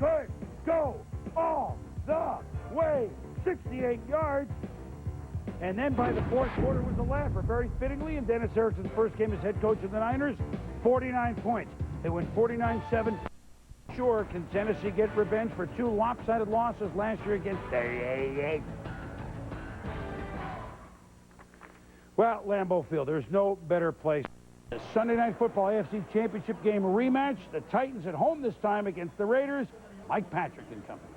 could go all the way. 68 yards. And then by the fourth quarter was a laugher, very fittingly, in Dennis Erickson's first game as head coach of the Niners, 49 points. They win 49-7. Sure, can Tennessee get revenge for 2 lopsided losses last year against the... Well, Lambeau Field, there's no better place. The Sunday Night Football AFC Championship game rematch. The Titans at home this time against the Raiders. Mike Patrick and company.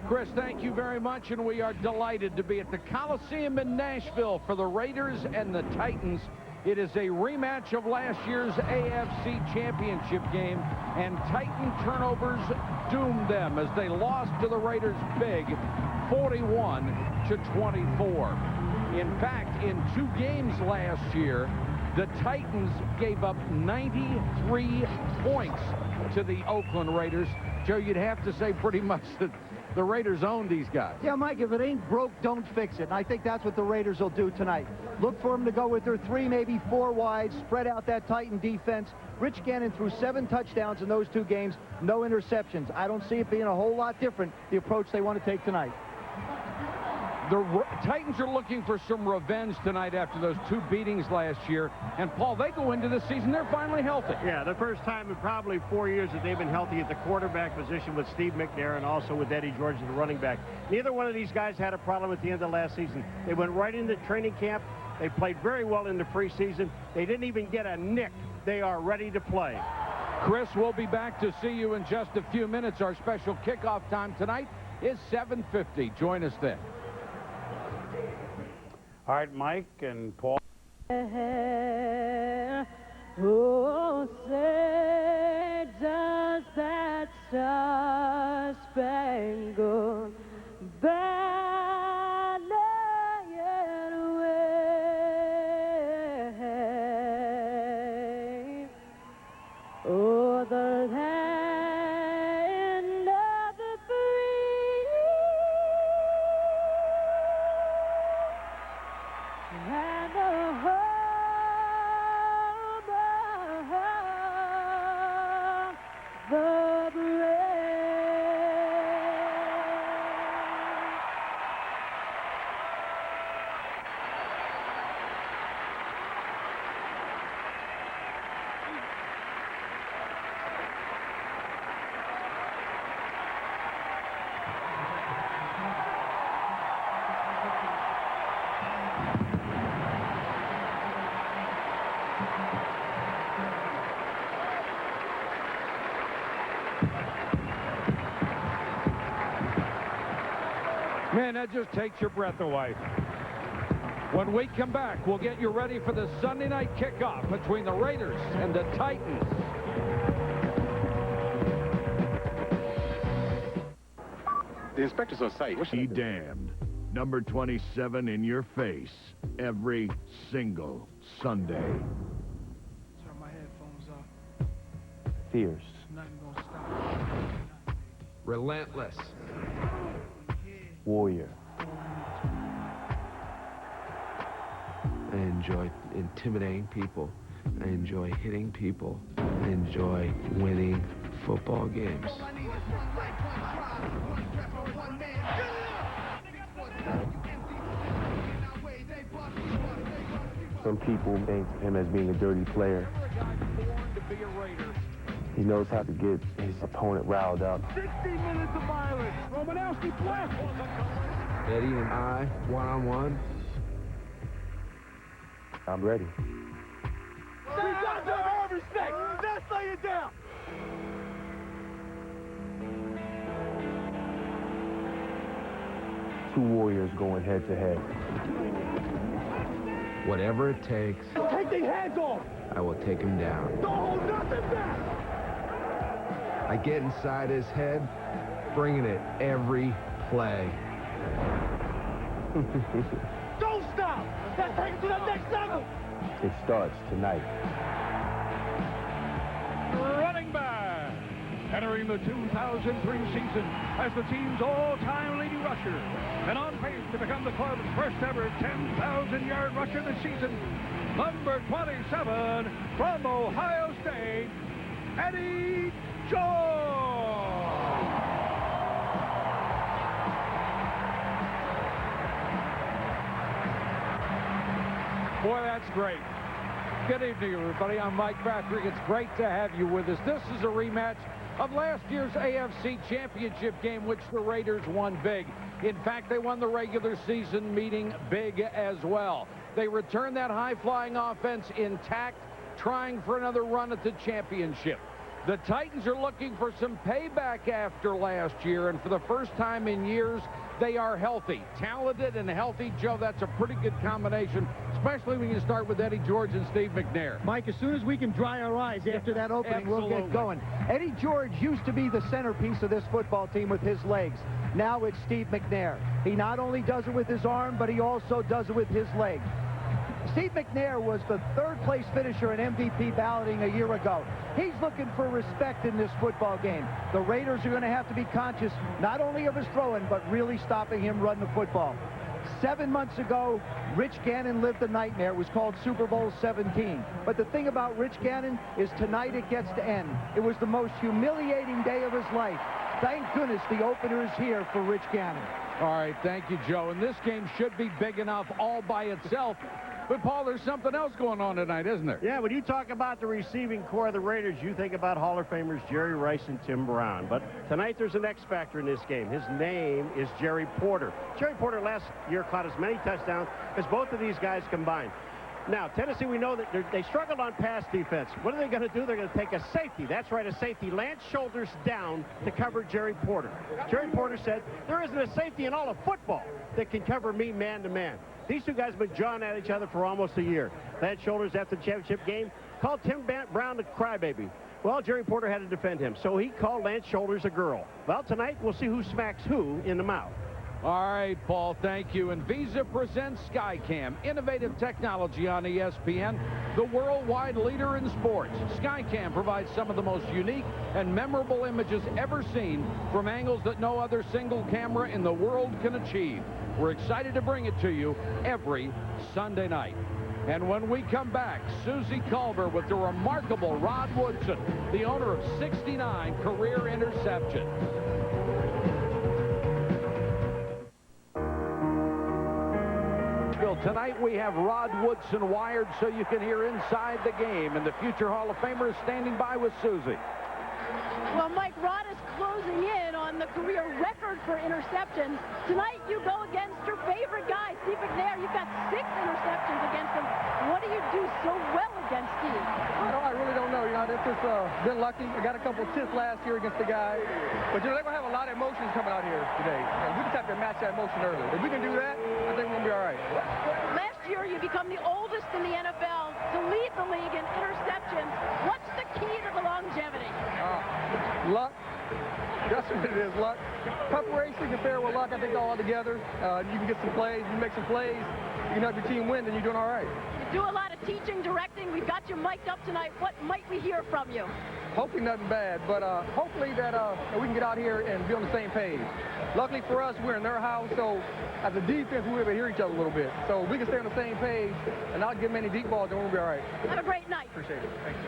Chris, thank you very much, and we are delighted to be at the Coliseum in Nashville for the Raiders and the Titans. It is a rematch of last year's AFC Championship game, and Titan turnovers doomed them as they lost to the Raiders big, 41-24. In fact, in 2 games last year, the Titans gave up 93 points to the Oakland Raiders. Joe, you'd have to say pretty much that the Raiders own these guys. Yeah, Mike, if it ain't broke, don't fix it. And I think that's what the Raiders will do tonight. Look for them to go with their 3, maybe 4 wide, spread out that Titan defense. Rich Gannon threw 7 touchdowns in those 2 games, no interceptions. I don't see it being a whole lot different, the approach they want to take tonight. The Titans are looking for some revenge tonight after those 2 beatings last year. And, Paul, they go into the season, they're finally healthy. Yeah, the first time in probably 4 years that they've been healthy at the quarterback position with S.McNair and also with Eddie George as the running back. Neither one of these guys had a problem at the end of last season. They went right into training camp. They played very well in the preseason. They didn't even get a nick. They are ready to play. Chris, we'll be back to see you in just a few minutes. Our special kickoff time tonight is 7:50. Join us then. All right, Mike and Paul. Oh, say does that star-spangled banner yet wave? Oh, the land of the free and the home of the brave. Man, that just takes your breath away. When we come back, we'll get you ready for the Sunday night kickoff between the Raiders and the Titans. The inspector's on site. Be damned. Number 27 in your face every single Sunday. Turn my headphones off. Fierce. Nothing gonna stop. Relentless. Warrior. I enjoy intimidating people. I enjoy hitting people. I enjoy winning football games. Some people think of him as being a dirty player. He knows how to get his opponent riled up. 60 minutes of violence. Romanowski blast. Eddie and I, one-on-one. I'm ready. We got to have respect. Let's lay it down. Two warriors going head to head. Whatever it takes, Take their heads off. I will take him down. Don't hold nothing back. I get inside his head, bringing it every play. Don't stop. Let's take it to the next level. It starts tonight. Running back, entering the 2003 season as the team's all-time leading rusher, and on pace to become the club's first ever 10,000-yard rusher this season, number 27 from Ohio State, Eddie Boy, that's great. Good evening, everybody. I'm Mike Patrick. It's great to have you with us. This is a rematch of last year's AFC Championship game, which the Raiders won big. In fact, they won the regular season meeting big as well. They returned that high-flying offense intact, trying for another run at the championship. The Titans are looking for some payback after last year, and for the first time in years, they are healthy. Talented and healthy, Joe, that's a pretty good combination, especially when you start with Eddie George and Steve McNair. Mike, as soon as we can dry our eyes after that opening, we'll get going. Eddie George used to be the centerpiece of this football team with his legs. Now it's Steve McNair. He not only does it with his arm, but he also does it with his leg. Steve McNair was the third-place finisher in MVP balloting a year ago. He's looking for respect in this football game. The Raiders are going to have to be conscious not only of his throwing, but really stopping him running the football. 7 months ago, Rich Gannon lived a nightmare. It was called Super Bowl 17. But the thing about Rich Gannon is tonight it gets to end. It was the most humiliating day of his life. Thank goodness the opener is here for Rich Gannon. All right, thank you, Joe. And this game should be big enough all by itself. But, Paul, there's something else going on tonight, isn't there? Yeah, when you talk about the receiving core of the Raiders, you think about Hall of Famers J.Rice and T.Brown. But tonight there's an X factor in this game. His name is Jerry Porter. Jerry Porter last year caught as many touchdowns as both of these guys combined. Now, Tennessee, we know that they struggled on pass defense. What are they going to do? They're going to take a safety. That's right, a safety. Lance shoulders down to cover Jerry Porter. Jerry Porter said, there isn't a safety in all of football that can cover me man-to-man. These two guys have been jawing at each other for almost a year. Lance Shoulders, after the championship game, called T.Brown a crybaby. Well, Jerry Porter had to defend him, so he called Lance Shoulders a girl. Well, tonight we'll see who smacks who in the mouth. All right, Paul, thank you. And Visa presents Skycam, innovative technology on ESPN, the worldwide leader in sports. Skycam provides some of the most unique and memorable images ever seen from angles that no other single camera in the world can achieve. We're excited to bring it to you every Sunday night. And when we come back, Susie Culver with the remarkable Rod Woodson, the owner of 69 career interceptions. Tonight we have Rod Woodson wired so you can hear inside the game, and the future Hall of Famer is standing by with Susie. Well, Mike, Rod is closing in on the career record for interceptions. Tonight you go against your favorite guy, Steve McNair. You've got 6 interceptions against him. What do you do so well against Steve? I really don't know. I've just been lucky. I got a couple of assists last year against the guy. But, they're going to have a lot of emotions coming out here today. And we just have to match that emotion early. If we can do that, I think we're going to be all right. Last year, you become the oldest in the NFL to lead the league in interceptions. What's the key to the longevity? Luck. That's what it is, luck. Preparation can pair with luck, I think, all together. You can get some plays, you make some plays, you can help your team win, then you're doing all right. You do a lot of teaching, directing. We've got you mic'd up tonight. What might we hear from you? Hopefully nothing bad, but hopefully that we can get out here and be on the same page. Luckily for us, we're in their house, so as a defense, we're able to hear each other a little bit. So we can stay on the same page and not give them any deep balls, and we'll be all right. Have a great night. Appreciate it. Thank you.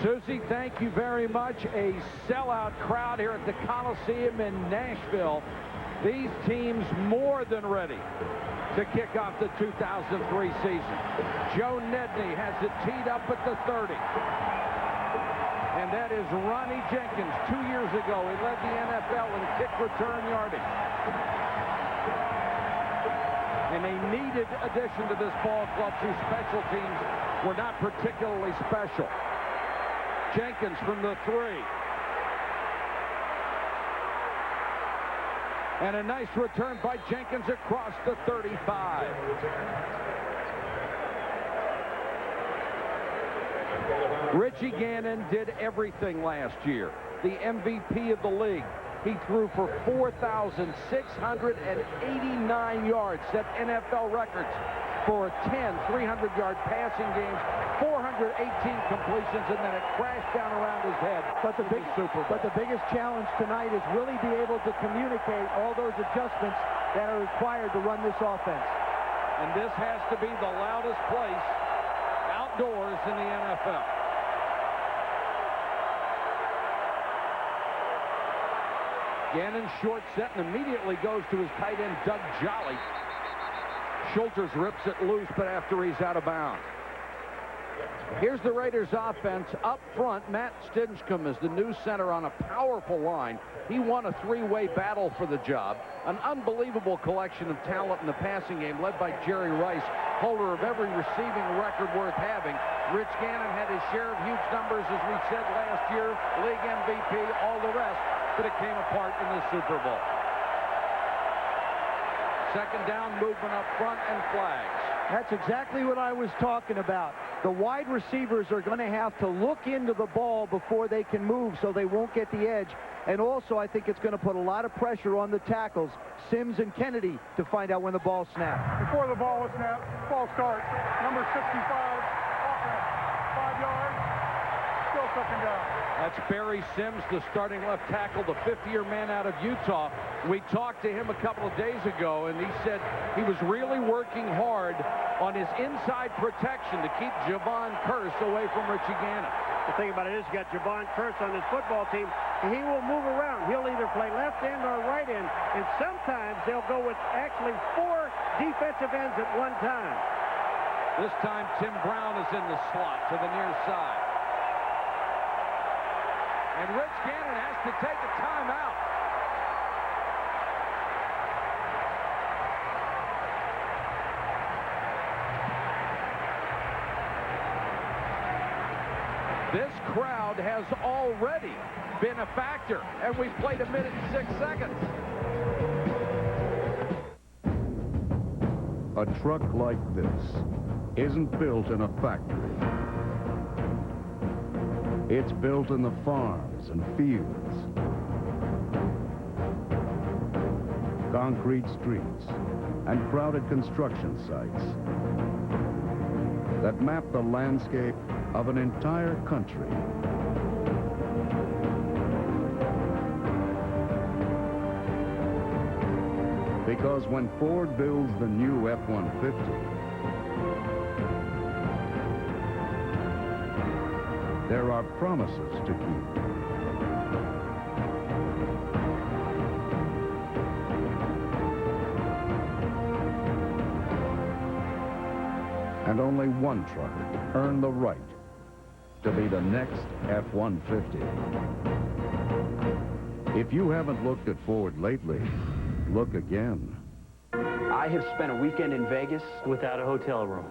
Susie, thank you very much. A sellout crowd here at the Coliseum in Nashville. These teams more than ready to kick off the 2003 season. Joe Nedney has it teed up at the 30. And that is Ronnie Jenkins. 2 years ago, he led the NFL in kick return yardage. And a needed addition to this ball club whose special teams were not particularly special. Jenkins from the 3. And a nice return by Jenkins across the 35. Richie Gannon did everything last year. The MVP of the league. He threw for 4,689 yards, set NFL records for 10 300-yard passing games, 418 completions, and then it crashed down around his head. But the biggest challenge tonight is really be able to communicate all those adjustments that are required to run this offense. And this has to be the loudest place outdoors in the NFL. Gannon short set and immediately goes to his tight end, Doug Jolly. Schulters rips it loose, but after he's out of bounds. Here's the Raiders offense. Up front, Matt Stinchcomb is the new center on a powerful line. He won a three-way battle for the job. An unbelievable collection of talent in the passing game, led by J.Rice, holder of every receiving record worth having. Rich Gannon had his share of huge numbers, as we said last year, league MVP, all the rest, but it came apart in the Super Bowl. Second down, movement up front, and flags. That's exactly what I was talking about. The wide receivers are going to have to look into the ball before they can move so they won't get the edge. And also, I think it's going to put a lot of pressure on the tackles, Sims and Kennedy, to find out when the ball snaps. Before the ball was snapped, ball starts. Number 65, offense, 5 yards, still second down. That's Barry Sims, the starting left tackle, the fifth-year man out of Utah. We talked to him a couple of days ago, and he said he was really working hard on his inside protection to keep J.Kearse away from Richie Gannon. The thing about it is, you got J.Kearse on this football team. He will move around. He'll either play left end or right end, and sometimes they'll go with actually 4 defensive ends at one time. This time, T.Brown is in the slot to the near side. And Rich Gannon has to take a timeout. This crowd has already been a factor, and we've played 1 minute and 6 seconds. A truck like this isn't built in a factory. It's built in the farms and fields, concrete streets, and crowded construction sites that map the landscape of an entire country. Because when Ford builds the new F-150, there are promises to keep. And only one trucker earned the right to be the next F-150. If you haven't looked at Ford lately, look again. I have spent a weekend in Vegas without a hotel room.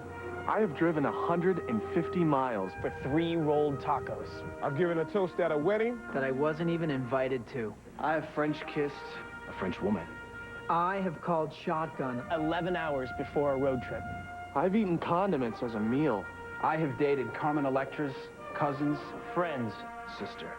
I have driven 150 miles for 3 rolled tacos. I've given a toast at a wedding that I wasn't even invited to. I have French kissed a French woman. I have called shotgun 11 hours before a road trip. I've eaten condiments as a meal. I have dated Carmen Electra's cousin's friend's sister.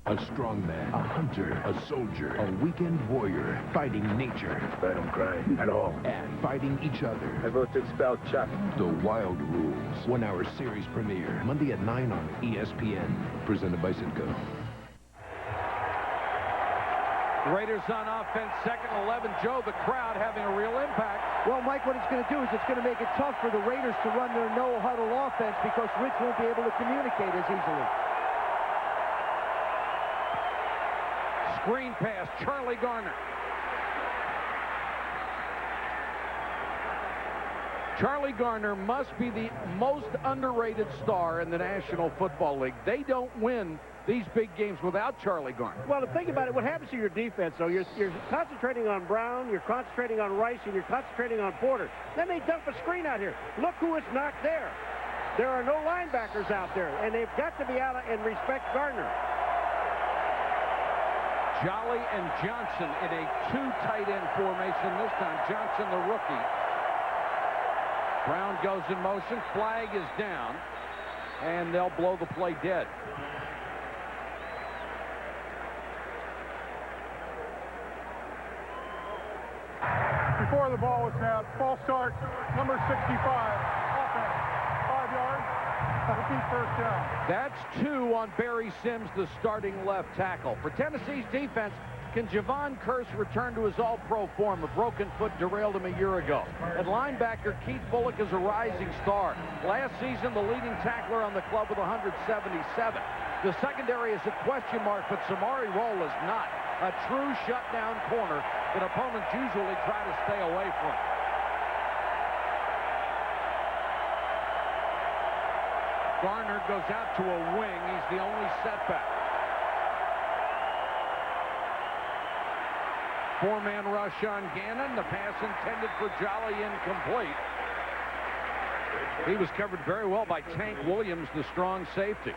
A strong man, a hunter, a soldier, a weekend warrior, fighting nature. I don't cry at all. And fighting each other. I vote to expel Chuck. The Wild Rules. 1-hour series premiere. Monday at 9 on ESPN. Presented by Citgo. Raiders on offense, 2nd and 11. Joe, the crowd having a real impact. Well, Mike, what it's going to do is it's going to make it tough for the Raiders to run their no-huddle offense because Rich won't be able to communicate as easily. Screen pass, Charlie Garner. Charlie Garner must be the most underrated star in the National Football League. They don't win these big games without Charlie Garner. Well, to think about it, what happens to your defense, though, you're concentrating on Brown, you're concentrating on Rice, and you're concentrating on Porter. Then they dump a screen out here. Look who is not there. There are no linebackers out there, and they've got to be out and respect Gardner. Jolly and Johnson in a 2 tight end formation this time. Johnson, the rookie. Brown goes in motion. Flag is down, and they'll blow the play dead. Before the ball was snapped, ball start, number 65, offense, 5 yards, repeat first down. That's 2 on Barry Sims, the starting left tackle. For Tennessee's defense, Can J.Kearse return to his all-pro form? A broken foot derailed him a year ago. At linebacker, Keith Bullock is a rising star. Last season, the leading tackler on the club with 177. The secondary is a question mark, but Samari Roll is not. A true shutdown corner that opponents usually try to stay away from. Garner goes out to a wing. He's the only setback. Four-man rush on Gannon. The pass intended for Jolly, incomplete. He was covered very well by Tank Williams, the strong safety.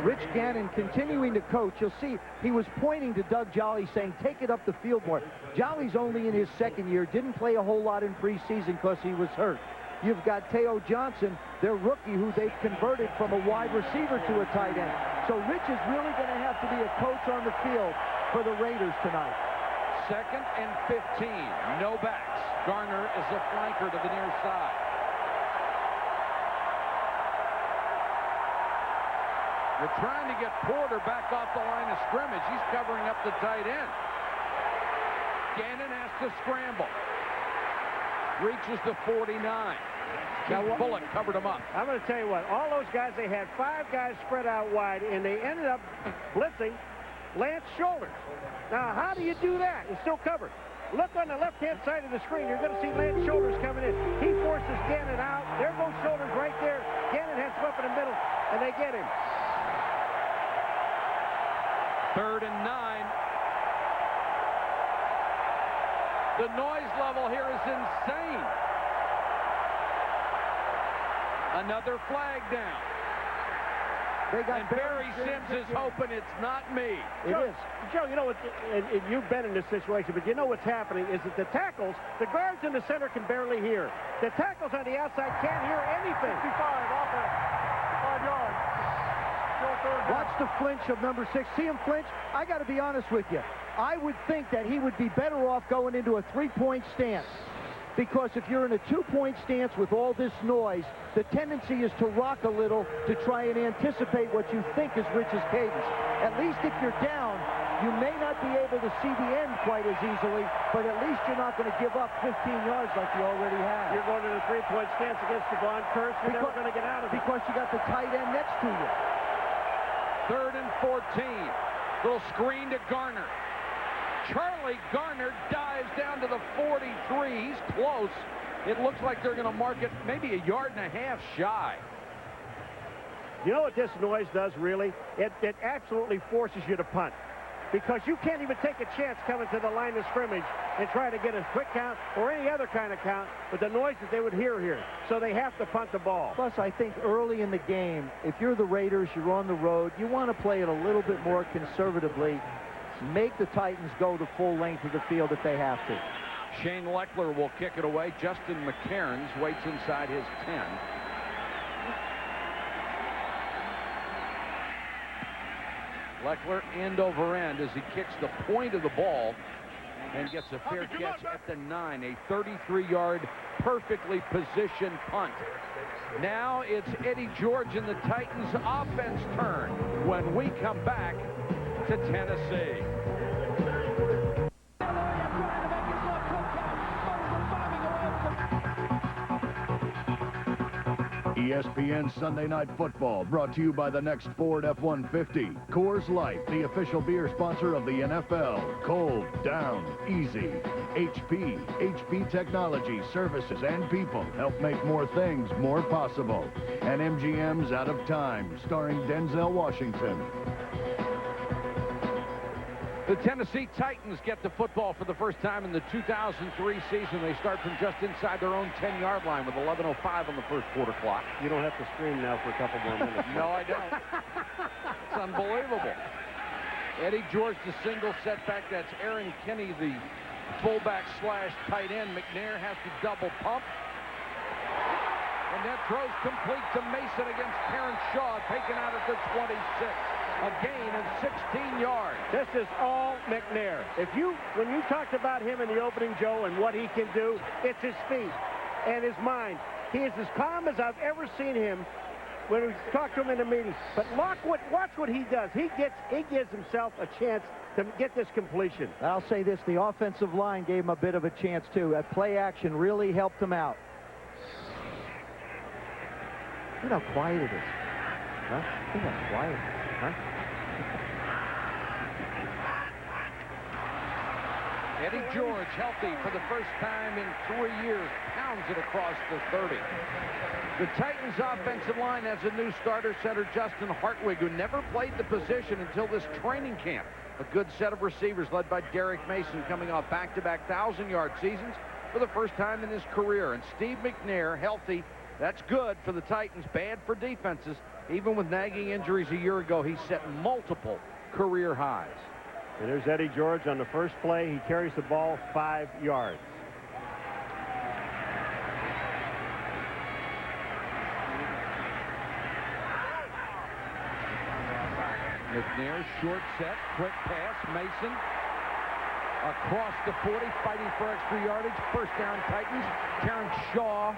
Rich Gannon continuing to coach. You'll see he was pointing to Doug Jolly saying, take it up the field more. Jolly's only in his second year, didn't play a whole lot in preseason because he was hurt. You've got Teo Johnson, their rookie, who they've converted from a wide receiver to a tight end. So Rich is really going to have to be a coach on the field for the Raiders tonight. 2nd and 15. No backs. Garner is a flanker to the near side. They're trying to get Porter back off the line of scrimmage. He's covering up the tight end. Gannon has to scramble. Reaches the 49. Bullock covered him up. I'm going to tell you what, all those guys, they had 5 guys spread out wide, and they ended up blitzing Lance shoulders. Now, how do you do that? It's still covered. Look on the left-hand side of the screen. You're going to see Lance shoulders coming in. He forces Gannon out. There goes shoulders right there. Gannon has him up in the middle, and they get him. 3rd and 9. The noise level here is insane. Another flag down. And Barry Sims is hoping it's not me. Joe, you know what, and you've been in this situation, but you know what's happening is that the tackles, the guards in the center can barely hear. The tackles on the outside can't hear anything. 55, offense, 5 yards. Watch the flinch of number 6. See him flinch? I got to be honest with you. I would think that he would be better off going into a 3-point stance. Because if you're in a 2-point stance with all this noise, the tendency is to rock a little to try and anticipate what you think is Rich's cadence. At least if you're down, you may not be able to see the end quite as easily, but at least you're not going to give up 15 yards like you already have. You're going to the 3-point stance against J.Kearse. You're never going to get out of it. Because you got the tight end next to you. 3rd and 14. Little screen to Garner. Charlie Garner dives down to the 43. He's close. It looks like they're going to mark it maybe 1.5 yards shy. You know what this noise does, really? It absolutely forces you to punt. Because you can't even take a chance coming to the line of scrimmage and try to get a quick count or any other kind of count with the noise that they would hear here. So they have to punt the ball. Plus, I think early in the game, if you're the Raiders, you're on the road, you want to play it a little bit more conservatively. Make the Titans go the full length of the field if they have to. Shane Leckler will kick it away. Justin McCairns waits inside his 10. Leckler end over end as he kicks the point of the ball and gets a fair catch at the 9. A 33-yard, perfectly positioned punt. Now it's Eddie George and the Titans' offense turn when we come back to Tennessee. ESPN Sunday Night Football, brought to you by the next Ford F-150. Coors Light, the official beer sponsor of the NFL. Cold, down, easy. HP Technology, services, and people help make more things more possible. And MGM's Out of Time, starring Denzel Washington. The Tennessee Titans get the football for the first time in the 2003 season. They start from just inside their own 10-yard line with 11:05 on the first quarter clock. You don't have to scream now for a couple more minutes. No, I don't. It's unbelievable. Eddie George, the single setback. That's Aaron Kinney, the fullback slash tight end. McNair has to double pump. And that throw's complete to Mason against Terrence Shaw, taken out at the 26. A gain of 16 yards. This is all McNair. When you talked about him in the opening, Joe, and what he can do, it's his feet and his mind. He is as calm as I've ever seen him when we talk to him in the meeting. But watch what he does. He gives himself a chance to get this completion. I'll say this, the offensive line gave him a bit of a chance too. That play action really helped him out. Look how quiet it is. Huh? Look how quiet it is. Huh? Eddie George, healthy for the first time in 3 years, pounds it across the 30. The Titans offensive line has a new starter center, Justin Hartwig, who never played the position until this training camp. A good set of receivers led by D.Mason, coming off back-to-back 1,000-yard seasons for the first time in his career. And Steve McNair, healthy. That's good for the Titans, bad for defenses. Even with nagging injuries a year ago, he set multiple career highs. And there's Eddie George on the first play. He carries the ball 5 yards. McNair, short set, quick pass, Mason across the 40, fighting for extra yardage. First down, Titans. Terrence Shaw,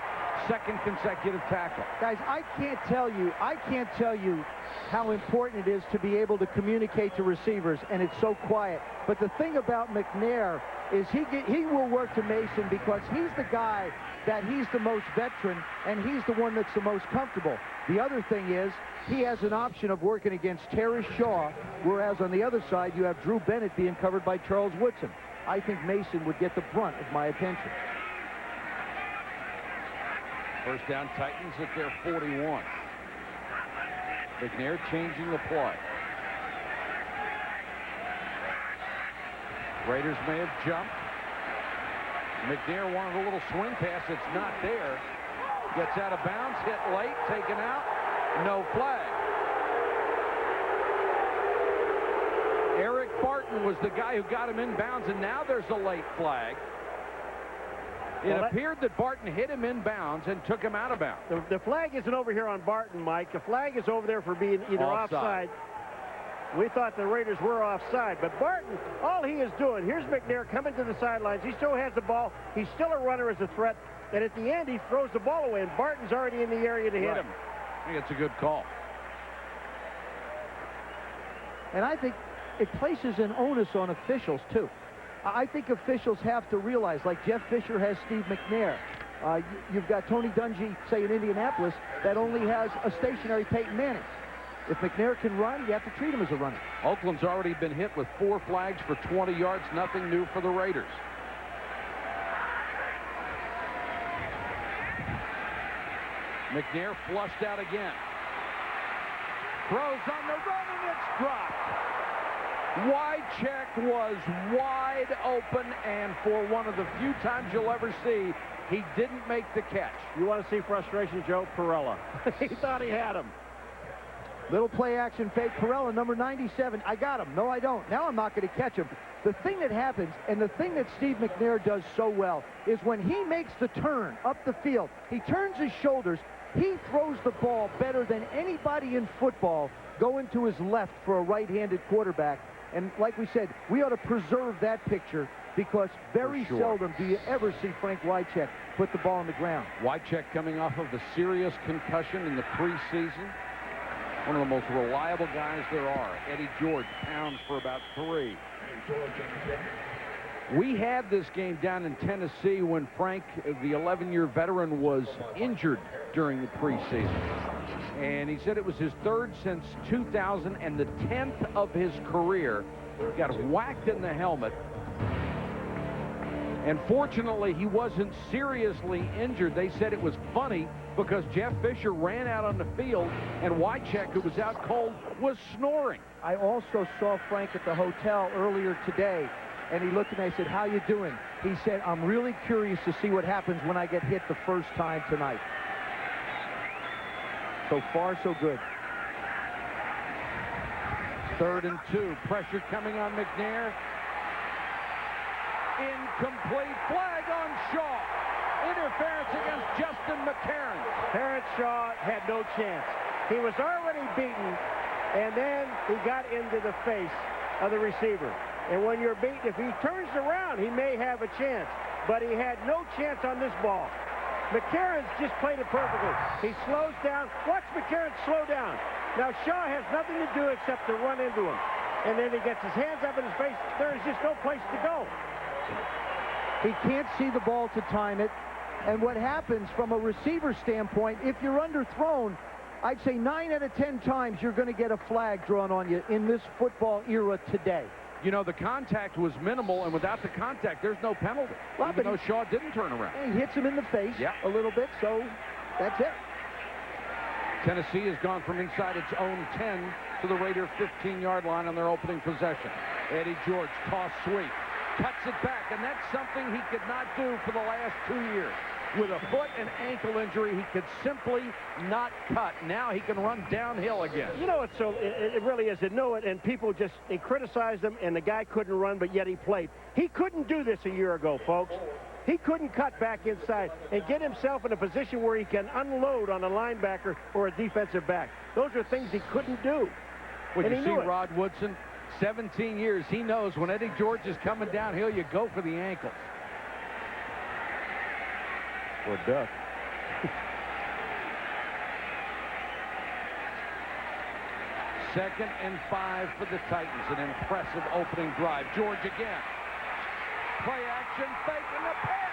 second consecutive tackle. Guys, I can't tell you how important it is to be able to communicate to receivers, and it's so quiet. But the thing about McNair is he will work to Mason because he's the guy that he's the most veteran, and he's the one that's the most comfortable. The other thing is he has an option of working against Terrence Shaw, whereas on the other side you have Drew Bennett being covered by Charles Woodson. I think Mason would get the brunt of my attention. First down, Titans at their 41. McNair changing the play. Raiders may have jumped. McNair wanted a little swing pass. It's not there. Gets out of bounds, hit late, taken out. No flag. Eric Barton was the guy who got him inbounds, and now there's a late flag. It appeared that Barton hit him inbounds and took him out of bounds. The flag isn't over here on Barton, Mike. The flag is over there for being either offside. We thought the Raiders were offside, but Barton, all he is doing, here's McNair coming to the sidelines. He still has the ball. He's still a runner as a threat, and at the end, he throws the ball away, and Barton's already in the area to hit him. I think it's a good call. And I think it places an onus on officials, too. I think officials have to realize, like Jeff Fisher has Steve McNair. You've got Tony Dungy, say, in Indianapolis, that only has a stationary Peyton Manning. If McNair can run, you have to treat him as a runner. Oakland's already been hit with 4 flags for 20 yards. Nothing new for the Raiders. McNair flushed out again. Throws on the run, and it's dropped. Wycheck was wide open, and for one of the few times you'll ever see, he didn't make the catch. You want to see frustration, Joe? Perella. He thought he had him. Little play action fake. Perella, number 97. I got him. No, I don't. Now I'm not going to catch him. The thing that happens, and the thing that Steve McNair does so well, is when he makes the turn up the field, he turns his shoulders, he throws the ball better than anybody in football going to his left for a right-handed quarterback. And like we said, we ought to preserve that picture because very seldom do you ever see Frank Wycheck put the ball on the ground. Wycheck coming off of a serious concussion in the preseason. One of the most reliable guys there are. Eddie George pounds for about 3. We had this game down in Tennessee when Frank, the 11-year veteran, was injured during the preseason. And he said it was his 3rd since 2000 and the 10th of his career. Got whacked in the helmet. And fortunately, he wasn't seriously injured. They said it was funny because Jeff Fisher ran out on the field and Wycheck, who was out cold, was snoring. I also saw Frank at the hotel earlier today, and he looked at me and I said, "How you doing?" He said, "I'm really curious to see what happens when I get hit the first time tonight." So far, so good. 3rd and 2. Pressure coming on McNair. Incomplete. Flag on Shaw. Interference against Justin McCarron. Terrence Shaw had no chance. He was already beaten, and then he got into the face of the receiver. And when you're beaten, if he turns around, he may have a chance. But he had no chance on this ball. McCarron's just played it perfectly. He slows down. Watch McCarron slow down. Now, Shaw has nothing to do except to run into him. And then he gets his hands up in his face. There is just no place to go. He can't see the ball to time it. And what happens from a receiver standpoint, if you're underthrown, I'd say 9 out of 10 times you're going to get a flag drawn on you in this football era today. You know, the contact was minimal, and without the contact, there's no penalty, even though Shaw didn't turn around. He hits him in the face a little bit, so that's it. Tennessee has gone from inside its own 10 to the Raider 15-yard line on their opening possession. Eddie George, toss sweep, cuts it back, and that's something he could not do for the last 2 years. With a foot and ankle injury, he could simply not cut. Now he can run downhill again. You know, it really is. They know it, and people just criticized him, and the guy couldn't run, but yet he played. He couldn't do this a year ago, folks. He couldn't cut back inside and get himself in a position where he can unload on a linebacker or a defensive back. Those are things he couldn't do. When you see Rod Woodson, 17 years, he knows when Eddie George is coming downhill, you go for the ankle. Or duck. Second and 5 for the Titans. An impressive opening drive. George again. Play action, fake in the pass.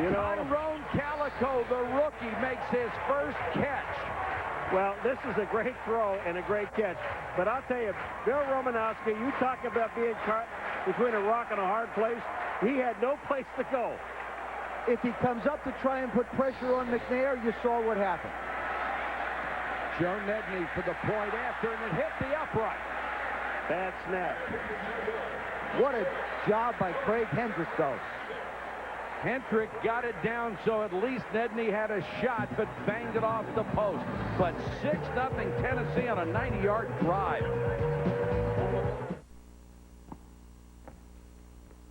You know, T.Calico, the rookie, makes his first catch. Well, this is a great throw and a great catch. But I'll tell you, Bill Romanowski, you talk about being caught between a rock and a hard place. He had no place to go. If he comes up to try and put pressure on McNair, you saw what happened. Joe Nedney for the point after, and it hit the upright. Bad snap. What a job by Craig Hendrick, though. Hendrick got it down, so at least Nedney had a shot, but banged it off the post. But 6-0 Tennessee on a 90-yard drive.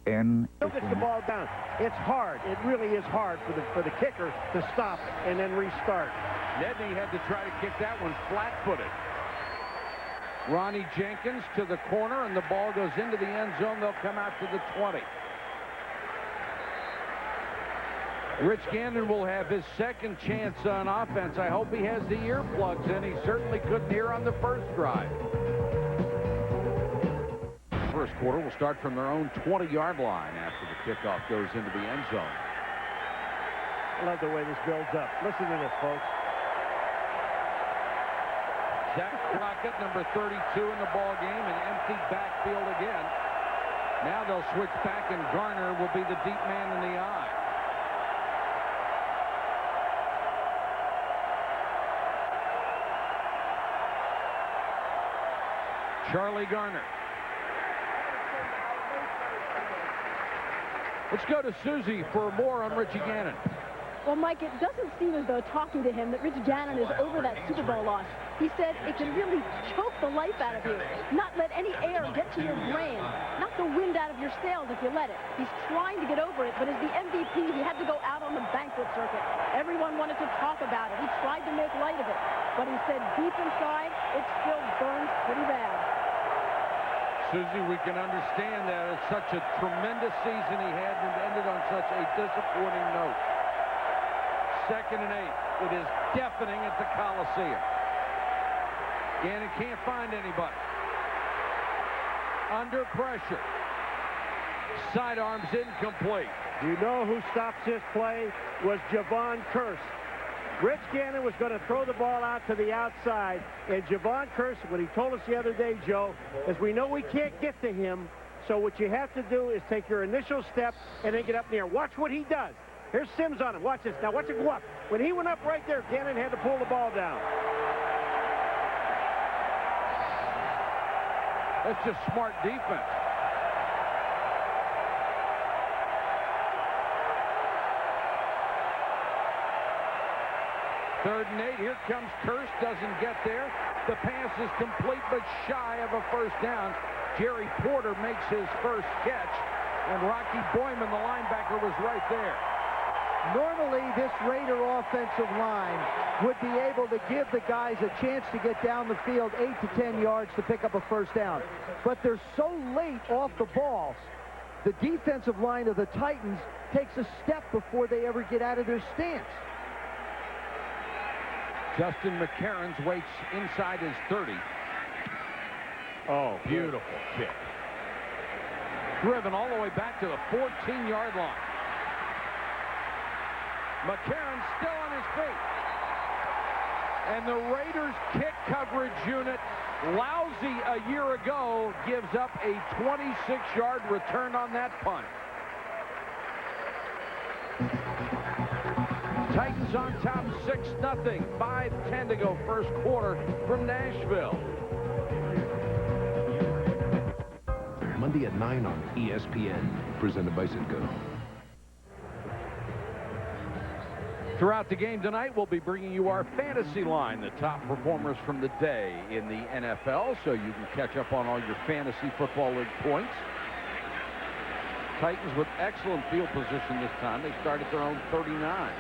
Don't get the ball down. It's hard. It really is hard for the kicker to stop and then restart. Nedney had to try to kick that one flat-footed. Ronnie Jenkins to the corner, and the ball goes into the end zone. They'll come out to the 20. Rich Gannon will have his second chance on offense. I hope he has the earplugs in. He certainly couldn't hear on the first drive. First quarter will start from their own 20-yard line after the kickoff goes into the end zone. I love the way this builds up. Listen to this, folks. Zach Crockett, number 32 in the ball game, an empty backfield again. Now they'll switch back, and Garner will be the deep man in the eye. Charlie Garner. Let's go to Susie for more on Richie Gannon. Well, Mike, it doesn't seem as though talking to him that Rich Gannon is over that Super Bowl loss. He said it can really choke the life out of you, not let any air get to your brain, knock the wind out of your sails if you let it. He's trying to get over it, but as the MVP, he had to go out on the banquet circuit. Everyone wanted to talk about it. He tried to make light of it, but he said deep inside, it still burns pretty bad. Susie, we can understand that. It's such a tremendous season he had, and it ended on such a disappointing note. 2nd and 8. It is deafening at the Coliseum. Gannon can't find anybody. Under pressure. Sidearms incomplete. You know who stops this play? Was J.Kearse. Rich Gannon was going to throw the ball out to the outside, and J.Kearse, what he told us the other day, Joe, is we know we can't get to him, so what you have to do is take your initial step and then get up in the air. Watch what he does. Here's Sims on him. Watch this. Now watch it go up. When he went up right there, Gannon had to pull the ball down. That's just smart defense. Third and 8. Here comes Kearse. Doesn't get there. The pass is complete but shy of a first down. Jerry Porter makes his first catch. And Rocky Boyman, the linebacker, was right there. Normally, this Raider offensive line would be able to give the guys a chance to get down the field 8 to 10 yards to pick up a first down. But they're so late off the ball, the defensive line of the Titans takes a step before they ever get out of their stance. Justin McCarron's waits inside his 30. Oh, beautiful kick. Driven all the way back to the 14-yard line. McCarron still on his feet. And the Raiders kick coverage unit, lousy a year ago, gives up a 26-yard return on that punt. Titans on top 6-0. 5:10 to go first quarter from Nashville. Monday at 9 on ESPN. Presented by Citgo. Throughout the game tonight, we'll be bringing you our fantasy line, the top performers from the day in the NFL, so you can catch up on all your fantasy football league points. Titans with excellent field position this time. They start at their own 39.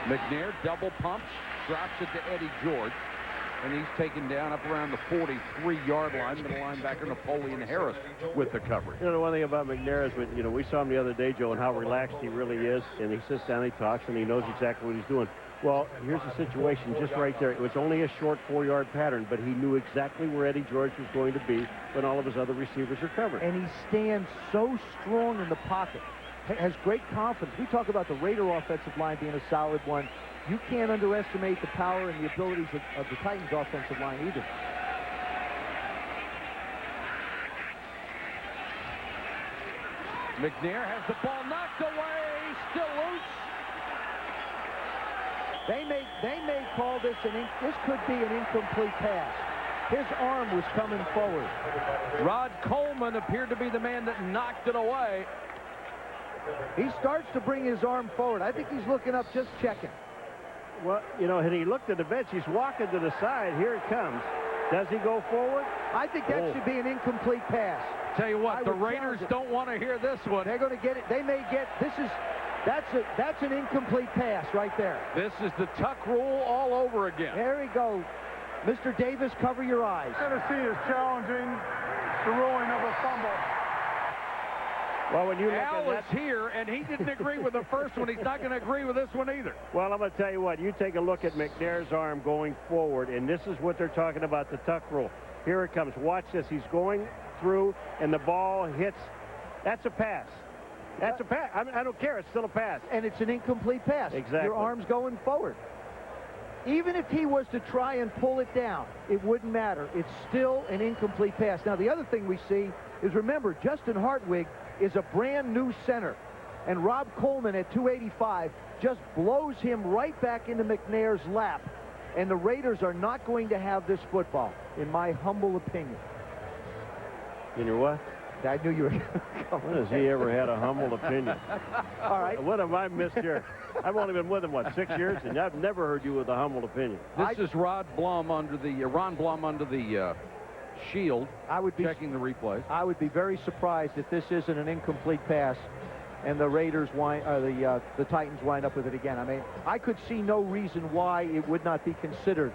McNair double pumps, drops it to Eddie George, and he's taken down up around the 43-yard line. Middle linebacker Napoleon Harris with the coverage. You know, the one thing about McNair is, we saw him the other day, Joe, and how relaxed he really is. And he sits down, he talks, and he knows exactly what he's doing. Well, here's the situation just right there. It was only a short 4-yard pattern, but he knew exactly where Eddie George was going to be when all of his other receivers are covered. And he stands so strong in the pocket. Has great confidence. We talk about the Raider offensive line being a solid one. You can't underestimate the power and the abilities of the Titans offensive line either. McNair has the ball knocked away. Still loose. They may call this this could be an incomplete pass. His arm was coming forward. Rod Coleman appeared to be the man that knocked it away. He starts to bring his arm forward. I think he's looking up, just checking. Well, and he looked at the bench. He's walking to the side. Here it comes. Does he go forward? I think that should be an incomplete pass. Tell you what, the Raiders don't want to hear this one. They're going to get it. They may get, that's an incomplete pass right there. This is the tuck rule all over again. There he goes. Mr. Davis, cover your eyes. Tennessee is challenging the ruling of a fumble. Well, when you look Al at that, is here, and he didn't agree with the first one. He's not going to agree with this one either. Well, I'm going to tell you what. You take a look at McNair's arm going forward, and this is what they're talking about, the tuck rule. Here it comes. Watch this. He's going through, and the ball hits. That's a pass. That's a pass. I don't care. It's still a pass. And it's an incomplete pass. Exactly. Your arm's going forward. Even if he was to try and pull it down, it wouldn't matter. It's still an incomplete pass. Now, the other thing we see is, remember, Justin Hartwig is a brand new center. And Rob Coleman at 285 just blows him right back into McNair's lap. And the Raiders are not going to have this football, in my humble opinion. In your what? I knew you were going to come. When has he ever had a humble opinion? All right. What have I missed here? I've only been with him, 6 years? And I've never heard you with a humble opinion. This is Ron Blum under the shield. I would be checking the replay. I would be very surprised if this isn't an incomplete pass, and the Raiders the Titans wind up with it again. I mean, I could see no reason why it would not be considered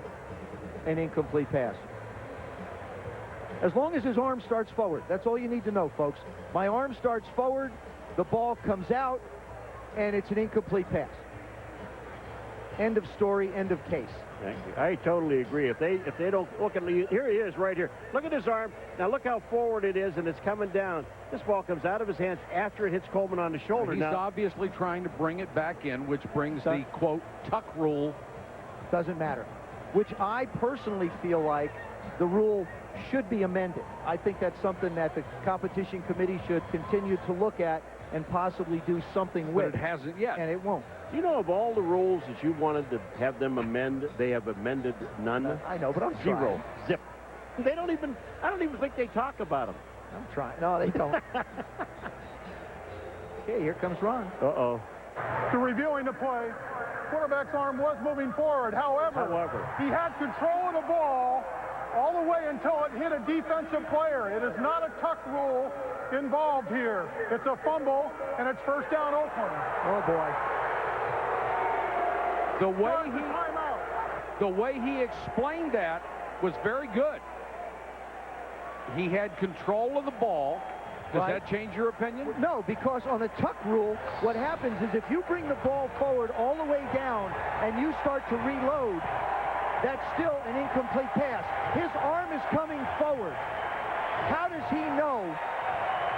an incomplete pass. As long as his arm starts forward. That's all you need to know, folks. My arm starts forward, the ball comes out, and it's an incomplete pass. End of story, end of case. Thank you. I totally agree. If they don't look at here he is right here. Look at his arm. Now look how forward it is, and it's coming down. This ball comes out of his hands after it hits Coleman on the shoulder. He's obviously trying to bring it back in, which brings the quote tuck rule. Doesn't matter. Which I personally feel like the rule should be amended. I think that's something that the competition committee should continue to look at and possibly do something with. But it hasn't yet. And it won't. Do you know of all the rules that you wanted to have them amend, they have amended none? I know, but I'm zero. trying. Zip. They don't even, I don't even think they talk about them. I'm trying. No, they don't. Okay, here comes Ron. Uh-oh. To reviewing the play, quarterback's arm was moving forward. However, he had control of the ball all the way until it hit a defensive player. It is not a tuck rule involved here. It's a fumble, and it's first down Oakland. Oh, boy. The way he explained that was very good. He had control of the ball. Does that change your opinion? No, because on the tuck rule, what happens is if you bring the ball forward all the way down and you start to reload, that's still an incomplete pass. His arm is coming forward. How does he know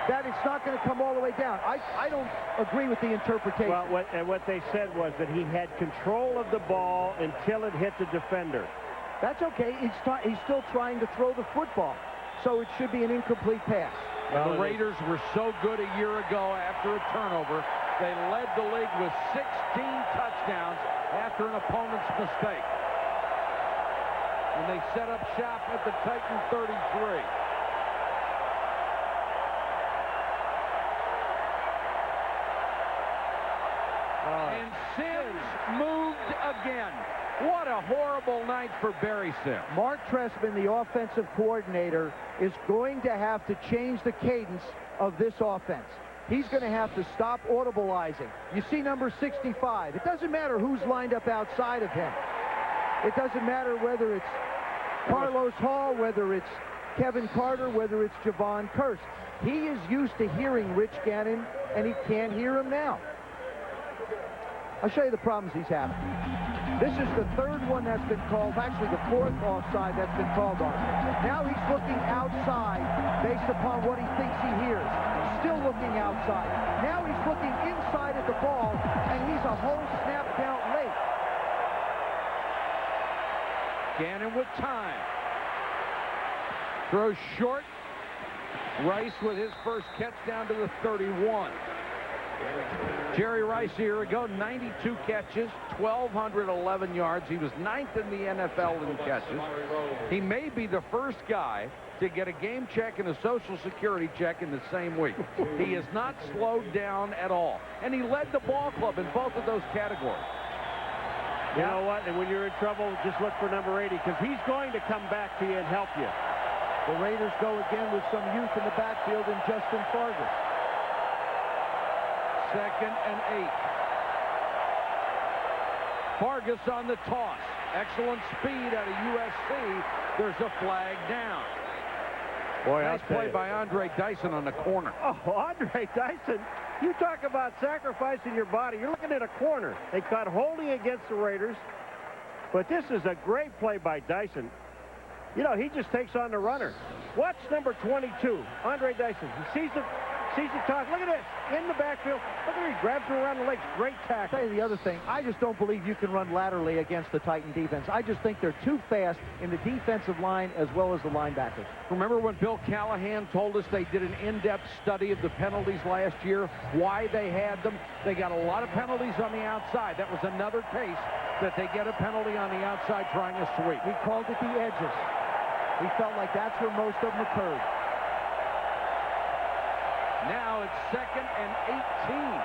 that it's not going to come all the way down? I don't agree with the interpretation. Well, what they said was that he had control of the ball until it hit the defender. That's okay. He's still trying to throw the football, so it should be an incomplete pass. Well, the Raiders were so good a year ago after a turnover. They led the league with 16 touchdowns after an opponent's mistake. And they set up shop at the Titan 33. And Sims moved again. What a horrible night for Barry Sims. Mark Trestman, the offensive coordinator, is going to have to change the cadence of this offense. He's going to have to stop audibilizing. You see number 65. It doesn't matter who's lined up outside of him. It doesn't matter whether it's Carlos Hall, whether it's Kevin Carter, whether it's J.Kearse. He is used to hearing Rich Gannon, and he can't hear him now. I'll show you the problems he's having. This is the third one that's been called, actually the fourth offside that's been called on. Now he's looking outside based upon what he thinks he hears. Still looking outside. Now he's looking inside at the ball, and he's a whole snap down late. Gannon with time. Throws short. Rice with his first catch down to the 31. J.Rice a year ago, 92 catches, 1,211 yards. He was 9th in the NFL in catches. He may be the first guy to get a game check and a Social Security check in the same week. He is not slowed down at all. And he led the ball club in both of those categories. You know what? And when you're in trouble, just look for number 80, because he's going to come back to you and help you. The Raiders go again with some youth in the backfield in Justin Fargas. 2nd and 8. Fargas on the toss. Excellent speed out of USC. There's a flag down. Boy, nice play by Andre Dyson on the corner. Oh, Andre Dyson. You talk about sacrificing your body. You're looking at a corner. They caught holding against the Raiders. But this is a great play by Dyson. You know, he just takes on the runner. Watch number 22, Andre Dyson. He sees the toss. Look at this. In the backfield. Look at him. He grabs him around the legs. Great tackle. I'll tell you the other thing. I just don't believe you can run laterally against the Titan defense. I just think they're too fast in the defensive line as well as the linebackers. Remember when Bill Callahan told us they did an in-depth study of the penalties last year, why they had them? They got a lot of penalties on the outside. That was another case that they get a penalty on the outside trying a sweep. He called it the edges. He felt like that's where most of them occurred. Now it's 2nd and 18.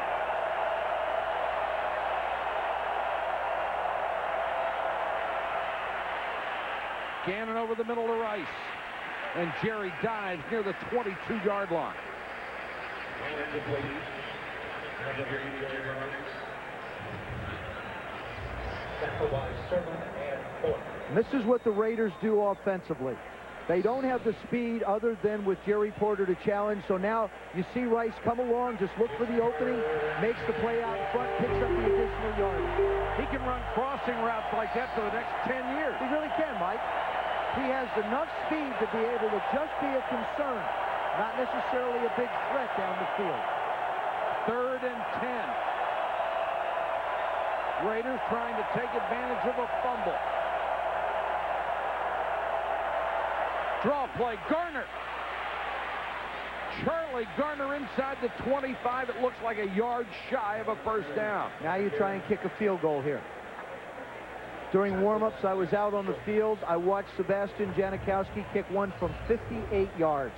Gannon over the middle to Rice. And Jerry dives near the 22-yard line. And this is what the Raiders do offensively. They don't have the speed other than with Jerry Porter to challenge. So now you see Rice come along, just look for the opening, makes the play out front, picks up the additional yardage. He can run crossing routes like that for the next 10 years. He really can, Mike. He has enough speed to be able to just be a concern, not necessarily a big threat down the field. 3rd and 10. Raiders trying to take advantage of a fumble. Draw play, Garner. Charlie Garner inside the 25. It looks like a yard shy of a first down. Now you try and kick a field goal here. During warm-ups, I was out on the field. I watched Sebastian Janikowski kick one from 58 yards.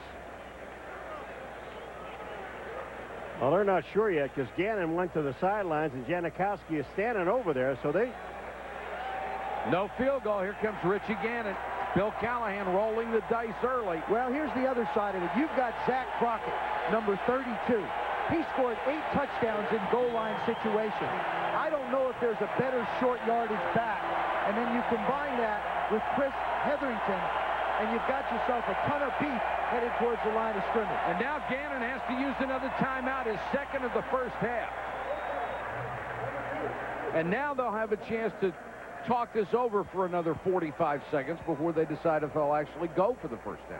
Well, they're not sure yet because Gannon went to the sidelines and Janikowski is standing over there, so they... No field goal. Here comes Richie Gannon. Bill Callahan rolling the dice early. Well, here's the other side of it. You've got Zach Crockett, number 32. He scored 8 touchdowns in goal line situations. I don't know if there's a better short yardage back. And then you combine that with Chris Hetherington, and you've got yourself a ton of beef headed towards the line of scrimmage. And now Gannon has to use another timeout, his second of the first half. And now they'll have a chance to talk this over for another 45 seconds before they decide if they'll actually go for the first down.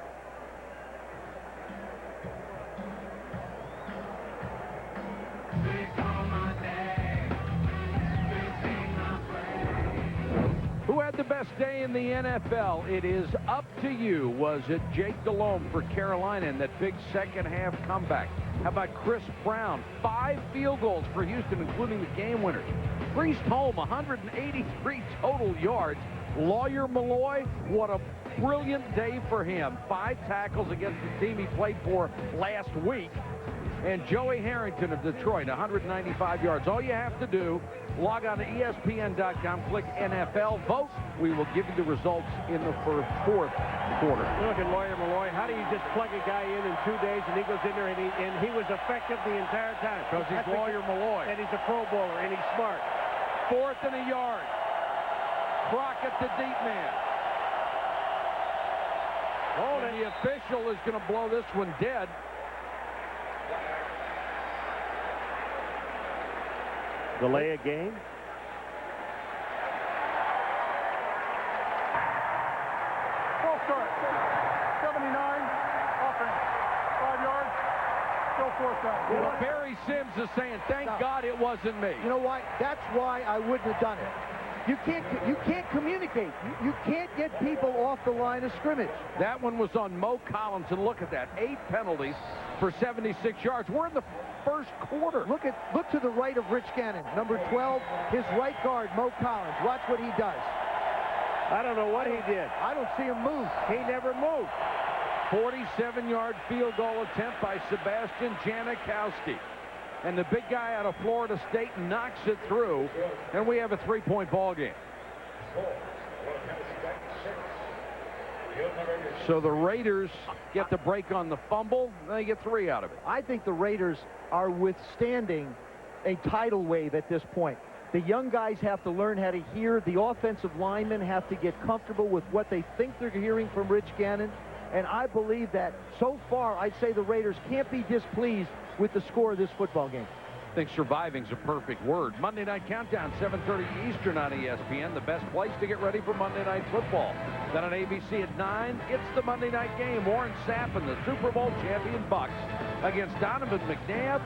Who had the best day in the NFL? It is up to you. Was it Jake Delhomme for Carolina in that big second half comeback? How about Chris Brown? 5 field goals for Houston, including the game winners. Priest Holm, 183 total yards. Lawyer Malloy, what a brilliant day for him. 5 tackles against the team he played for last week. And Joey Harrington of Detroit, 195 yards. All you have to do, log on to ESPN.com, click NFL, vote. We will give you the results in the fourth quarter. Look at Lawyer Malloy. How do you just plug a guy in 2 days and he goes in there and he was effective the entire time? Because he's Lawyer Malloy. And he's a Pro Bowler and he's smart. 4th and a yard. Crockett the deep man. Hold it. The official is going to blow this one dead. Delay a game. Full start. 79. Offense. 5 yards. Still 4th down. Well, Barry Sims is saying, thank God it wasn't me. You know why? That's why I wouldn't have done it. You can't communicate. You can't get people off the line of scrimmage. That one was on Mo Collins, and look at that. 8 penalties for 76 yards. We're in the first quarter. Look to the right of Rich Gannon, number 12, his right guard, Mo Collins. Watch what he does. I don't know what he did. I don't see him move. He never moved. 47-yard field goal attempt by Sebastian Janikowski. And the big guy out of Florida State knocks it through, and we have a 3-point ball game. So the Raiders get the break on the fumble, and they get 3 out of it. I think the Raiders are withstanding a tidal wave at this point. The young guys have to learn how to hear. The offensive linemen have to get comfortable with what they think they're hearing from Rich Gannon. And I believe that so far, I'd say the Raiders can't be displeased with the score of this football game. I think surviving's a perfect word. Monday Night Countdown, 7:30 Eastern on ESPN, the best place to get ready for Monday Night Football. Then on ABC at 9, it's the Monday Night Game. Warren Sapp and the Super Bowl champion Bucks against Donovan McNabb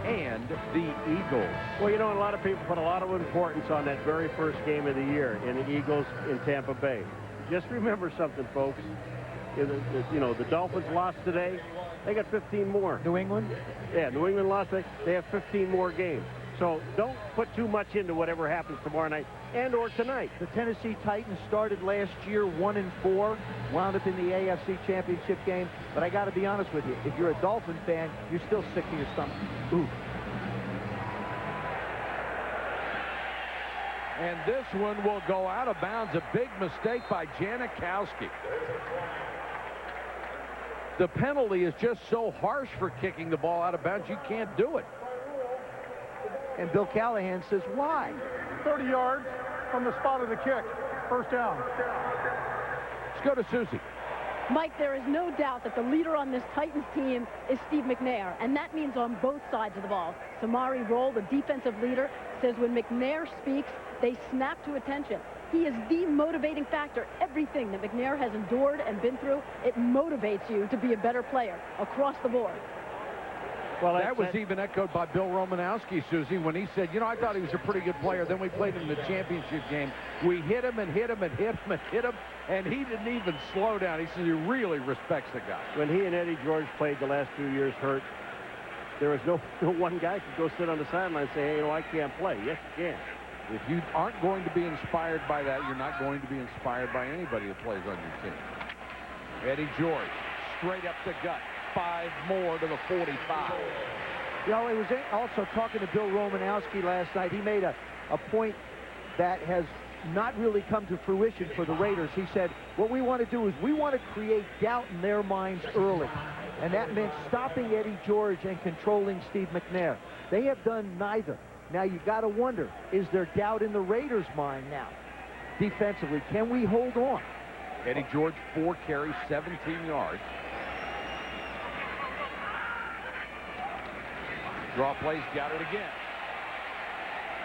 and the Eagles. Well, you know, a lot of people put a lot of importance on that very first game of the year in the Eagles in Tampa Bay. Just remember something, folks. You know, the Dolphins lost today. They got 15 more. New England? Yeah, New England lost. They have 15 more games. So don't put too much into whatever happens tomorrow night and or tonight. The Tennessee Titans started last year 1-4, wound up in the AFC Championship game. But I got to be honest with you, if you're a Dolphin fan, you're still sick to your stomach. Ooh. And this one will go out of bounds. A big mistake by Janikowski. The penalty is just so harsh for kicking the ball out of bounds, you can't do it. And Bill Callahan says, why? 30 yards from the spot of the kick. First down. Let's go to Susie. Mike, there is no doubt that the leader on this Titans team is Steve McNair, and that means on both sides of the ball. Samari Roll, the defensive leader, says when McNair speaks, they snap to attention. He is the motivating factor. Everything that McNair has endured and been through, it motivates you to be a better player across the board. Well, that was even echoed by Bill Romanowski, Susie, when he said, you know, I thought he was a pretty good player. Then we played him in the championship game. We hit him and hit him and hit him and hit him, and he didn't even slow down. He said he really respects the guy. When he and Eddie George played the last 2 years hurt, there was no one guy could go sit on the sideline and say, hey, you know, I can't play. Yes, you can. If you aren't going to be inspired by that, you're not going to be inspired by anybody that plays on your team. Eddie George, straight up the gut. 5 more to the 45. You know, I was also talking to Bill Romanowski last night. He made a point that has not really come to fruition for the Raiders. He said, what we want to do is we want to create doubt in their minds early. And that meant stopping Eddie George and controlling Steve McNair. They have done neither. Now you got to wonder, is there doubt in the Raiders' mind now? Defensively, can we hold on? Eddie George, 4 carries, 17 yards. Draw plays, got it again.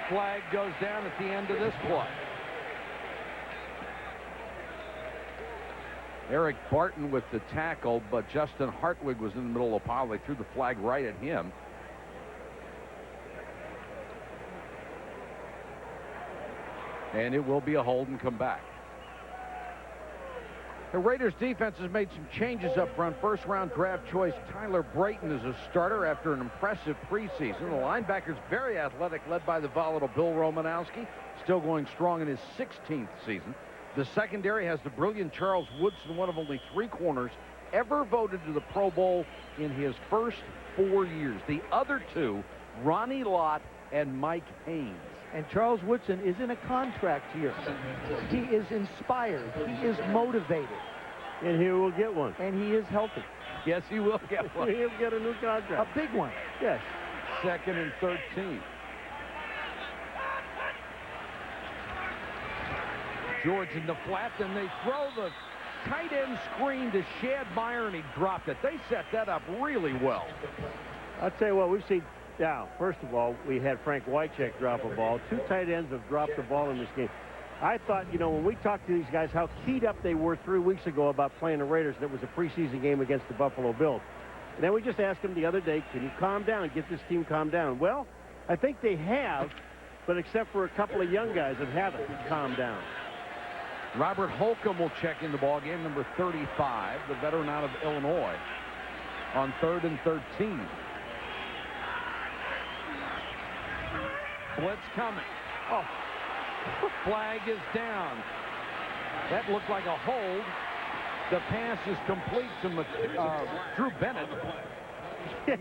Flag goes down at the end of this play. Eric Barton with the tackle, but Justin Hartwig was in the middle of the pile. They threw the flag right at him. And it will be a hold and come back. The Raiders defense has made some changes up front. First round draft choice Tyler Brayton is a starter after an impressive preseason. The linebacker's very athletic, led by the volatile Bill Romanowski, still going strong in his 16th season. The secondary has the brilliant Charles Woodson, one of only 3 corners ever voted to the Pro Bowl in his first 4 years. The other 2, Ronnie Lott and Mike Haynes. And Charles Woodson is in a contract year. He is inspired. He is motivated. And he will get one. And he is healthy. Yes, he will get one. He'll get a new contract. A big one. Yes. 2nd and 13. George in the flat, and they throw the tight end screen to Shad Meyer, and he dropped it. They set that up really well. I'll tell you what, we've seen. Now, first of all, we had Frank Wycheck drop a ball. 2 tight ends have dropped the ball in this game. I thought, you know, when we talked to these guys, how keyed up they were 3 weeks ago about playing the Raiders, and it was a preseason game against the Buffalo Bills. And then we just asked them the other day, can you calm down and get this team calmed down? Well, I think they have, but except for a couple of young guys that haven't calmed down. Robert Holcomb will check in the ball game, number 35, the veteran out of Illinois, on 3rd and 13. Blitz coming. Oh, flag is down. That looked like a hold. The pass is complete to Drew Bennett.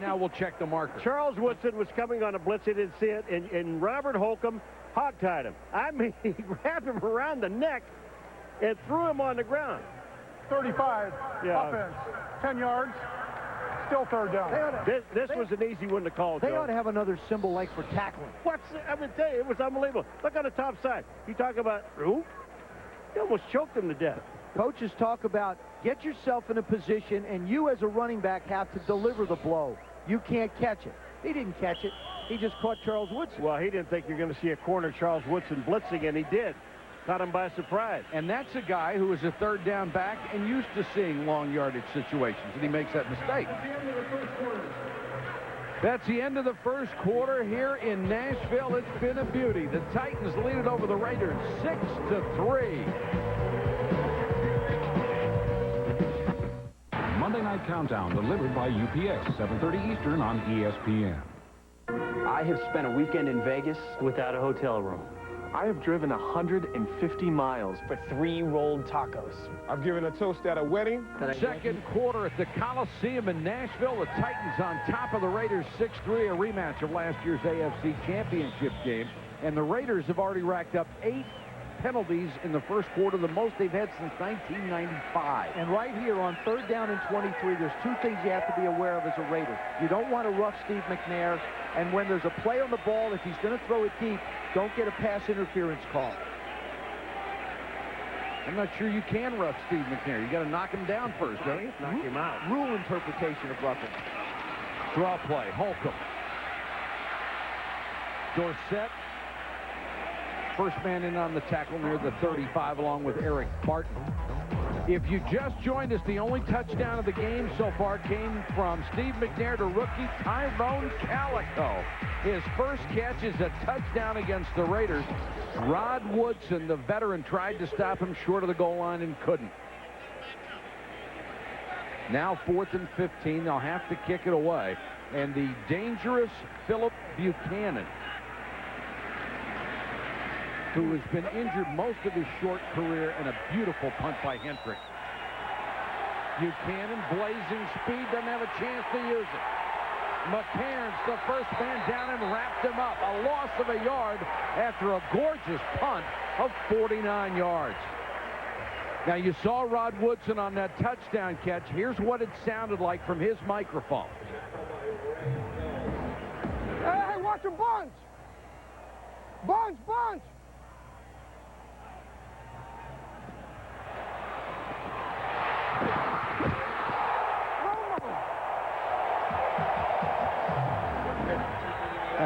Now we'll check the marker. Charles Woodson was coming on a blitz. He didn't see it, and Robert Holcomb hog-tied him. I mean, he grabbed him around the neck and threw him on the ground. 35, offense, 10 yards. Still 3rd down. This was an easy one to call. They ought to have another symbol like for tackling. I would tell you, it was unbelievable. Look on the top side. You talk about who? He almost choked him to death. Coaches talk about get yourself in a position, and you as a running back have to deliver the blow. You can't catch it. He didn't catch it. He just caught Charles Woodson. Well, he didn't think you're going to see a corner Charles Woodson blitzing, and he did. Caught him by surprise. And that's a guy who is a 3rd down back and used to seeing long yardage situations, and he makes that mistake. That's the end of the first quarter here in Nashville. It's been a beauty. The Titans lead it over the Raiders 6-3. Monday Night Countdown delivered by UPS, 7:30 Eastern on ESPN. I have spent a weekend in Vegas without a hotel room. I have driven 150 miles for 3 rolled tacos. I've given a toast at a wedding. Second quarter at the Coliseum in Nashville. The Titans on top of the Raiders 6-3, a rematch of last year's AFC Championship game. And the Raiders have already racked up 8 penalties in the first quarter, the most they've had since 1995. And right here on 3rd down and 23, there's 2 things you have to be aware of as a Raider. You don't want to rough Steve McNair, and when there's a play on the ball, if he's going to throw it deep, don't get a pass interference call. I'm not sure you can rough Steve McNair. You got to knock him down first, don't you? Knock him out. Rule interpretation of roughing. Draw play, Holcomb. Dorsett. First man in on the tackle near the 35, along with Eric Barton. If you just joined us, the only touchdown of the game so far came from Steve McNair to rookie T.Calico. His first catch is a touchdown against the Raiders. Rod Woodson, the veteran, tried to stop him short of the goal line and couldn't. Now 4th and 15. They'll have to kick it away. And the dangerous Philip Buchanan, who has been injured most of his short career, and a beautiful punt by Hendrick. Buchanan, blazing speed, doesn't have a chance to use it. McCairns, the first man down, and wrapped him up. A loss of a yard after a gorgeous punt of 49 yards. Now, you saw Rod Woodson on that touchdown catch. Here's what it sounded like from his microphone. Hey, watch a bunch! Bunch!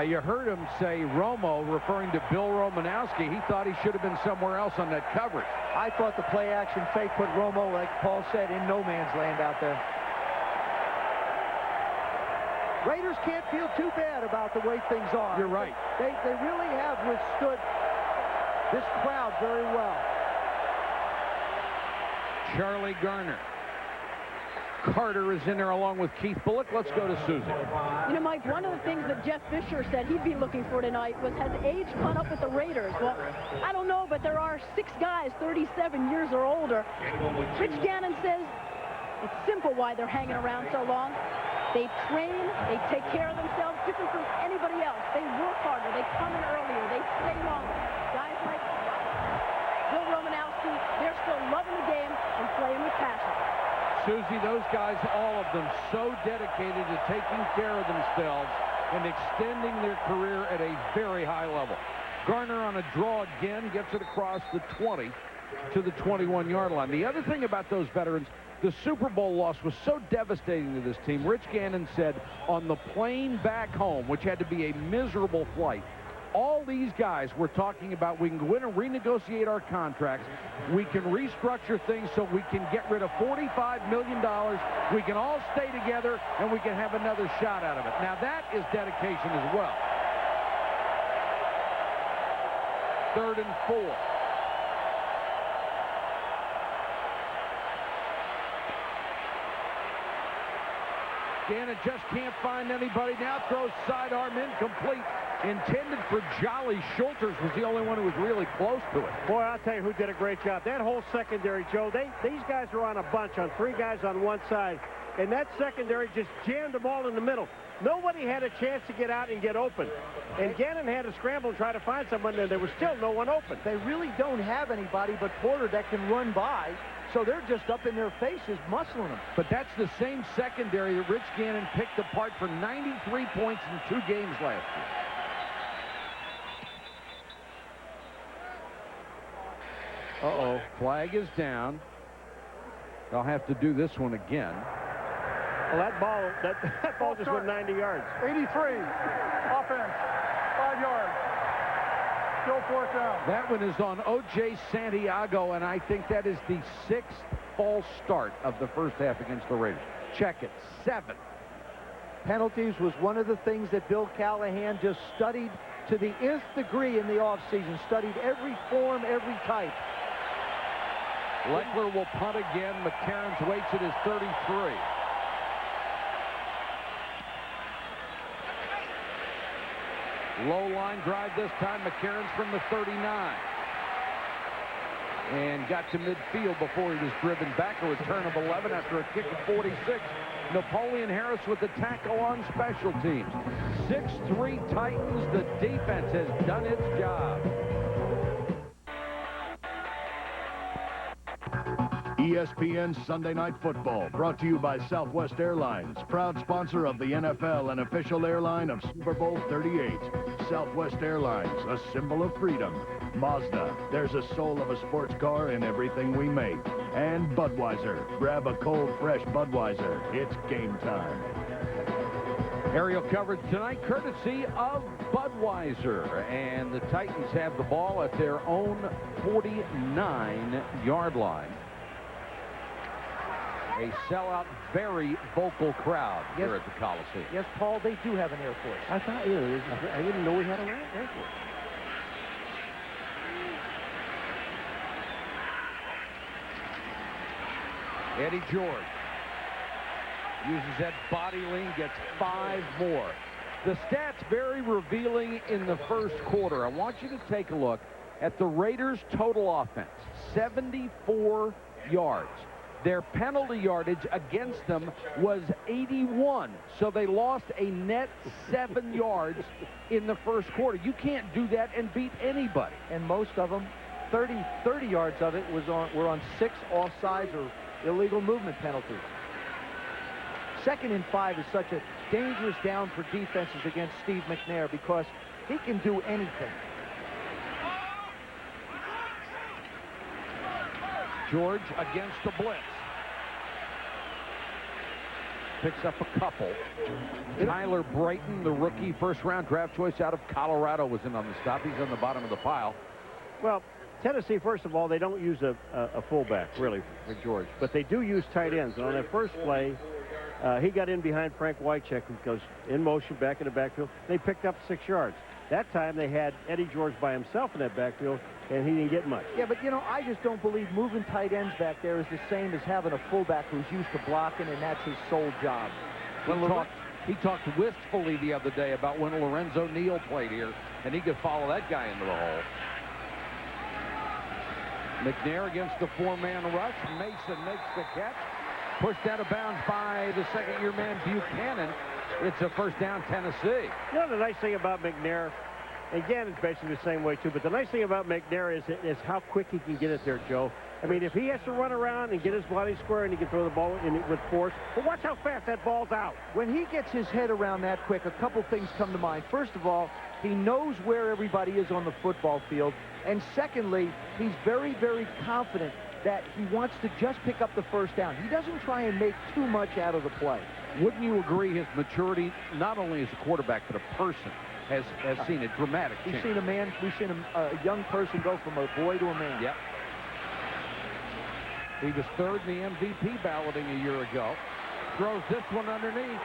You heard him say Romo, referring to Bill Romanowski. He thought he should have been somewhere else on that coverage. I thought the play-action fake put Romo, like Paul said, in no man's land out there. Raiders can't feel too bad about the way things are. You're right. They really have withstood this crowd very well. Charlie Garner. Carter is in there along with Keith Bullock. Let's go to Susie. You know, Mike, one of the things that Jeff Fisher said he'd be looking for tonight was, has age caught up with the Raiders? Well, I don't know, but there are 6 guys 37 years or older. Rich Gannon says it's simple why they're hanging around so long. They train, they take care of themselves, different from anybody else. They work harder, they come in earlier, they stay longer. Guys like Bill Romanowski, they're still loving the game and playing with passion. Susie, those guys, all of them, so dedicated to taking care of themselves and extending their career at a very high level. Garner on a draw again, gets it across the 20 to the 21-yard line. The other thing about those veterans, the Super Bowl loss was so devastating to this team. Rich Gannon said on the plane back home, which had to be a miserable flight, all these guys were talking about, we can go in and renegotiate our contracts. We can restructure things so we can get rid of $45 million. We can all stay together, and we can have another shot out of it. Now, that is dedication as well. 3rd and 4. Gannon just can't find anybody. Now throws sidearm incomplete. Intended for Jolly. Schulters was the only one who was really close to it. Boy, I'll tell you who did a great job. That whole secondary, Joe, these guys were on a bunch, on 3 guys on one side. And that secondary just jammed them all in the middle. Nobody had a chance to get out and get open. And Gannon had to scramble and try to find someone, and there was still no one open. They really don't have anybody but Porter that can run by. So they're just up in their faces, muscling them. But that's the same secondary that Rich Gannon picked apart for 93 points in 2 games last year. Uh-oh, flag is down. They'll have to do this one again. Well, that ball just went 90 yards. 83, offense, 5 yards. Still 4th down. That one is on O.J. Santiago, and I think that is the 6th false start of the first half against the Raiders. Check it, 7. Penalties was one of the things that Bill Callahan just studied to the nth degree in the offseason. Studied every form, every type. Leckler will punt again. McCarron's waits at his 33. Low line drive this time. McCarron's from the 39. And got to midfield before he was driven back. A return of 11 after a kick of 46. Napoleon Harris with the tackle on special teams. 6-3 Titans. The defense has done its job. ESPN Sunday Night Football, brought to you by Southwest Airlines, proud sponsor of the NFL and official airline of Super Bowl 38. Southwest Airlines, a symbol of freedom. Mazda, there's a soul of a sports car in everything we make. And Budweiser, grab a cold, fresh Budweiser. It's game time. Aerial coverage tonight courtesy of Budweiser. And the Titans have the ball at their own 49-yard line. A sellout, very vocal crowd here at the Coliseum. Yes, Paul, they do have an Air Force. I thought, I didn't know we had an Air Force. Eddie George uses that body lean, gets 5 more. The stats very revealing in the first quarter. I want you to take a look at the Raiders' total offense, 74 yards. Their penalty yardage against them was 81, so they lost a net 7 yards in the first quarter. You can't do that and beat anybody. And most of them 30 yards of it were on 6 offsides or illegal movement penalties. 2nd and 5 is such a dangerous down for defenses against Steve McNair because he can do anything. George against the blitz. Picks up a couple. Tyler Brayton, the rookie first-round draft choice out of Colorado, was in on the stop. He's on the bottom of the pile. Well, Tennessee, first of all, they don't use a fullback, really, for George. But they do use tight ends. And on that first play, he got in behind Frank Wycheck, who goes in motion back in the backfield. They picked up 6 yards. That time they had Eddie George by himself in that backfield, and he didn't get much. Yeah, but, you know, I just don't believe moving tight ends back there is the same as having a fullback who's used to blocking, and that's his sole job. He talked wistfully the other day about when Lorenzo Neal played here, and he could follow that guy into the hole. McNair against the 4-man rush. Mason makes the catch. Pushed out of bounds by the second-year man, Buchanan. It's a first down, Tennessee. You know, the nice thing about McNair, again, it's basically the same way, too, but the nice thing about McNair is how quick he can get it there, Joe. I mean, if he has to run around and get his body square and he can throw the ball in with force, but watch how fast that ball's out. When he gets his head around that quick, a couple things come to mind. First of all, he knows where everybody is on the football field. And secondly, he's very, very confident that he wants to just pick up the first down. He doesn't try and make too much out of the play. Wouldn't you agree his maturity, not only as a quarterback, but a person, has seen a dramatic change? We've seen a young person go from a boy to a man. Yep. He was 3rd in the MVP balloting a year ago. Throws this one underneath.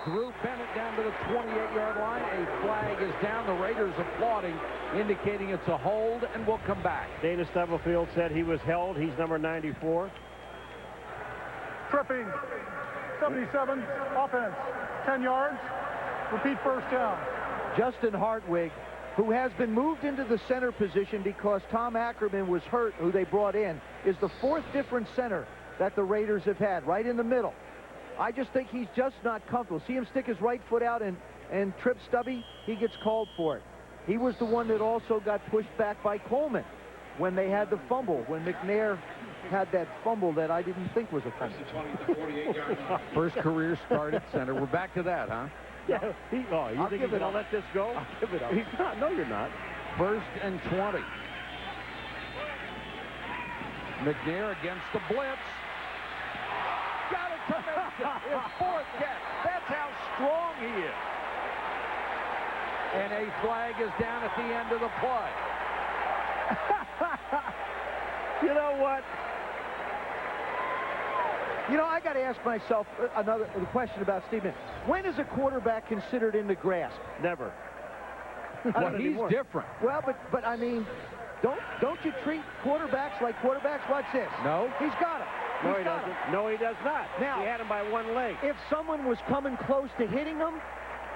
Drew Bennett down to the 28-yard line. A flag is down. The Raiders applauding, indicating it's a hold, and we'll come back. Dana Stubblefield said he was held. He's number 94. Tripping. 77. Offense. 10 yards. Repeat first down. Justin Hartwig, who has been moved into the center position because Tom Ackerman was hurt, who they brought in, is the 4th different center that the Raiders have had, right in the middle. I just think he's just not comfortable. See him stick his right foot out and trip Stubby? He gets called for it. He was the one that also got pushed back by Coleman when they had the fumble, when McNair had that fumble that I didn't think was a fumble. First career start at center. We're back to that, huh? Yeah. You think he's going to let this go? I'll give it up. He's not. No, you're not. 1st and 20. McNair against the blitz. Got it to Mason. His 4th catch. That's how strong he is. And a flag is down at the end of the play. You know what? You know, I got to ask myself another question about Stephen. When is a quarterback considered in the grasp? Never. Well, he's different. Well, but I mean, don't you treat quarterbacks like quarterbacks? Watch this. No. He's got him. No, he doesn't. No, he does not. Now, he had him by 1 leg. If someone was coming close to hitting him,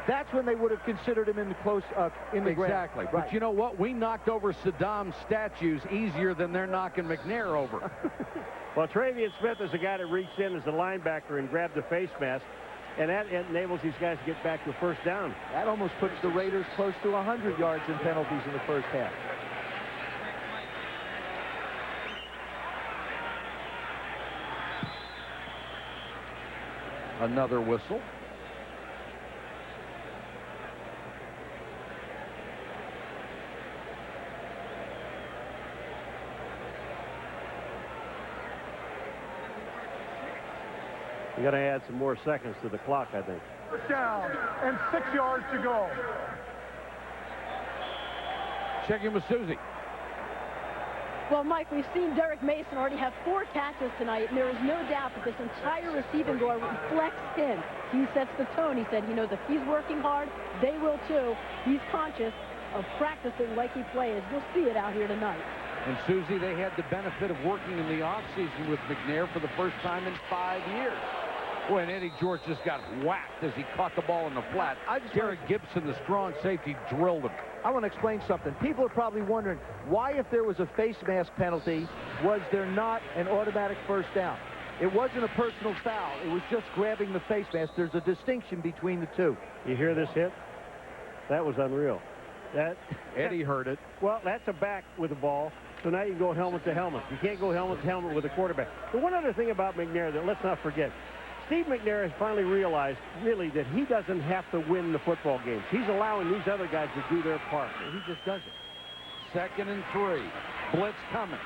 that's when they would have considered him in the grasp. Exactly. But you know what? We knocked over Saddam's statues easier than they're knocking McNair over. Well, Travian Smith is the guy that reached in as the linebacker and grabbed the face mask, and that enables these guys to get back to first down. That almost puts the Raiders close to 100 yards in penalties in the first half. Another whistle. You got to add some more seconds to the clock, I think. First down and 6 yards to go. Checking with Susie. Well, Mike, we've seen Derek Mason already have 4 catches tonight, and there is no doubt that this entire receiving corps reflects him. He sets the tone. He said he knows if he's working hard, they will too. He's conscious of practicing like he plays. You'll see it out here tonight. And Susie, they had the benefit of working in the offseason with McNair for the first time in 5 years. Boy, and Eddie George just got whacked as he caught the ball in the flat. Derek Gibson, the strong safety, drilled him. I want to explain something. People are probably wondering, why, if there was a face mask penalty, was there not an automatic first down? It wasn't a personal foul. It was just grabbing the face mask. There's a distinction between the two. You hear this hit? That was unreal. Eddie heard it. Well, that's a back with the ball. So now you can go helmet to helmet. You can't go helmet to helmet with a quarterback. But one other thing about McNair that let's not forget. Steve McNair has finally realized, really, that he doesn't have to win the football games. He's allowing these other guys to do their part, and he just does it. 2nd and 3. Blitz coming.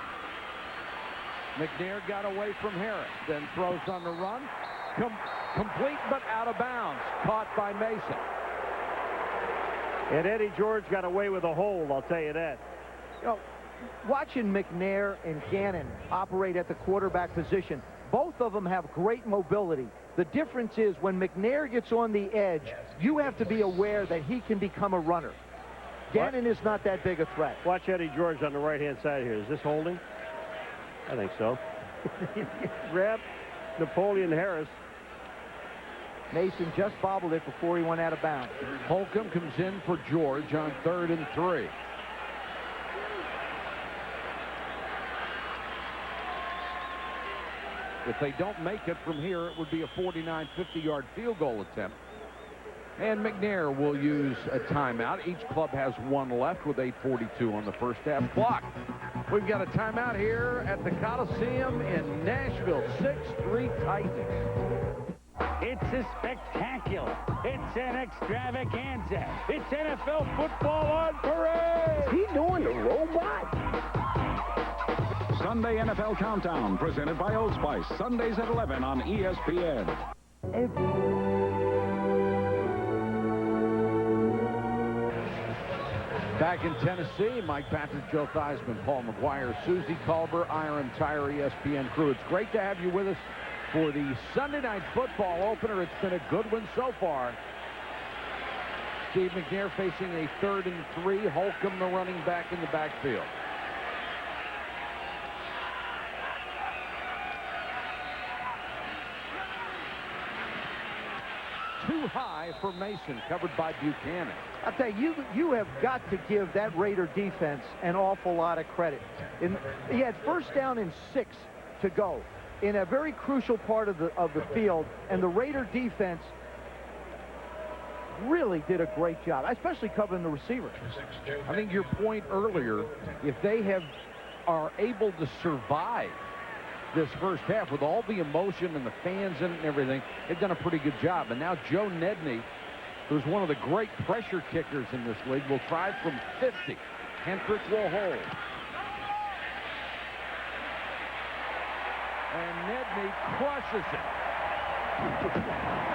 McNair got away from Harris, then throws on the run. Complete but out of bounds. Caught by Mason. And Eddie George got away with a hold, I'll tell you that. You know, watching McNair and Gannon operate at the quarterback position, both of them have great mobility. The difference is when McNair gets on the edge, you have to be aware that he can become a runner. Gannon is not that big a threat. Watch Eddie George on the right-hand side here. Is this holding? I think so. Grab Napoleon Harris. Mason just bobbled it before he went out of bounds. Holcomb comes in for George on 3rd and 3. If they don't make it from here, it would be a 49, 50-yard field goal attempt. And McNair will use a timeout. Each club has one left with 8:42 on the first half clock. We've got a timeout here at the Coliseum in Nashville. 6-3 Titans. It's a spectacular. It's an extravaganza. It's NFL football on parade. Is he doing the robot? Sunday NFL Countdown, presented by Old Spice. Sundays at 11 on ESPN. Back in Tennessee, Mike Patrick, Joe Theismann, Paul McGuire, Susie Culber, our entire ESPN crew. It's great to have you with us for the Sunday Night Football opener. It's been a good one so far. Steve McNair facing a 3rd and 3. Holcomb, the running back, in the backfield. Too high for Mason, covered by Buchanan. I'll tell you, you have got to give that Raider defense an awful lot of credit. He had 1st down and 6 to go in a very crucial part of the field, and the Raider defense really did a great job, especially covering the receiver. I think your point earlier, if they are able to survive this first half with all the emotion and the fans in it and everything, they've done a pretty good job. And now Joe Nedney, who's one of the great pressure kickers in this league, will try from 50. Hendrick will hold. And Nedney crushes it.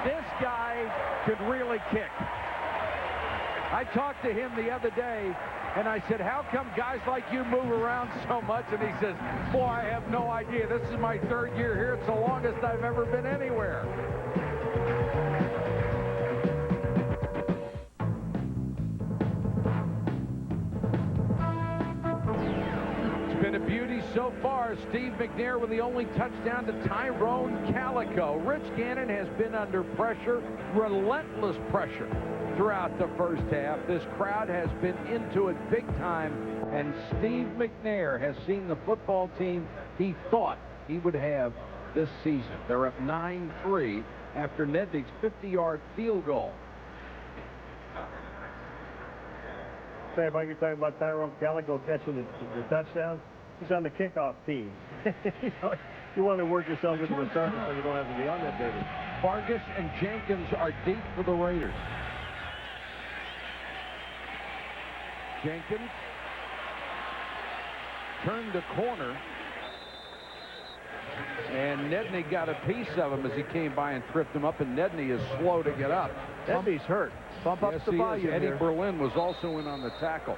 This guy could really kick. I talked to him the other day, and I said, how come guys like you move around so much? And he says, boy, I have no idea. This is my 3rd year here. It's the longest I've ever been anywhere. It's been a beauty so far. Steve McNair with the only touchdown to T.Calico. Rich Gannon has been under pressure, relentless pressure, throughout the first half. This crowd has been into it big time, and Steve McNair has seen the football team he thought he would have this season. They're up 9-3 after Nedney's 50-yard field goal. Say, Mike, you're talking about T.Calico catching the touchdown. He's on the kickoff team. You want to work yourself into the circle so you don't have to be on that baby. Vargas and Jenkins are deep for the Raiders. Jenkins turned the corner, and Nedney got a piece of him as he came by and tripped him up, and Nedney is slow to get up. Nedney's hurt. Bump up the volume. Eddie Berlin was also in on the tackle.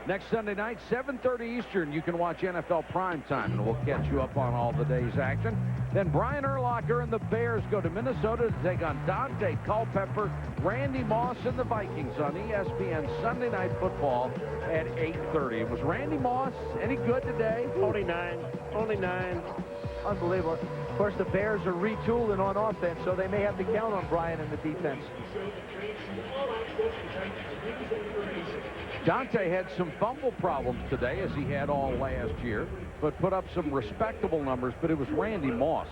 Next Sunday night, 7:30 Eastern, you can watch NFL Primetime, and we'll catch you up on all the day's action. Then Brian Urlacher and the Bears go to Minnesota to take on Dante Culpepper, Randy Moss, and the Vikings on ESPN Sunday Night Football at 8:30. It was Randy Moss any good today? Only nine. Unbelievable. Of course, the Bears are retooling on offense, so they may have to count on Brian and the defense. Dante had some fumble problems today, as he had all last year, but put up some respectable numbers. But it was Randy Moss.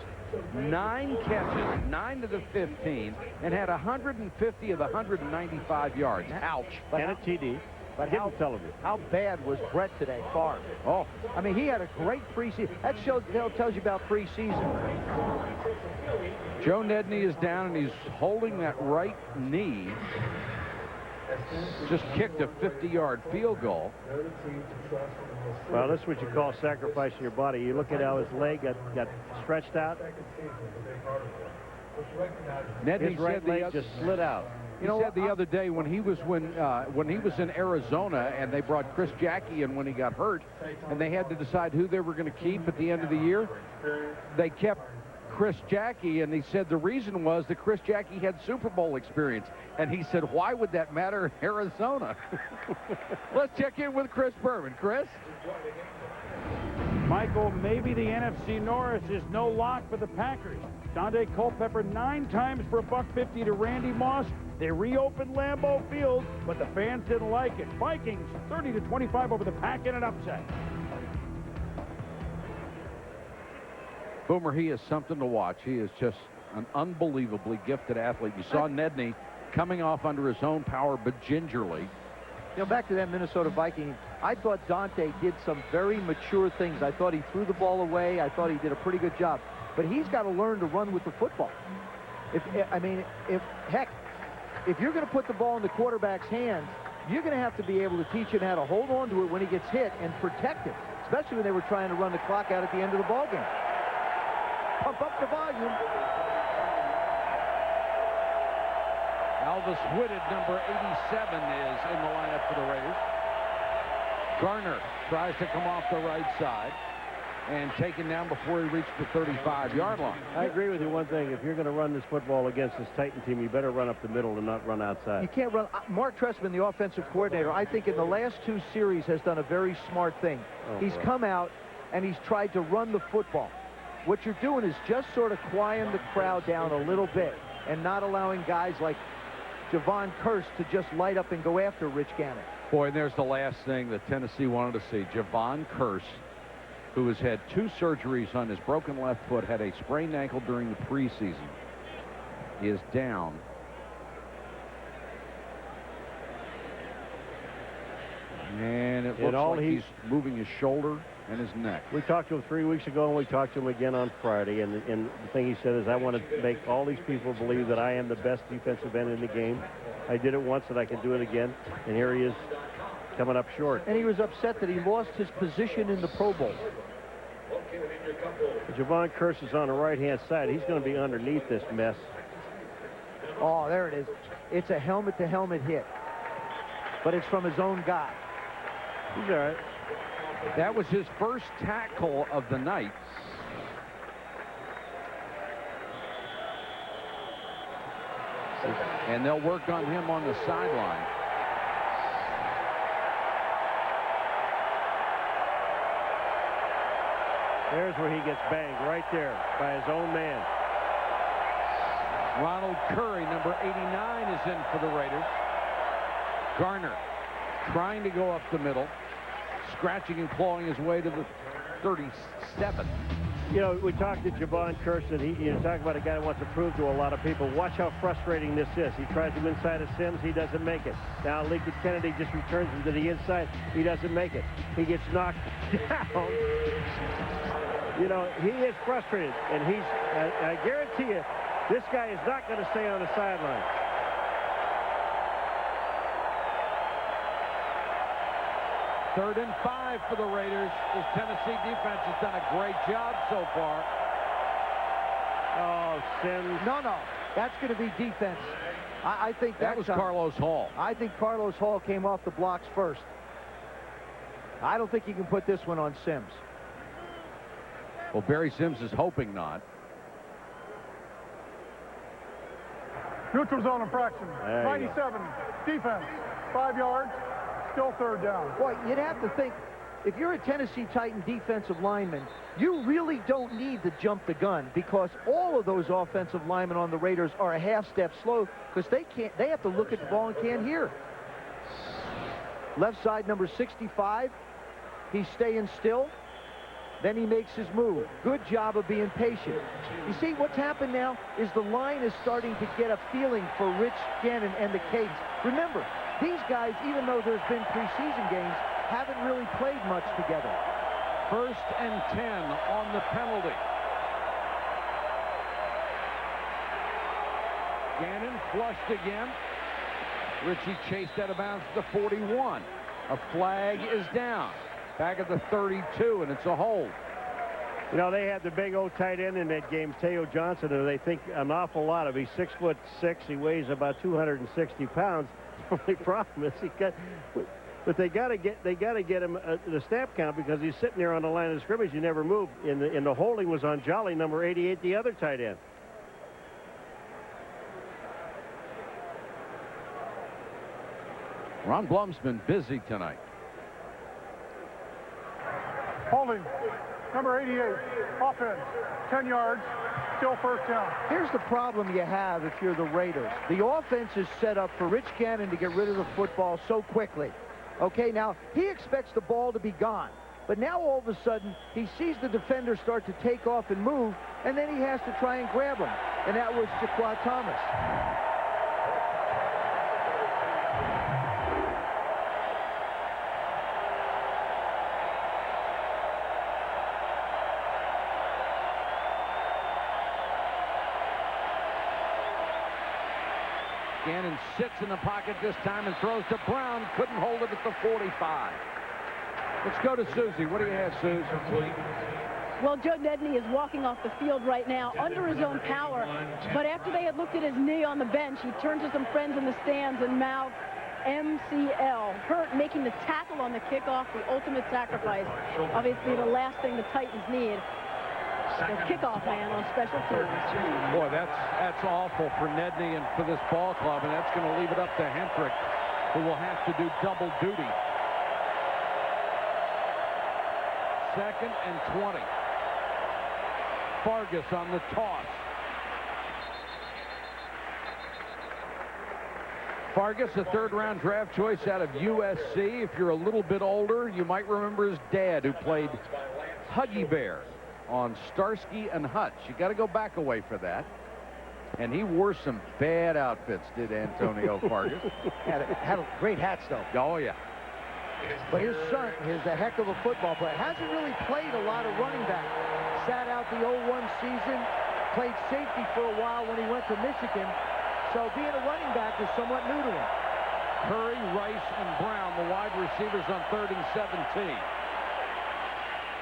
9 catches, 9 to the 15, and had 150 of the 195 yards. Ouch. And a TD. But how bad was Brett today, Favre? Oh, I mean, he had a great preseason. That tells you about preseason. Joe Nedney is down, and he's holding that right knee. Just kicked a 50-yard field goal. Well, this is what you call sacrificing your body. You look at how his leg got stretched out. Nedney his right leg just slid out. He said the other day when he was in Arizona and they brought Chris Jackie in when he got hurt, and they had to decide who they were going to keep at the end of the year, they kept Chris Jackie, and he said the reason was that Chris Jackie had Super Bowl experience. And he said, why would that matter in Arizona? Let's check in with Chris Berman. Chris? Michael, maybe the NFC North is no lock for the Packers. Dante Culpepper 9 times for $150 to Randy Moss. They reopened Lambeau Field, but the fans didn't like it. Vikings 30-25 over the Pack in an upset. Boomer, he is something to watch. He is just an unbelievably gifted athlete. You saw Nedney coming off under his own power, but gingerly. Back to that Minnesota Viking, I thought Dante did some very mature things. I thought he threw the ball away. I thought he did a pretty good job. But he's got to learn to run with the football. If you're going to put the ball in the quarterback's hands, you're going to have to be able to teach him how to hold on to it when he gets hit and protect it, especially when they were trying to run the clock out at the end of the ball game. Pump up the volume. Alvis Whitted, number 87, is in the lineup for the Raiders. Garner tries to come off the right side and taken down before he reached the 35-yard line. I agree with you one thing. If you're going to run this football against this Titan team, you better run up the middle and not run outside. You can't run. Mark Trestman, the offensive coordinator, I think in the last 2 series has done a very smart thing. He's come out and he's tried to run the football. What you're doing is just sort of quieting the crowd down a little bit and not allowing guys like J.Kearse to just light up and go after Rich Gannon. Boy, and there's the last thing that Tennessee wanted to see. J.Kearse, who has had 2 surgeries on his broken left foot, had a sprained ankle during the preseason, is down. And it looks like he's moving his shoulder and his neck. We talked to him 3 weeks ago, and we talked to him again on Friday. And the thing he said is, I want to make all these people believe that I am the best defensive end in the game. I did it once, and I can do it again. And here he is coming up short. And he was upset that he lost his position in the Pro Bowl. J.Kearse is on the right-hand side. He's going to be underneath this mess. Oh, there it is. It's a helmet-to-helmet hit. But it's from his own guy. He's all right. That was his first tackle of the night. And they'll work on him on the sideline. There's where he gets banged, right there, by his own man. Ronald Curry, number 89, is in for the Raiders. Garner trying to go up the middle, scratching and clawing his way to the 37. You know, we talked to J.Kearse, and you talk about a guy that wants to prove to a lot of people. Watch how frustrating this is. He tries him inside of Sims. He doesn't make it. Now, Lincoln Kennedy just returns him to the inside. He doesn't make it. He gets knocked down. You know, he is frustrated, and I guarantee you, this guy is not going to stay on the sideline. Third and 5 for the Raiders. This Tennessee defense has done a great job so far. Oh, Sims. No. That's going to be defense. I think that was Carlos Hall. I think Carlos Hall came off the blocks first. I don't think you can put this one on Sims. Well, Barry Sims is hoping not. Neutral zone infraction. 97. Defense. 5 yards. Still third down. Boy, you'd have to think, if you're a Tennessee Titan defensive lineman, you really don't need to jump the gun, because all of those offensive linemen on the Raiders are a half step slow, because they have to look at the ball and can't hear. Left side, number 65. He's staying still. Then he makes his move. Good job of being patient. You see, what's happened now is the line is starting to get a feeling for Rich Gannon and the Canes. Remember, these guys, even though there's been preseason games, haven't really played much together. 1st and 10 on the penalty. Gannon flushed again. Ritchie chased out of bounds to the 41. A flag is down. Back at the 32, and it's a hold. You know, they had the big old tight end in that game, Teo Johnson, and they think an awful lot of. He's 6'6". He weighs about 260 pounds. The only problem is but they got to get him the snap count because he's sitting there on the line of scrimmage. He never moved. In the holding was on Jolly, number 88, the other tight end. Ron Blum's been busy tonight. Holding, number 88, offense, 10 yards, still first down. Here's the problem you have if you're the Raiders. The offense is set up for Rich Gannon to get rid of the football so quickly. Okay, now, he expects the ball to be gone. But now, all of a sudden, he sees the defender start to take off and move, and then he has to try and grab him. And that was Jaquan Thomas. Gannon sits in the pocket this time and throws to Brown. Couldn't hold it at the 45. Let's go to Susie. What do you have, Susie? Well, Joe Nedney is walking off the field right now under his own power. But after they had looked at his knee on the bench, he turned to some friends in the stands and mouthed MCL. Hurt making the tackle on the kickoff, the ultimate sacrifice. Obviously, the last thing the Titans need. The kickoff man on special teams. Boy, that's awful for Nedney and for this ball club, and that's going to leave it up to Hendrick, who will have to do double duty. 2nd and 20. Fargas on the toss. Fargas, a 3rd-round draft choice out of USC. If you're a little bit older, you might remember his dad, who played Huggy Bear on Starsky and Hutch. You got to go back away for that. And he wore some bad outfits, did Antonio Fargas. Had great hats, though. Oh, yeah. But his son is a heck of a football player. Hasn't really played a lot of running back. Sat out the 01 season, played safety for a while when he went to Michigan. So being a running back is somewhat new to him. Curry, Rice, and Brown, the wide receivers on 3rd and 17.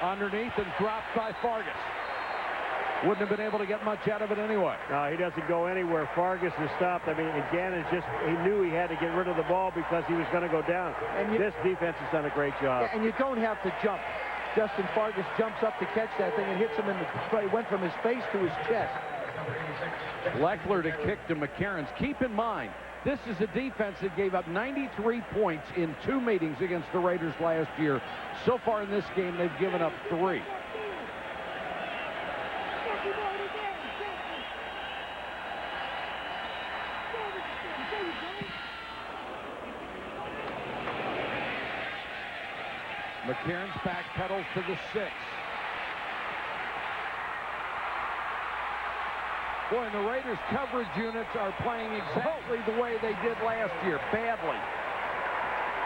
Underneath and dropped by Fargas. Wouldn't have been able to get much out of it anyway. No, he doesn't go anywhere. Fargas is stopped. I mean, Gannon he knew he had to get rid of the ball because he was going to go down. And this defense has done a great job. Yeah, and you don't have to jump. Justin Fargas jumps up to catch that thing and hits him in the... It went from his face to his chest. Leckler to kick to McCarron's. Keep in mind, this is a defense that gave up 93 points in 2 meetings against the Raiders last year. So far in this game, they've given up 3. McCarron's back pedals to the 6. Boy, and the Raiders' coverage units are playing exactly the way they did last year, badly.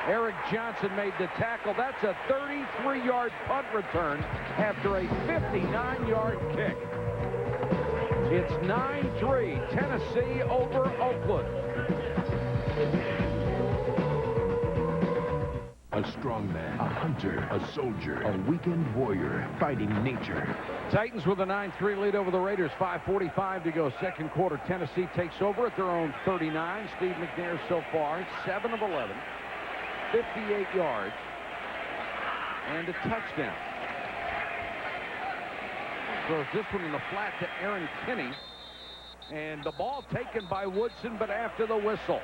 Eric Johnson made the tackle. That's a 33-yard punt return after a 59-yard kick. It's 9-3, Tennessee over Oakland. A strong man, a hunter, a soldier, a weekend warrior, fighting nature. Titans with a 9-3 lead over the Raiders. 5:45 to go, 2nd quarter. Tennessee takes over at their own 39. Steve McNair so far, 7 of 11, 58 yards, and a touchdown. Throws this one in the flat to Aaron Kinney, and the ball taken by Woodson, but after the whistle.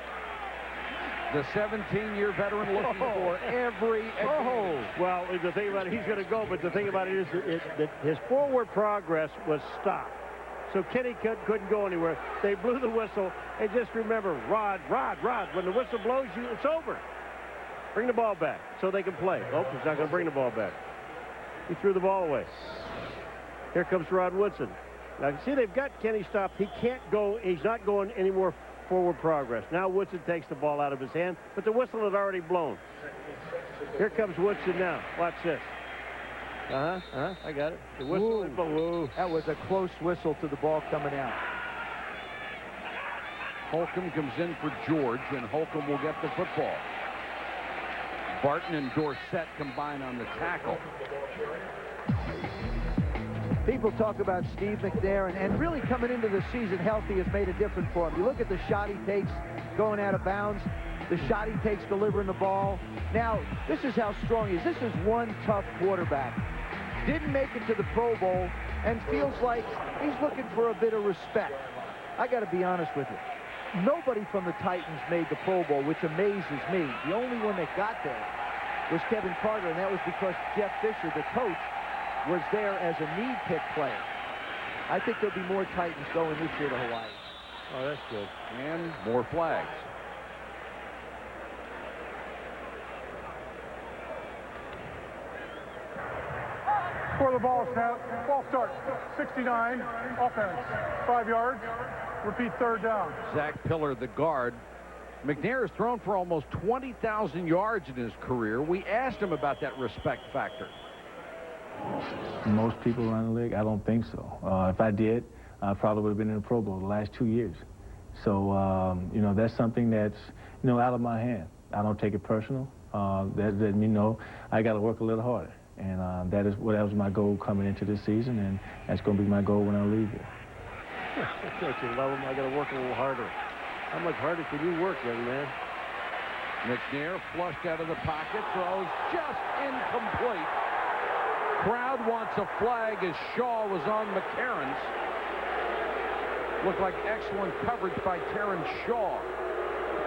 The 17-year veteran looking for every advantage. Well, the thing about it, he's going to go, but the thing about it is that his forward progress was stopped. So Kenny couldn't go anywhere. They blew the whistle, and just remember, Rod. When the whistle blows you, it's over. Bring the ball back so they can play. Oh, he's not going to bring the ball back. He threw the ball away. Here comes Rod Woodson. Now, you see, they've got Kenny stopped. He can't go. He's not going any more forward progress. Now Woodson takes the ball out of his hand, but the whistle had already blown. Here comes Woodson now. Watch this. I got it. The whistle. Whoa. That was a close whistle to the ball coming out. Holcomb comes in for George, and Holcomb will get the football. Barton and Dorsett combine on the tackle. People talk about Steve McNair, and really coming into the season healthy has made a difference for him. You look at the shot he takes going out of bounds, the shot he takes delivering the ball. Now, this is how strong he is. This is one tough quarterback. Didn't make it to the Pro Bowl and feels like he's looking for a bit of respect. I got to be honest with you. Nobody from the Titans made the Pro Bowl, which amazes me. The only one that got there was K.Carter, and that was because Jeff Fisher, the coach, was there as a need pick player. I think there'll be more Titans going this year to Hawaii. Oh, that's good. And more flags. Before the ball snap, ball start. 69, offense. 5 yards. Repeat, third down. Zach Pillar, the guard. McNair has thrown for almost 20,000 yards in his career. We asked him about that respect factor. Most people around the league, I don't think so. If I did, I probably would have been in the Pro Bowl the last 2 years. So, you know, that's something that's, you know, out of my hand. I don't take it personal. That you know, I got to work a little harder. And that was my goal coming into this season, and that's going to be my goal when I leave here. Don't you love him? I got to work a little harder. How much harder can you work, young man? McNair flushed out of the pocket, throws just incomplete. Crowd wants a flag as Shaw was on McCarron's. Looked like excellent coverage by Terrence Shaw.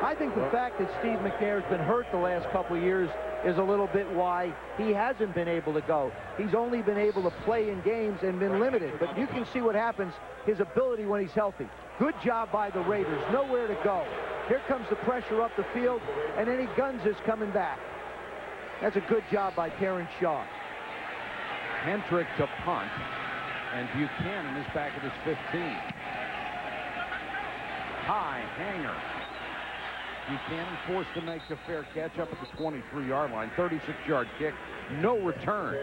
I think the fact that Steve McNair's been hurt the last couple of years is a little bit why he hasn't been able to go. He's only been able to play in games and been limited. But you can see what happens, his ability when he's healthy. Good job by the Raiders. Nowhere to go. Here comes the pressure up the field, and then he guns is coming back. That's a good job by Terrence Shaw. Hentrick to punt, and Buchanan is back at his 15. High hanger. Buchanan forced to make the fair catch up at the 23-yard line. 36-yard kick, no return.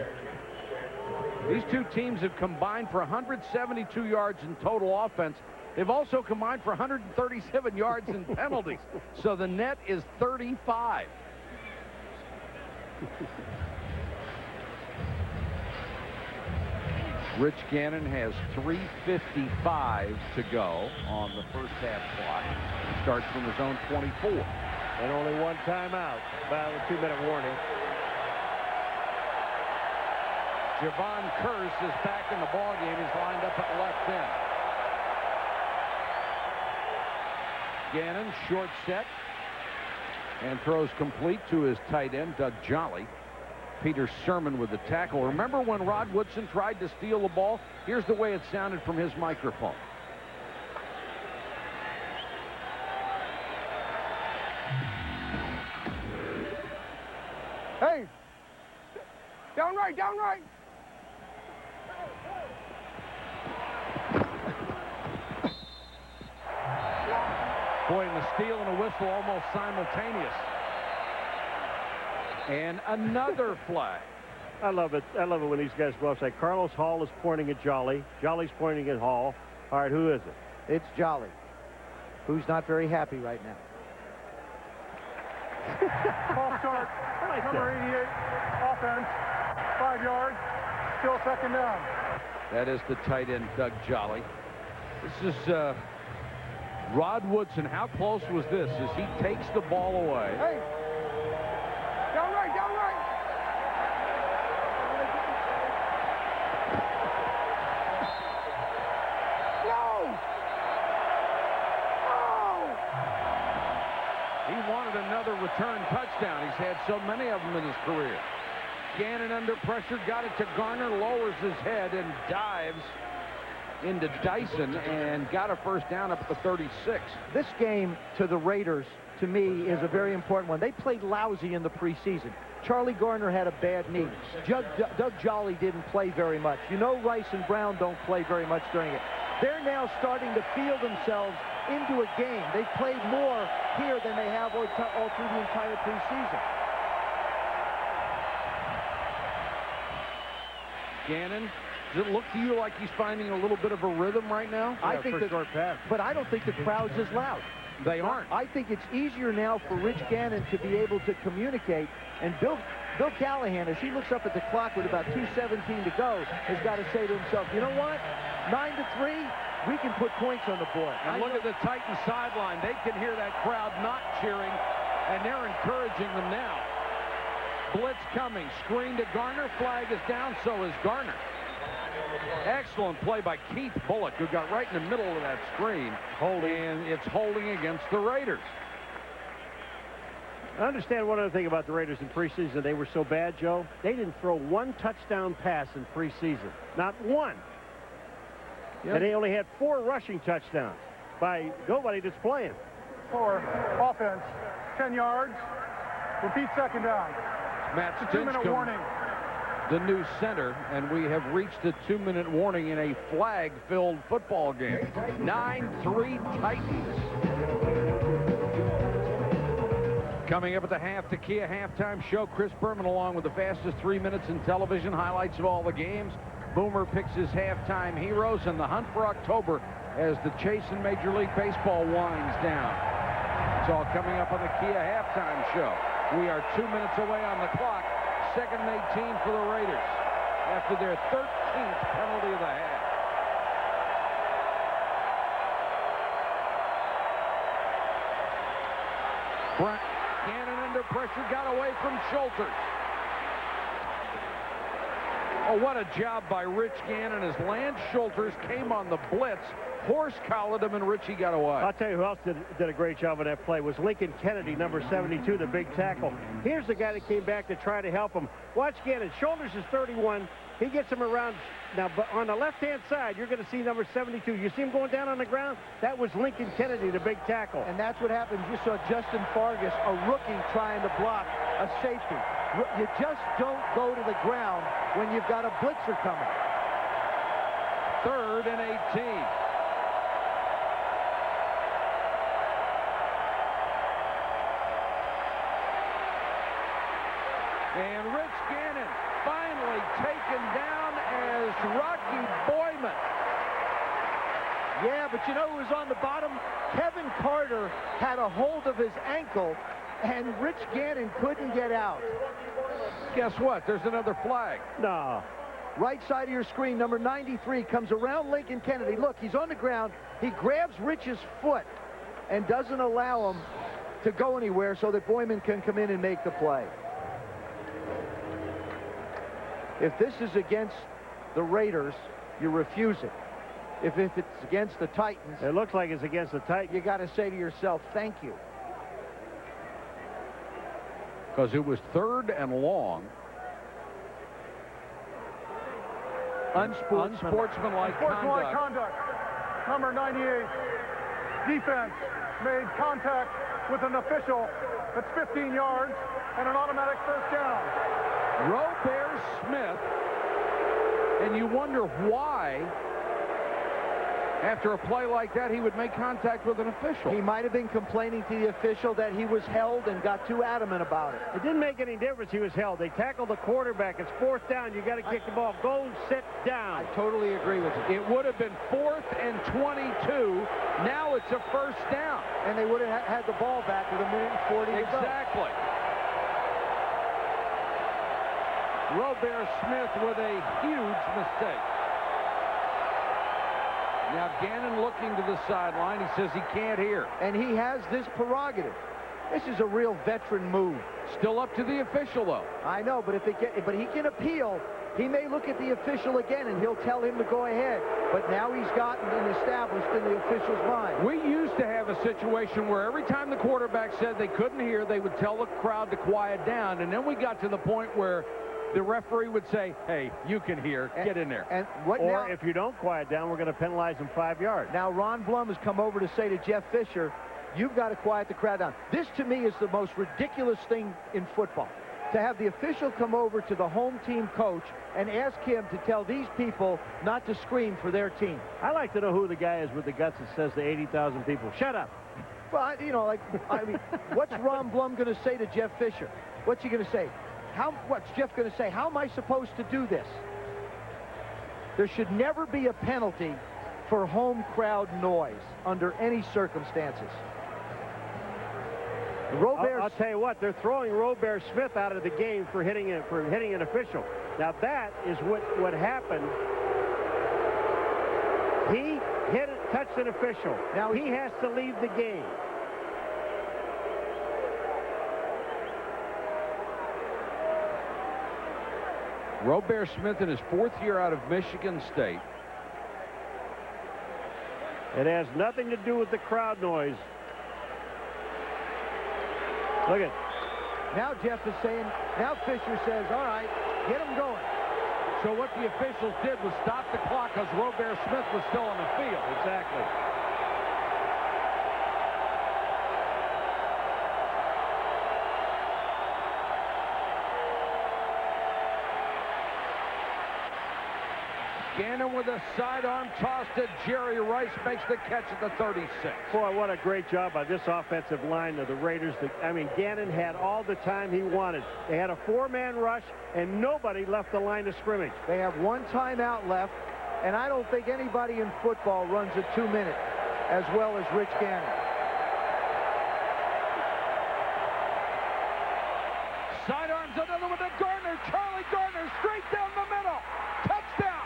These two teams have combined for 172 yards in total offense. They've also combined for 137 yards in penalties. So the net is 35. Rich Gannon has 3:55 to go on the first half clock. He starts from his own 24. And only one timeout. About a 2-minute warning. J.Kearse is back in the ballgame. He's lined up at left end. Gannon, short set, and throws complete to his tight end, Doug Jolly. Peter Sermon with the tackle. Remember when Rod Woodson tried to steal the ball? Here's the way it sounded from his microphone. Hey! Down right, down right! Boy, and the steal and a whistle almost simultaneous. And another flag. I love it. I love it when these guys go outside. Carlos Hall is pointing at Jolly. Jolly's pointing at Hall. All right, who is it? It's Jolly, who's not very happy right now. Ball start. Number 88, offense. 5 yards. Still second down. That is the tight end, Doug Jolly. This is Rod Woodson. How close was this as he takes the ball away? Hey! Down right, down right! No! Oh! He wanted another return touchdown. He's had so many of them in his career. Gannon under pressure, got it to Garner, lowers his head and dives into Dyson and got a first down up at the 36. This game to the Raiders, to me, is a very important one. They played lousy in the preseason. Charlie Garner had a bad knee. Doug Jolly didn't play very much. You know Rice and Brown don't play very much during it. They're now starting to feel themselves into a game. They've played more here than they have all through the entire preseason. Gannon, does it look to you like he's finding a little bit of a rhythm right now? I think for short pass. But I don't think the crowd's as loud. They aren't. I think it's easier now for Rich Gannon to be able to communicate. And Bill Callahan, as he looks up at the clock with about 2:17 to go, has got to say to himself, you know what? 9-3, we can put points on the board. And look at the Titans sideline. They can hear that crowd not cheering, and they're encouraging them now. Blitz coming. Screen to Garner. Flag is down. So is Garner. Excellent play by Keith Bullock, who got right in the middle of that screen. And it's holding against the Raiders. I understand one other thing about the Raiders in preseason. They were so bad, Joe. They didn't throw one touchdown pass in preseason. Not one. Yep. And they only had 4 rushing touchdowns by nobody that's playing. For offense, 10 yards. Repeat second down. Matt It's a 2-minute warning. The new center, and we have reached a 2-minute warning in a flag-filled football game. 9-3 Titans. Coming up at the Kia halftime show, Chris Berman along with the fastest 3 minutes in television, highlights of all the games. Boomer picks his halftime heroes, and the hunt for October as the chase in Major League Baseball winds down. It's all coming up on the Kia halftime show. We are 2 minutes away on the clock. 2nd and 18 for the Raiders after their 13th penalty of the half. Gannon under pressure, got away from Schulters. Oh, what a job by Rich Gannon as Lance Schulters came on the blitz, horse-collared him, and Richie got away. I'll tell you who else did a great job on that play was Lincoln Kennedy, number 72, the big tackle. Here's the guy that came back to try to help him. Watch Gannon. Schulters is 31. He gets him around. Now, on the left-hand side, you're going to see number 72. You see him going down on the ground? That was Lincoln Kennedy, the big tackle. And that's what happened. You saw Justin Fargas, a rookie, trying to block a safety. You just don't go to the ground when you've got a blitzer coming. 3rd and 18. And Rich Gannon finally taken down as Rocky Boyman. Yeah, but you know who was on the bottom? Kevin Carter had a hold of his ankle, and Rich Gannon couldn't get out. Guess what? There's another flag. No. Right side of your screen, number 93 comes around Lincoln Kennedy. Look, he's on the ground. He grabs Rich's foot and doesn't allow him to go anywhere so that Boyman can come in and make the play. If this is against the Raiders, you refuse it. If it's against the Titans... It looks like it's against the Titans. You got to say to yourself, thank you. Because it was 3rd and long. Unsportsmanlike conduct. Number 98. Defense made contact with an official that's 15 yards and an automatic first down. Robert Smith, and you wonder why, after a play like that, he would make contact with an official. He might have been complaining to the official that he was held and got too adamant about it. It didn't make any difference he was held. They tackled the quarterback. It's 4th down. You got to kick the ball. Go sit down. I totally agree with you. It would have been 4th and 22. Now it's a first down. And they would have had the ball back with 1:40 to go. Exactly. Robert Smith with a huge mistake. Now Gannon looking to the sideline. He says he can't hear. And he has this prerogative. This is a real veteran move. Still up to the official, though. I know, but but he can appeal. He may look at the official again, and he'll tell him to go ahead. But now he's gotten it established in the official's mind. We used to have a situation where every time the quarterback said they couldn't hear, they would tell the crowd to quiet down. And then we got to the point where the referee would say, hey, you can hear, get in there. And or if you don't quiet down, we're going to penalize him 5 yards. Now Ron Blum has come over to say to Jeff Fisher, you've got to quiet the crowd down. This, to me, is the most ridiculous thing in football. to have the official come over to the home team coach and ask him to tell these people not to scream for their team. I like to know who the guy is with the guts that says to 80,000 people, shut up. Well, you know, like, I mean, what's Ron Blum going to say to Jeff Fisher? What's he going to say? What's Jeff going to say? How am I supposed to do this? There should never be a penalty for home crowd noise under any circumstances. I'll tell you what, they're throwing Robert Smith out of the game for hitting an official. Now that is what happened. He touched an official. Now he has to leave the game. Robert Smith in his 4th year out of Michigan State. It has nothing to do with the crowd noise. Look at. Now Jeff is saying, now Fisher says, all right, get him going. So what the officials did was stop the clock because Robert Smith was still on the field. Exactly. Gannon with a sidearm toss to J.Rice, makes the catch at the 36. Boy, what a great job by this offensive line of the Raiders. I mean, Gannon had all the time he wanted. They had a 4-man rush, and nobody left the line of scrimmage. They have 1 timeout left, and I don't think anybody in football runs a 2-minute as well as Rich Gannon. Sidearms another one to Garner. Charlie Garner straight down the middle. Touchdown.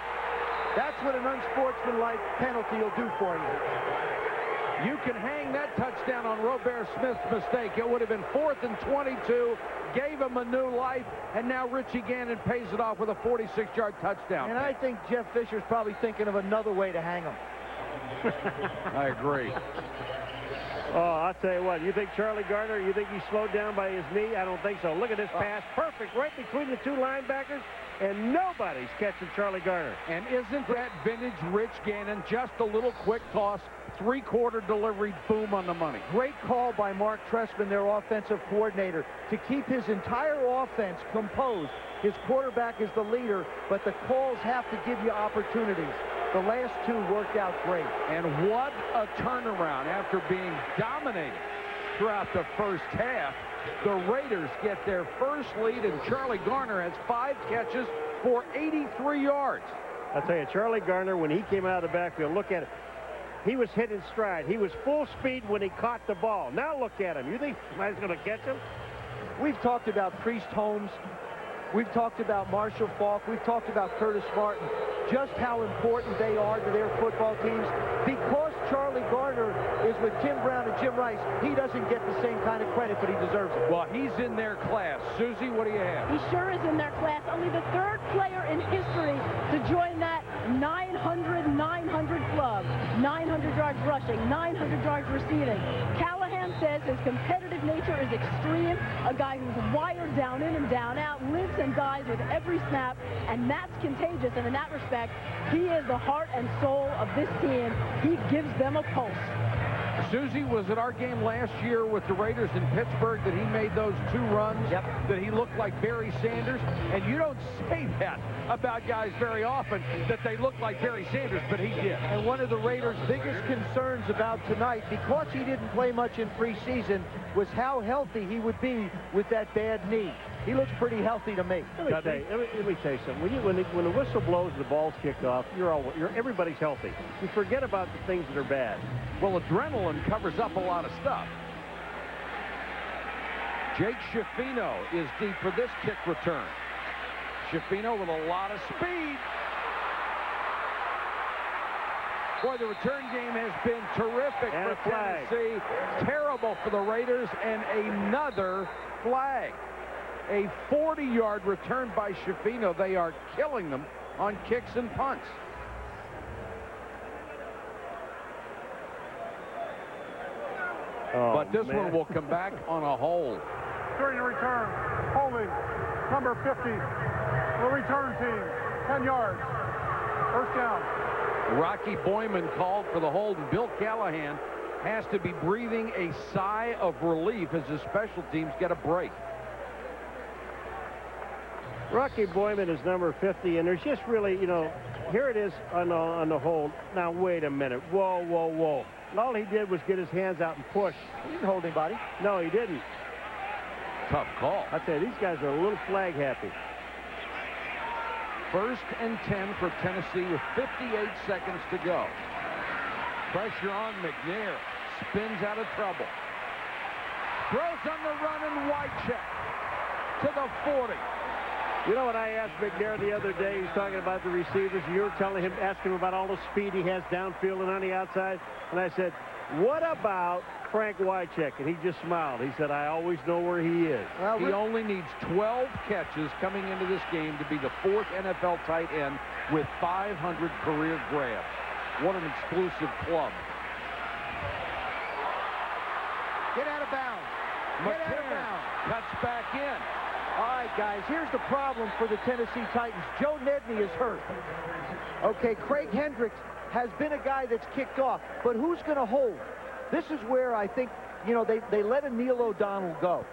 That's what an unsportsmanlike penalty will do for you. You can hang that touchdown on Robert Smith's mistake. It would have been 4th and 22, gave him a new life, and now Richie Gannon pays it off with a 46-yard touchdown. And I think Jeff Fisher's probably thinking of another way to hang him. I agree. Oh, I'll tell you what, you think Charlie Garner, you think he slowed down by his knee? I don't think so. Look at this pass. Perfect right between the 2 linebackers, and nobody's catching Charlie Garner. And isn't that vintage Rich Gannon? Just a little quick toss, 3-quarter delivery, boom on the money. Great call by Mark Trestman, their offensive coordinator, to keep his entire offense composed. His quarterback is the leader, but the calls have to give you opportunities. The last 2 worked out great. And what a turnaround after being dominated throughout the first half. The Raiders get their first lead, and Charlie Garner has 5 catches for 83 yards. I'll tell you, Charlie Garner, when he came out of the backfield, look at it. He was hitting stride. He was full speed when he caught the ball. Now look at him. You think somebody's going to catch him? We've talked about Priest Holmes. We've talked about Marshall Faulk. We've talked about Curtis Martin. Just how important they are to their football teams. Because Charlie Garner is with T.Brown and J.Rice, he doesn't get the same kind of credit, but he deserves it. Well, he's in their class. Susie, what do you have? He sure is in their class. Only the 3rd player in history to join that 900 club. 900 yards rushing, 900 yards receiving. Callahan says his competitive nature is extreme. A guy who's wired down in and down out, lives and dies with every snap, and that's contagious. And in that respect, he is the heart and soul of this team. He gives them a pulse. Susie was at our game last year with the Raiders in Pittsburgh that he made those 2 runs, that he looked like Barry Sanders. And you don't say that about guys very often, that they look like Barry Sanders, but he did. And one of the Raiders' biggest concerns about tonight, because he didn't play much in preseason, was how healthy he would be with that bad knee. He looks pretty healthy to me. Let me tell you something. When the whistle blows and the ball's kicked off, everybody's healthy. You forget about the things that are bad. Well, adrenaline covers up a lot of stuff. Jake Schifino is deep for this kick return. Schifino with a lot of speed. Boy, the return game has been terrific for Tennessee. Terrible for the Raiders, and another flag. A 40-yard return by Schifino. They are killing them on kicks and punts. Oh, but this one will come back on a hold. During the return, holding number 50, the return team, 10 yards, first down. Rocky Boyman called for the hold, and Bill Callahan has to be breathing a sigh of relief as his special teams get a break. Rocky Boyman is number 50, and there's just really, you know, here it is on the hold. Now, wait a minute. Whoa, whoa, whoa. And all he did was get his hands out and push. He didn't hold anybody. No, he didn't. Tough call. I tell you, these guys are a little flag happy. 1st and 10 for Tennessee with 58 seconds to go. Pressure on McNair. Spins out of trouble. Throws on the run and wide check to the 40. You know what I asked McNair the other day? He's talking about the receivers. You were telling him, asking him about all the speed he has downfield and on the outside. And I said, what about Frank Wycheck? And he just smiled. He said, I always know where he is. Well, he only needs 12 catches coming into this game to be the 4th NFL tight end with 500 career grabs. What an exclusive club. Get out of bounds. Get out of bounds. Cuts back in. All right, guys, here's the problem for the Tennessee Titans. Joe Nedney is hurt. Okay, Craig Hendricks has been a guy that's kicked off, but who's going to hold? This is where I think, you know, they let a Neil O'Donnell go,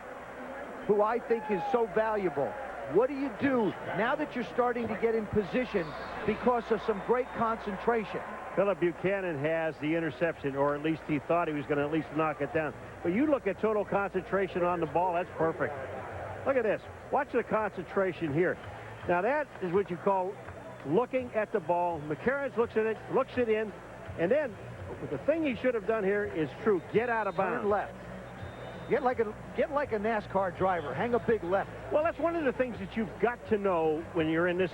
who I think is so valuable. What do you do now that you're starting to get in position because of some great concentration? Philip Buchanan has the interception, or at least he thought he was going to at least knock it down. But you look at total concentration on the ball, that's perfect. Look at this. Watch the concentration here. Now that is what you call looking at the ball. McCarron looks at it, looks it in, and then the thing he should have done here is true. Get out of bounds. Turn left. Get like a NASCAR driver. Hang a big left. Well, that's one of the things that you've got to know when you're in this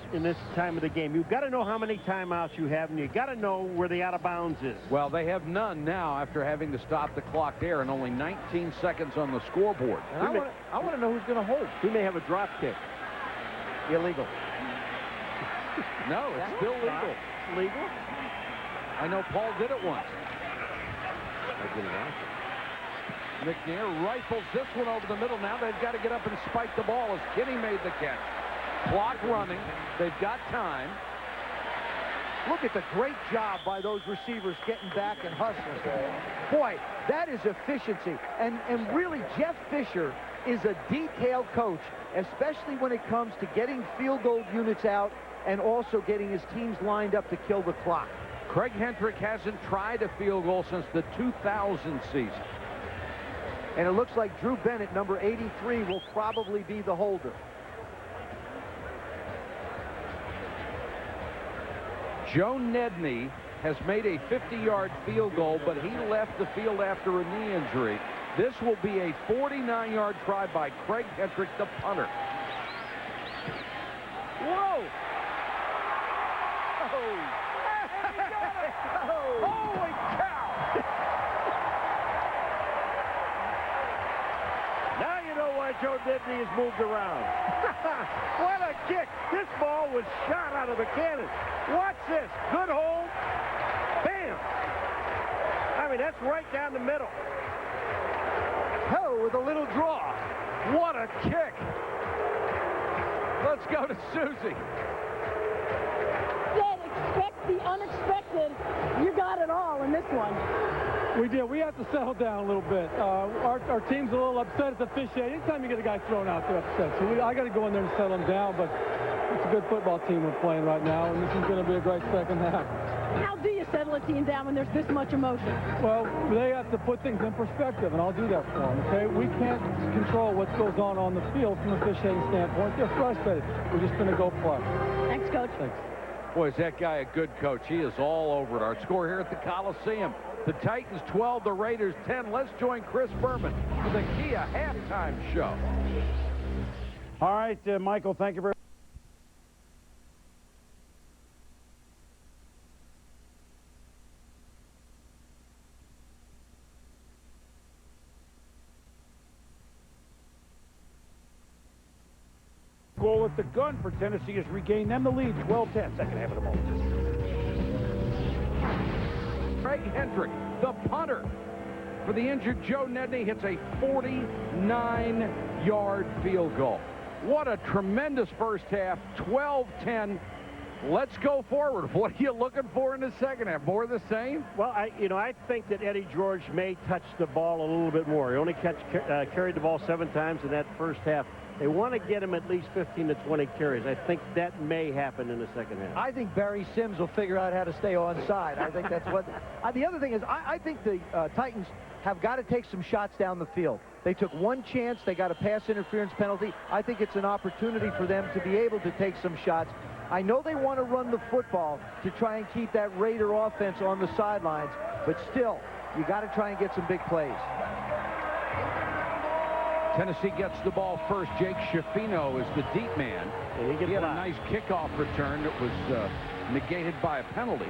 time of the game. You've got to know how many timeouts you have, and you've got to know where the out of bounds is. Well, they have none now after having to stop the clock there and only 19 seconds on the scoreboard. And I want to know who's going to hold. He may have a drop kick. Illegal. No, it's still legal. Legal? I know Paul did it once. I didn't watch it. McNair rifles this one over the middle. Now they've got to get up and spike the ball as Kinney made the catch. Clock running. They've got time. Look at the great job by those receivers getting back and hustling. Boy, that is efficiency. And really, Jeff Fisher is a detailed coach, especially when it comes to getting field goal units out and also getting his teams lined up to kill the clock. Craig Hendrick hasn't tried a field goal since the 2000 season. And it looks like Drew Bennett, number 83, will probably be the holder. Joe Nedney has made a 50-yard field goal, but he left the field after a knee injury. This will be a 49-yard try by Craig Hendrick, the punter. Whoa! Oh. Holy cow! Now you know why Joe Nedney has moved around. What a kick! This ball was shot out of the cannon. Watch this. Good hold. Bam! I mean, that's right down the middle. Oh, with a little draw. What a kick! Let's go to Susie. Said expect the unexpected. You got it all in this one. We did. We have to settle down a little bit. Our team's a little upset at the officiating. Anytime you get a guy thrown out, they're upset. So I got to go in there and settle him down. But it's a good football team we're playing right now, and this is going to be a great second half. How do you settle a team down when there's this much emotion? Well, they have to put things in perspective, and I'll do that for them, okay? We can't control what goes on the field from an officiating standpoint. They're frustrated. We're just going to go play. Thanks, Coach. Thanks. Boy, is that guy a good coach. He is all over it. Our score here at the Coliseum. The Titans 12, the Raiders 10. Let's join Chris Berman for the Kia halftime show. All right, Michael, thank you very much. Goal at the gun for Tennessee has regained them the lead, 12-10, second half of the ball. Craig Hendrick, the punter. For the injured Joe Nedney, hits a 49-yard field goal. What a tremendous first half, 12-10. Let's go forward. What are you looking for in the second half? More of the same? Well, I think that Eddie George may touch the ball a little bit more. He only carried the ball 7 times in that first half. They want to get him at least 15 to 20 carries. I think that may happen in the second half. I think Barry Sims will figure out how to stay onside. I think that's what... the other thing is, I think the Titans have got to take some shots down the field. They took one chance. They got a pass interference penalty. I think it's an opportunity for them to be able to take some shots. I know they want to run the football to try and keep that Raider offense on the sidelines, but still, you got to try and get some big plays. Tennessee gets the ball first. Jake Schifino is the deep man. He had a nice kickoff return that was negated by a penalty.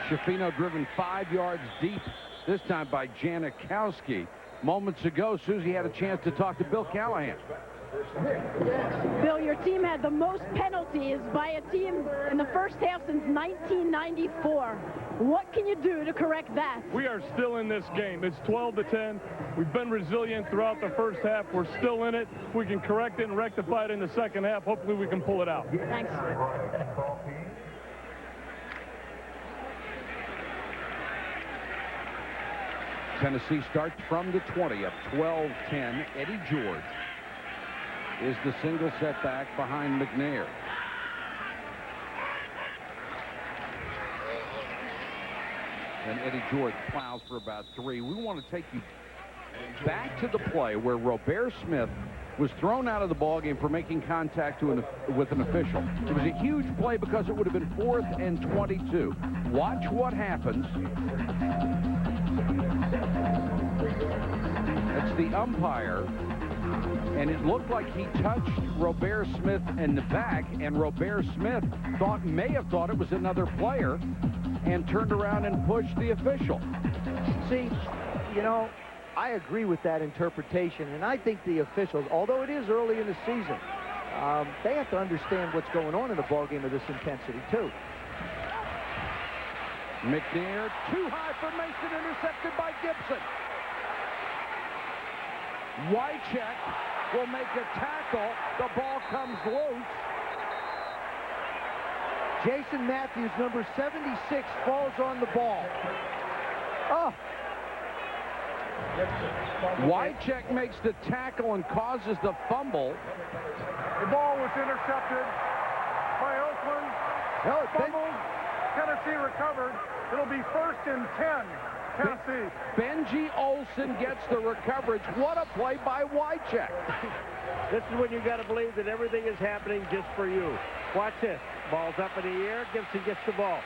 Schifino driven 5 yards deep, this time by Janikowski. Moments ago, Susie had a chance to talk to Bill Callahan. Bill, your team had the most penalties by a team in the first half since 1994. What can you do to correct that? We are still in this game. It's 12-10. We've been resilient throughout the first half. We're still in it. We can correct it and rectify it in the second half. Hopefully we can pull it out. Thanks. Tennessee starts from the 20, up 12-10. Eddie George is the single setback behind McNair. And Eddie George plows for about 3. We want to take you back to the play where Robert Smith was thrown out of the ballgame for making contact with an official. It was a huge play because it would have been 4th and 22. Watch what happens. That's the umpire, and it looked like he touched Robert Smith in the back, and Robert Smith may have thought it was another player and turned around and pushed the official. See, you know, I agree with that interpretation, and I think the officials, although it is early in the season, they have to understand what's going on in a ballgame of this intensity, too. McNair, too high for Mason, intercepted by Gibson. Wycheck will make a tackle. The ball comes loose. Jason Matthews, number 76, falls on the ball. Oh. Wycheck makes the tackle and causes the fumble. The ball was intercepted by Oakland. Fumbled. Tennessee recovered. It'll be 1st and 10. Tennessee. Benji Olsen gets the recovery. What a play by Wycheck. This is when you got to believe that everything is happening just for you. Watch this. Ball's up in the air. Gibson gets the ball.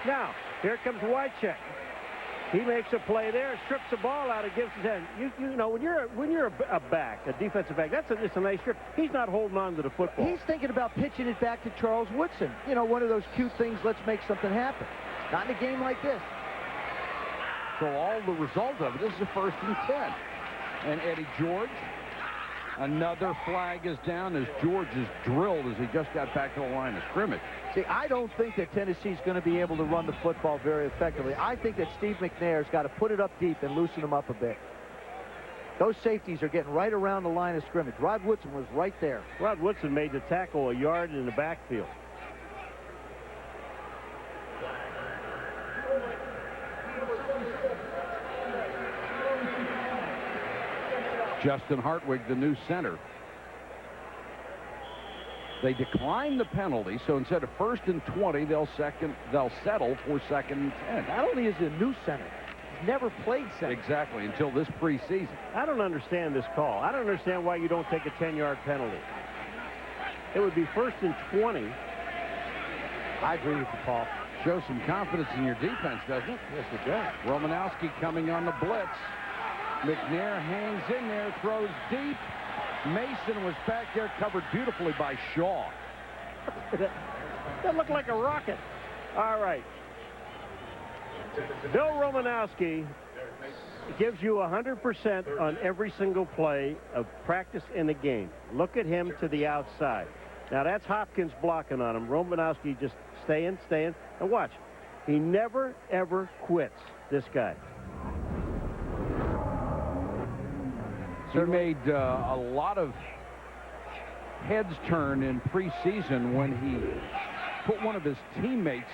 Now, here comes Wycheck. He makes a play there, strips the ball out of Gibson's hand. You know, when you're a back, a defensive back, it's a nice strip. He's not holding on to the football. He's thinking about pitching it back to Charles Woodson. You know, one of those cute things, let's make something happen. Not in a game like this. So all the result of it is a 1st and 10. And Eddie George, another flag is down as George is drilled as he just got back to the line of scrimmage. See, I don't think that Tennessee's going to be able to run the football very effectively. I think that Steve McNair's got to put it up deep and loosen them up a bit. Those safeties are getting right around the line of scrimmage. Rod Woodson was right there. Rod Woodson made the tackle a yard in the backfield. Justin Hartwig, the new center. They decline the penalty, so instead of 1st and 20, they'll settle for 2nd and 10. Not only is he a new center, he's never played center. Exactly, until this preseason. I don't understand this call. I don't understand why you don't take a 10-yard penalty. It would be 1st and 20. I agree with you, Paul. Shows some confidence in your defense, doesn't it? Yes, it does. Romanowski coming on the blitz. McNair hangs in there, throws deep. Mason was back there, covered beautifully by Shaw. That looked like a rocket. All right. Bill Romanowski gives you 100% on every single play of practice in the game. Look at him to the outside. Now, that's Hopkins blocking on him. Romanowski just staying. And watch. He never, ever quits, this guy. He made a lot of heads turn in preseason when he put one of his teammates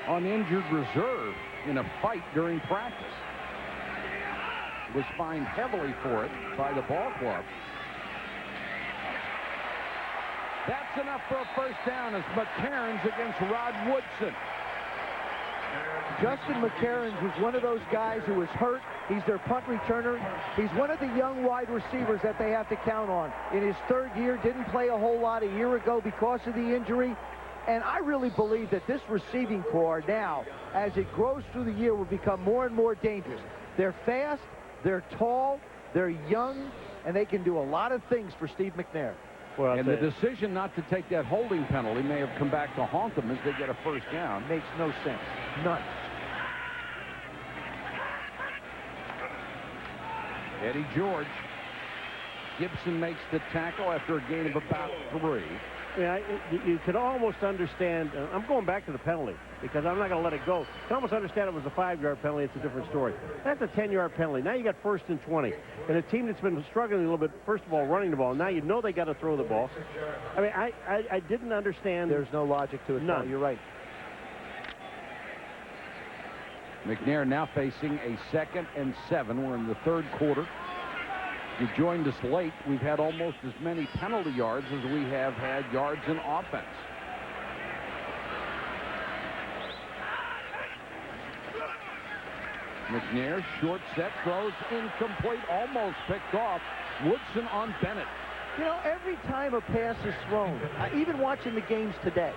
on injured reserve in a fight during practice. Was fined heavily for it by the ball club. That's enough for a first down as McCarron's against Rod Woodson. Justin McCarron was one of those guys who was hurt. He's their punt returner. He's one of the young wide receivers that they have to count on. In his third year, didn't play a whole lot a year ago because of the injury. And I really believe that this receiving corps now, as it grows through the year, will become more and more dangerous. They're fast, they're tall, they're young, and they can do a lot of things for Steve McNair. Well, and the decision not to take that holding penalty may have come back to haunt them as they get a first down. Makes no sense. None. Eddie George. Gibson makes the tackle after a gain of about 3. Yeah, you could almost understand. I'm going back to the penalty because I'm not going to let it go. You can almost understand it was a 5-yard penalty. It's a different story. That's a 10-yard penalty. Now you got 1st and 20. And a team that's been struggling a little bit, first of all, running the ball. Now you know they got to throw the ball. I mean, I didn't understand. There's no logic to it. None. No, you're right. McNair now facing a 2nd and 7. We're in the 3rd quarter. If you joined us late, we've had almost as many penalty yards as we have had yards in offense. McNair, short set, throws incomplete, almost picked off. Woodson on Bennett. You know, every time a pass is thrown, even watching the games today,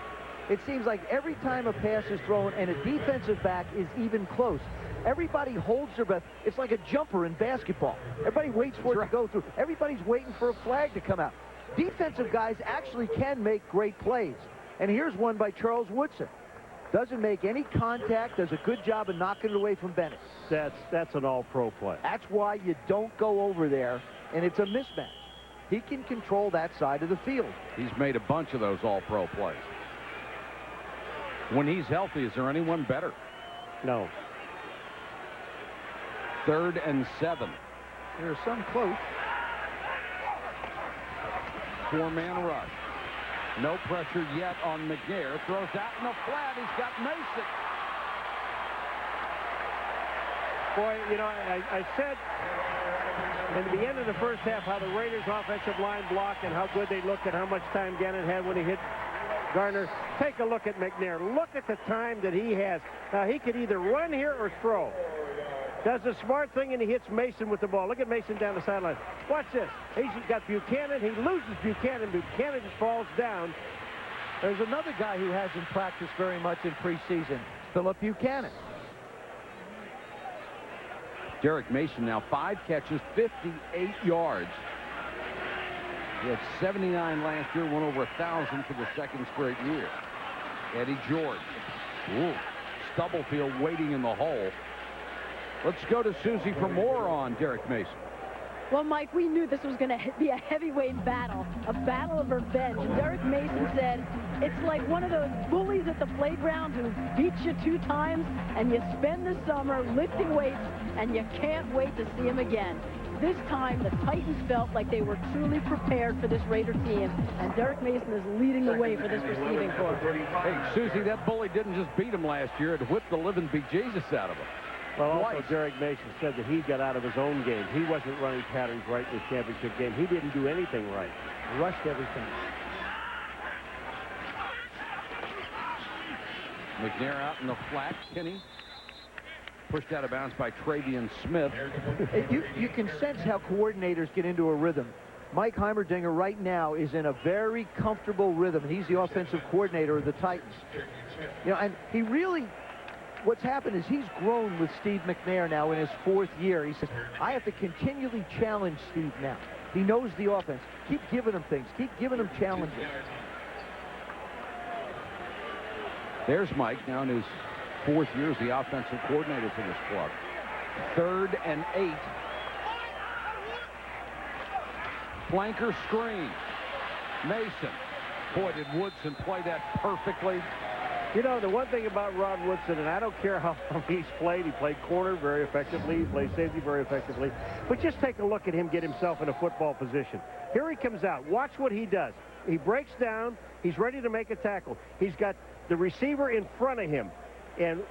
it seems like every time a pass is thrown and a defensive back is even close, everybody holds their breath. It's like a jumper in basketball. Everybody waits for it to go through. Everybody's waiting for a flag to come out. Defensive guys actually can make great plays. And here's one by Charles Woodson. Doesn't make any contact, does a good job of knocking it away from Bennett. That's an all-pro play. That's why you don't go over there, and it's a mismatch. He can control that side of the field. He's made a bunch of those all-pro plays. When he's healthy, is there anyone better? No. 3rd and 7. There's some close. 4-man rush. No pressure yet on McNair. Throws out in the flat. He's got Mason. Boy, you know, I said in the end of the first half how the Raiders' offensive line blocked and how good they looked and how much time Gannon had when he hit Garner. Take a look at McNair. Look at the time that he has. Now, he could either run here or throw. Does the smart thing, and he hits Mason with the ball. Look at Mason down the sideline. Watch this. He's got Buchanan. He loses Buchanan. Buchanan just falls down. There's another guy who hasn't practiced very much in preseason, Philip Buchanan. Derek Mason now 5 catches, 58 yards. He had 79 last year, won over 1,000 for the 2nd straight year. Eddie George. Ooh, Stubblefield waiting in the hole. Let's go to Susie for more on Derek Mason. Well, Mike, we knew this was going to be a heavyweight battle, a battle of revenge. And Derek Mason said, it's like one of those bullies at the playground who beats you 2 times, and you spend the summer lifting weights, and you can't wait to see him again. This time, the Titans felt like they were truly prepared for this Raider team, and Derek Mason is leading the way for this receiving corps. Hey, Susie, that bully didn't just beat him last year. It whipped the living bejesus out of him. Well, also Derek Mason said that he got out of his own game. He wasn't running patterns right in the championship game. He didn't do anything right. Rushed everything. McNair out in the flat. Kinney pushed out of bounds by Travian Smith. You can sense how coordinators get into a rhythm. Mike Heimerdinger right now is in a very comfortable rhythm. He's the offensive coordinator of the Titans. You know, and he really... What's happened is he's grown with Steve McNair now in his 4th year. He says, I have to continually challenge Steve now. He knows the offense. Keep giving him things. Keep giving him challenges. There's Mike now in his 4th year as the offensive coordinator for this club. 3rd and 8. Flanker screen. Mason. Boy, did Woodson play that perfectly. You know, the one thing about Rod Woodson, and I don't care how long he's played, he played corner very effectively, he played safety very effectively, but just take a look at him get himself in a football position. Here he comes out. Watch what he does. He breaks down. He's ready to make a tackle. He's got the receiver in front of him. And,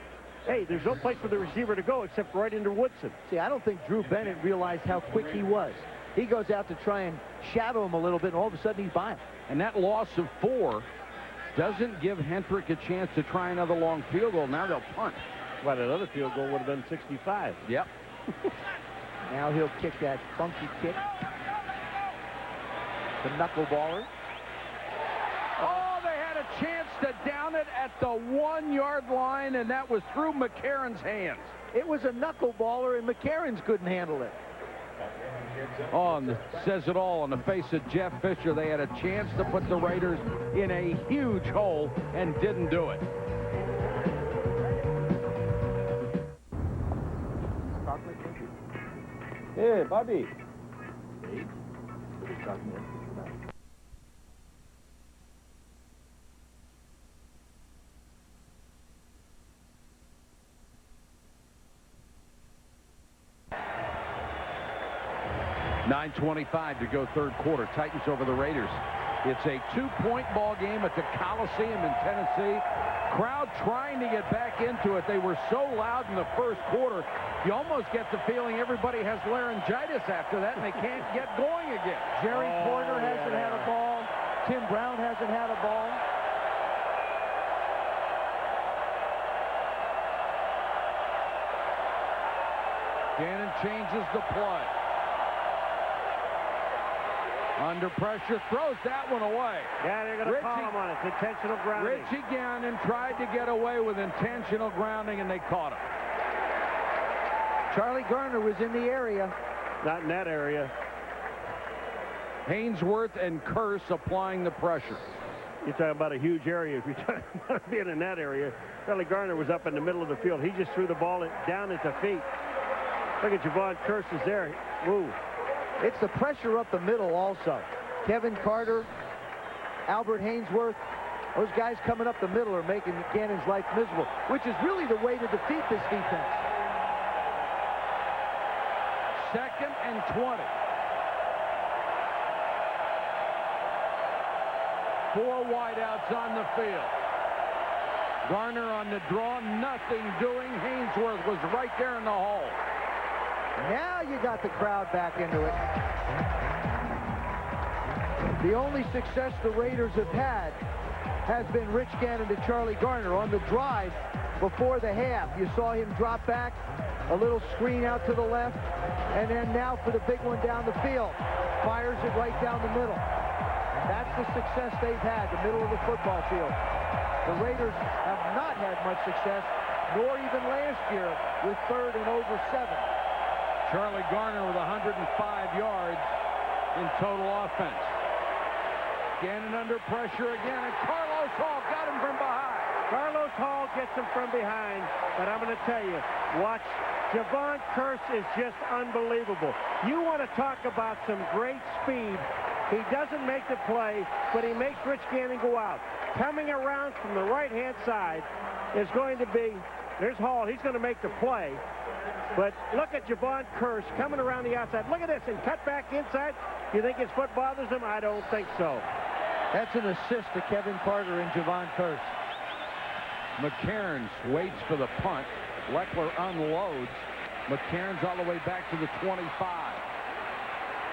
hey, there's no place for the receiver to go except right into Woodson. See, I don't think Drew Bennett realized how quick he was. He goes out to try and shadow him a little bit, and all of a sudden he's by him. And that loss of 4 doesn't give Hendrick a chance to try another long field goal. Now they'll punt. Well, another field goal would have been 65. Yep. Now he'll kick that funky kick. The knuckleballer. Oh, they had a chance to down it at the 1-yard line, and that was through McCarron's hands. It was a knuckleballer, and McCarron's couldn't handle it. Oh, and says it all on the face of Jeff Fisher. They had a chance to put the Raiders in a huge hole and didn't do it. Hey, Bobby. .9:25 to go third quarter. Titans over the Raiders. It's a 2-point ball game at the Coliseum in Tennessee. Crowd trying to get back into it. They were so loud in the first quarter. You almost get the feeling everybody has laryngitis after that, and they can't get going again. Jerry Porter hasn't had a ball. T.Brown hasn't had a ball. Gannon changes the play. Under pressure, throws that one away. Yeah, they're going to call him on it. It's intentional grounding. Richie Gannon tried to get away with intentional grounding, and they caught him. Charlie Garner was in the area. Not in that area. Hainsworth and Kearse applying the pressure. You're talking about a huge area. If you're talking about being in that area, Charlie Garner was up in the middle of the field. He just threw the ball down at the feet. Look at J.Kearse is there. Woo. It's the pressure up the middle also. Kevin Carter, Albert Hainsworth, those guys coming up the middle are making Gannon's life miserable, which is really the way to defeat this defense. 2nd and 20. 4 wideouts on the field. Garner on the draw, nothing doing. Hainsworth was right there in the hole. Now you got the crowd back into it. The only success the Raiders have had has been Rich Gannon to Charlie Garner on the drive before the half. You saw him drop back, a little screen out to the left, and then now for the big one down the field. Fires it right down the middle. That's the success they've had, the middle of the football field. The Raiders have not had much success, nor even last year with 3rd and over 7. Charlie Garner with 105 yards in total offense. Gannon under pressure again, and Carlos Hall got him from behind. Carlos Hall gets him from behind, but I'm going to tell you, watch, J.Kearse is just unbelievable. You want to talk about some great speed. He doesn't make the play, but he makes Rich Gannon go out. Coming around from the right-hand side is going to be, there's Hall, he's going to make the play. But look at J.Kearse coming around the outside. Look at this, and cut back inside. You think his foot bothers him? I don't think so. That's an assist to Kevin Carter and J.Kearse. McCarron waits for the punt. Leckler unloads. McCarron's all the way back to the 25.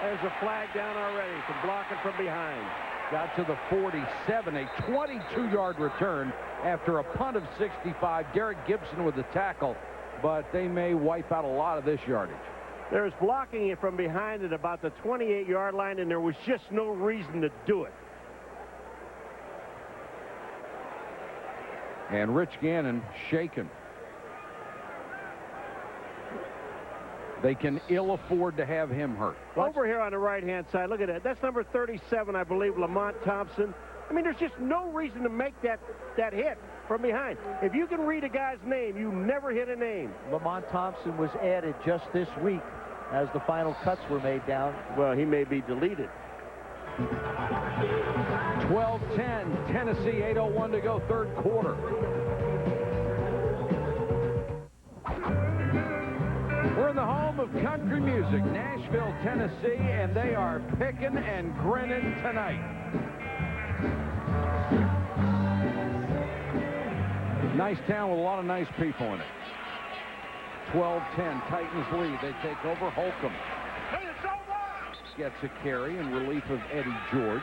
There's a flag down already for blocking from behind. Got to the 47, a 22-yard return after a punt of 65. Derek Gibson with the tackle, but they may wipe out a lot of this yardage. There's blocking it from behind at about the 28-yard line, and there was just no reason to do it. And Rich Gannon shaken. They can ill afford to have him hurt. Over here on the right-hand side, look at that. That's number 37, I believe, Lamont Thompson. I mean, there's just no reason to make that hit from behind. If you can read a guy's name, you never hit a name. Lamont Thompson was added just this week as the final cuts were made down. Well, he may be deleted. 12-10, Tennessee, 8:01 to go, third quarter. We're in the home of country music, Nashville, Tennessee, and they are picking and grinning tonight. Nice town with a lot of nice people in it. 12-10, Titans lead. They take over Holcomb. gets a carry in relief of Eddie George.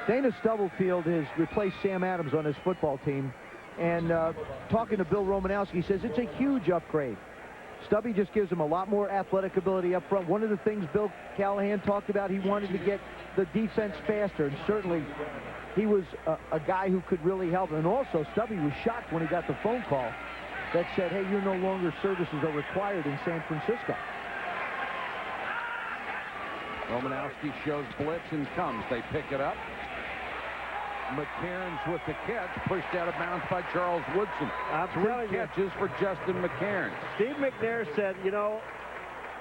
Dana Stubblefield has replaced Sam Adams on his football team. And talking to Bill Romanowski, he says it's a huge upgrade. Stubby just gives him a lot more athletic ability up front. One of the things Bill Callahan talked about, he wanted to get the defense faster, and certainly he was a guy who could really help. And also, Stubby was shocked when he got the phone call that said, hey, you're no longer services are required in San Francisco. Romanowski shows blitz and comes. They pick it up. McCairns with the catch, pushed out of bounds by Charles Woodson. Three catches for Justin McCairns. Steve McNair said, you know,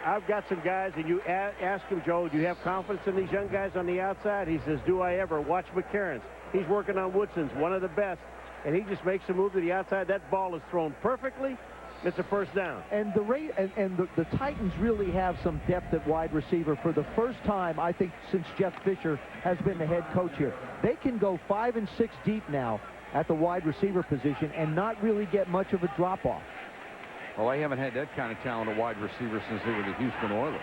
I've got some guys, and you ask him, Joe, do you have confidence in these young guys on the outside? He says, do I ever? Watch McCairns. He's working on Woodson's, one of the best, and he just makes a move to the outside. That ball is thrown perfectly. It's a first down. And the Titans really have some depth at wide receiver for the first time, I think, since Jeff Fisher has been the head coach here. They can go 5 and 6 deep now at the wide receiver position and not really get much of a drop-off. Well, they haven't had that kind of talent at wide receiver since they were the Houston Oilers.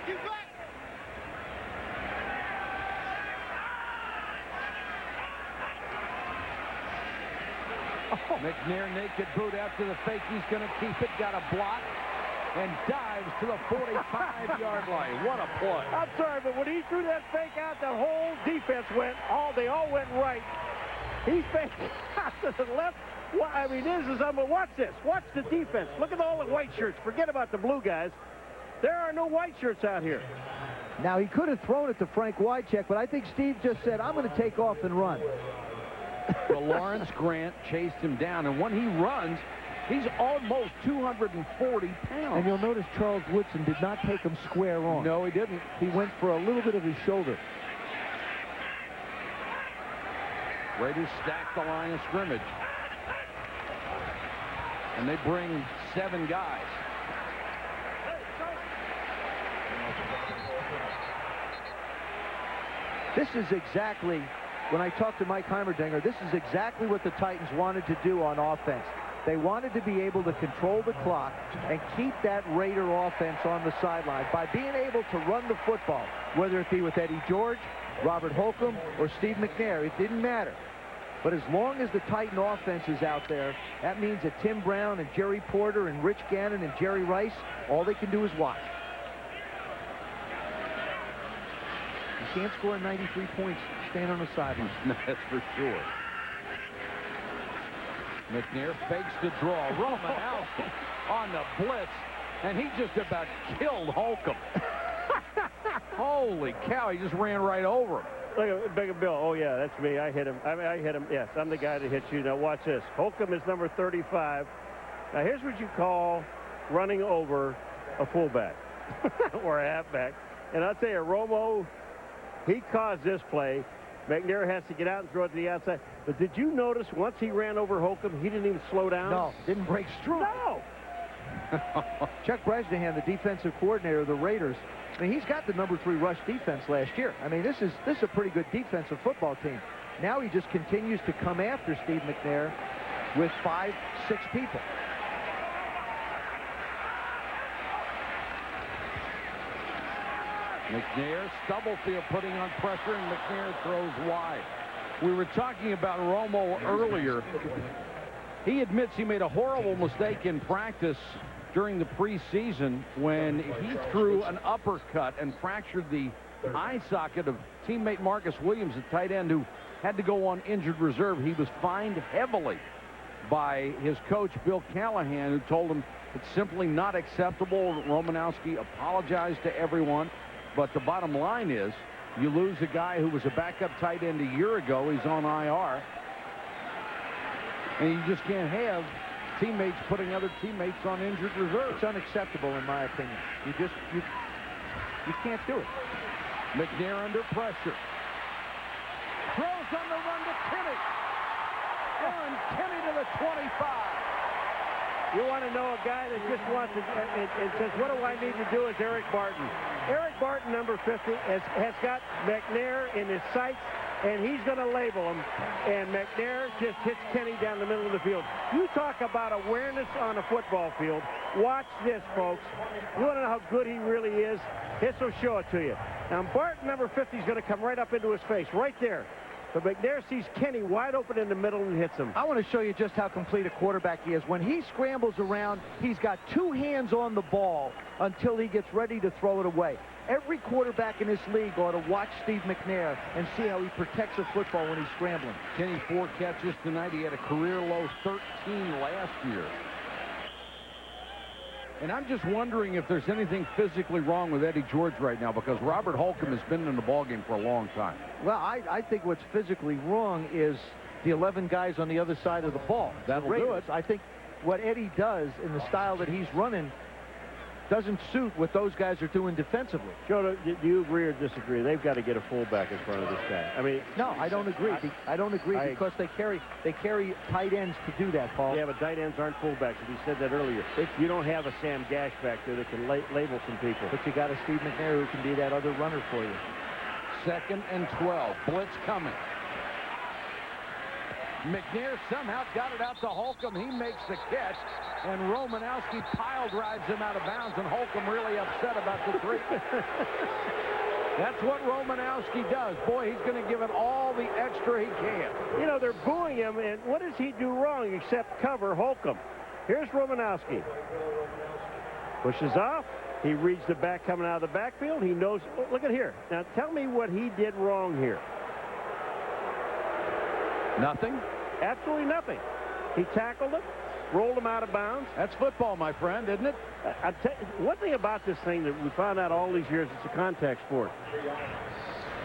McNair naked boot out to the fake. He's going to keep it. Got a block and dives to the 45-yard line. What a play. I'm sorry, but when he threw that fake out, the whole defense they all went right. He's faking out to the left. Well, I mean, this is unbelievable. Watch this. Watch the defense. Look at all the white shirts. Forget about the blue guys. There are no white shirts out here. Now, he could have thrown it to Frank Wycheck, but I think Steve just said, I'm going to take off and run. Well, Lawrence Grant chased him down, and when he runs, he's almost 240 pounds. And you'll notice Charles Woodson did not take him square on. No, he didn't. He went for a little bit of his shoulder. Raiders stack the line of scrimmage. And they bring 7 guys. This is exactly, when I talked to Mike Heimerdinger, this is exactly what the Titans wanted to do on offense. They wanted to be able to control the clock and keep that Raider offense on the sideline by being able to run the football, whether it be with Eddie George, Robert Holcomb, or Steve McNair. It didn't matter. But as long as the Titan offense is out there, that means that T.Brown and Jerry Porter and Rich Gannon and J.Rice, all they can do is watch. You can't score 93 points staying on the sideline. That's for sure. McNair fakes the draw. Romanowski on the blitz, and he just about killed Holcomb. Holy cow, he just ran right over him. Look at Big Bill. Oh, yeah, that's me. I hit him. I hit him. Yes, I'm the guy that hits you. Now, watch this. Holcomb is number 35. Now, here's what you call running over a fullback or a halfback. And I'll tell you, Romo, he caused this play. McNair has to get out and throw it to the outside. But did you notice once he ran over Holcomb, he didn't even slow down? No, didn't break stride. No. Chuck Bresnahan, the defensive coordinator of the Raiders, I mean, he's got the number 3 rush defense last year. I mean, this is a pretty good defensive football team. Now he just continues to come after Steve McNair with 5, 6 people. McNair, Stubblefield putting on pressure, and McNair throws wide. We were talking about Romo earlier. He admits he made a horrible mistake in practice during the preseason when he threw an uppercut and fractured the eye socket of teammate Marcus Williams, a tight end who had to go on injured reserve. He was fined heavily by his coach, Bill Callahan, who told him it's simply not acceptable. Romanowski apologized to everyone. But the bottom line is, you lose a guy who was a backup tight end a year ago. He's on IR. And you just can't have teammates putting other teammates on injured reserve. It's unacceptable, in my opinion. You can't do it. McNair under pressure. Throws on the run to Kinney. And Kinney to the 25. You want to know a guy that just wants to, and says, what do I need to do, is Eric Barton. Eric Barton, number 50, has got McNair in his sights. and he's going to label him, and McNair just hits Kenny down the middle of the field. You talk about awareness on a football field. Watch this, folks. You want to know how good he really is? This will show it to you. Now, Barton, number 50, is going to come right up into his face, right there. But McNair sees Kenny wide open in the middle and hits him. I want to show you just how complete a quarterback he is. When he scrambles around, he's got two hands on the ball until he gets ready to throw it away. Every quarterback in this league ought to watch Steve McNair and see how he protects the football when he's scrambling. Kenny, 4 catches tonight. He had a career-low 13 last year. And I'm just wondering if there's anything physically wrong with Eddie George right now, because Robert Holcomb has been in the ballgame for a long time. Well, I think what's physically wrong is the 11 guys on the other side of the ball. That'll do it. I think what Eddie does in the style that he's running doesn't suit what those guys are doing defensively. Joe, do you agree or disagree? They've got to get a fullback in front of this guy. I mean, no, I don't agree. I don't agree because they carry tight ends to do that, Paul. Yeah, but tight ends aren't fullbacks. He said that earlier. You don't have a Sam Gash back there that can label some people. But you got a Steve McNair who can be that other runner for you. 2nd and 12. Blitz coming. McNair somehow got it out to Holcomb. He makes the catch, and Romanowski pile drives him out of bounds, and Holcomb really upset about the 3. That's what Romanowski does. Boy, he's going to give it all the extra he can. You know, they're booing him, and what does he do wrong except cover Holcomb? Here's Romanowski. Pushes off. He reads the back coming out of the backfield. He knows. Oh, look at here. Now, tell me what he did wrong here. Nothing? Absolutely nothing. He tackled him, rolled him out of bounds. That's football, my friend, isn't it? One thing about this thing that we found out all these years, it's a contact sport.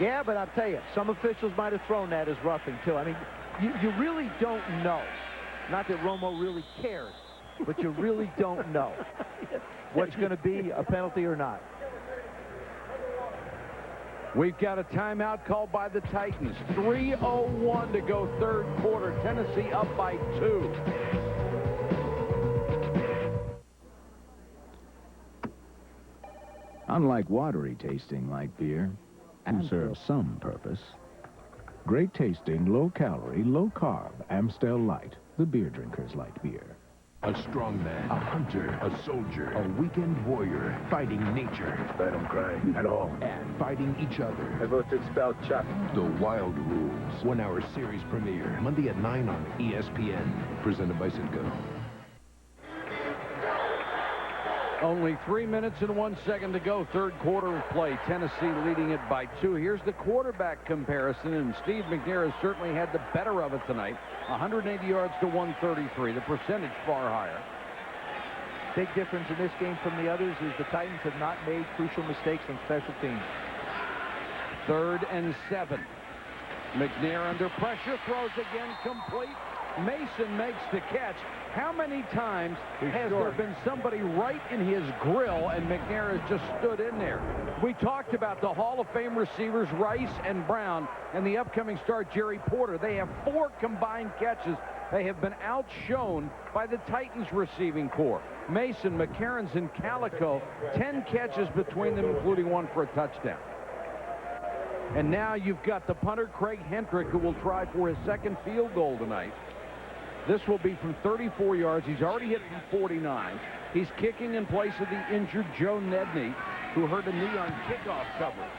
Yeah, but I'll tell you, some officials might have thrown that as roughing, too. I mean, you really don't know. Not that Romo really cares, but you really don't know what's going to be a penalty or not. We've got a timeout called by the Titans. 3:01 to go, 3rd quarter. Tennessee up by 2. Unlike watery tasting light beer, and serves some purpose, great tasting, low-calorie, low-carb Amstel Light, the beer drinker's light beer. A strong man, a hunter, a soldier, a weekend warrior, fighting nature. I don't cry at all. And fighting each other. I vote to expel Chuck. The Wild Rules. 1-hour series premiere. Monday at 9 on ESPN. Presented by Citgo. Only 3 minutes and 1 second to go. 3rd quarter of play. Tennessee leading it by 2. Here's the quarterback comparison, and Steve McNair has certainly had the better of it tonight. 180 yards to 133. The percentage far higher. Big difference in this game from the others is the Titans have not made crucial mistakes on special teams. 3rd and 7. McNair under pressure, throws again, complete. Mason makes the catch. How many times has there been somebody right in his grill and McNair has just stood in there? We talked about the Hall of Fame receivers Rice and Brown and the upcoming star Jerry Porter. They have 4 combined catches. They have been outshone by the Titans receiving corps. Mason, McCarrons, and Calico, 10 catches between them, including 1 for a touchdown. And now you've got the punter, Craig Hendrick, who will try for his 2nd field goal tonight. This will be from 34 yards. He's already hit from 49. He's kicking in place of the injured Joe Nedney, who hurt a knee on kickoff coverage.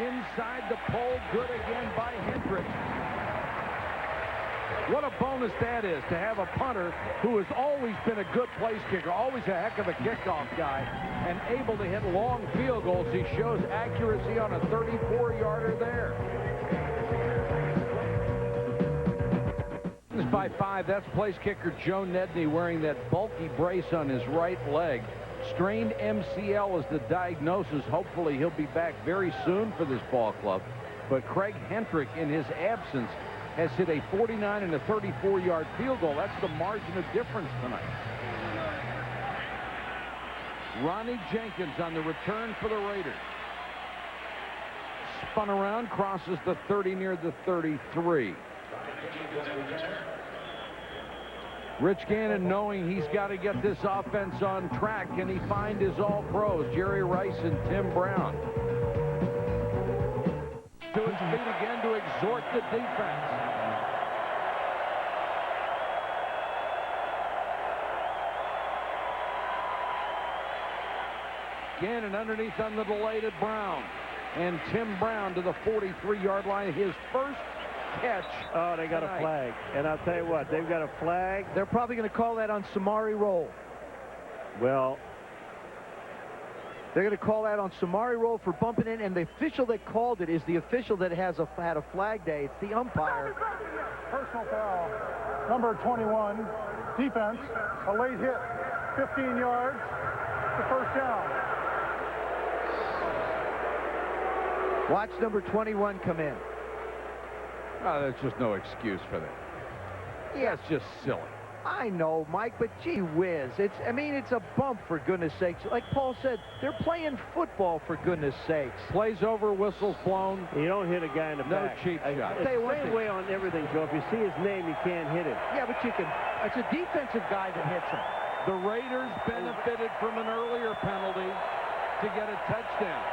Inside the pole, good again by Hendrick. What a bonus that is to have a punter who has always been a good place kicker, always a heck of a kickoff guy, and able to hit long field goals. He shows accuracy on a 34-yarder there. By 5, that's place kicker Joe Nedney wearing that bulky brace on his right leg. Strained MCL is the diagnosis. Hopefully he'll be back very soon for this ball club. But Craig Hendrick, in his absence, has hit a 49 and a 34-yard field goal. That's the margin of difference tonight. Ronnie Jenkins on the return for the Raiders. Spun around, crosses the 30 near the 33. Rich Gannon, knowing he's got to get this offense on track, can he find his all-pros, J.Rice and T.Brown? To his his feet again to exhort the defense. Gannon underneath on the delay to Brown. And Tim Brown to the 43-yard line. His first catch. Oh, they got tonight. a flag. And I'll tell you what, they've got a flag. They're probably going to call that on Samari roll. Well, they're going to call that on Samari roll for bumping in, and the official that called it is the official that had a flag day. It's the umpire. Personal foul. Number 21, defense. A late hit. 15 yards. The first down. Watch number 21 come in. Oh, there's just no excuse for that. Yes. That's just silly. I know, Mike, but gee whiz. It's a bump, for goodness sakes. Like Paul said, they're playing football, for goodness sakes. Plays over, whistles blown. You don't hit a guy in the No back. cheap shot. It's the same way on everything, Joe. If you see his name, you can't hit him. Yeah, but you can. It's a defensive guy that hits him. The Raiders benefited from an earlier penalty to get a touchdown.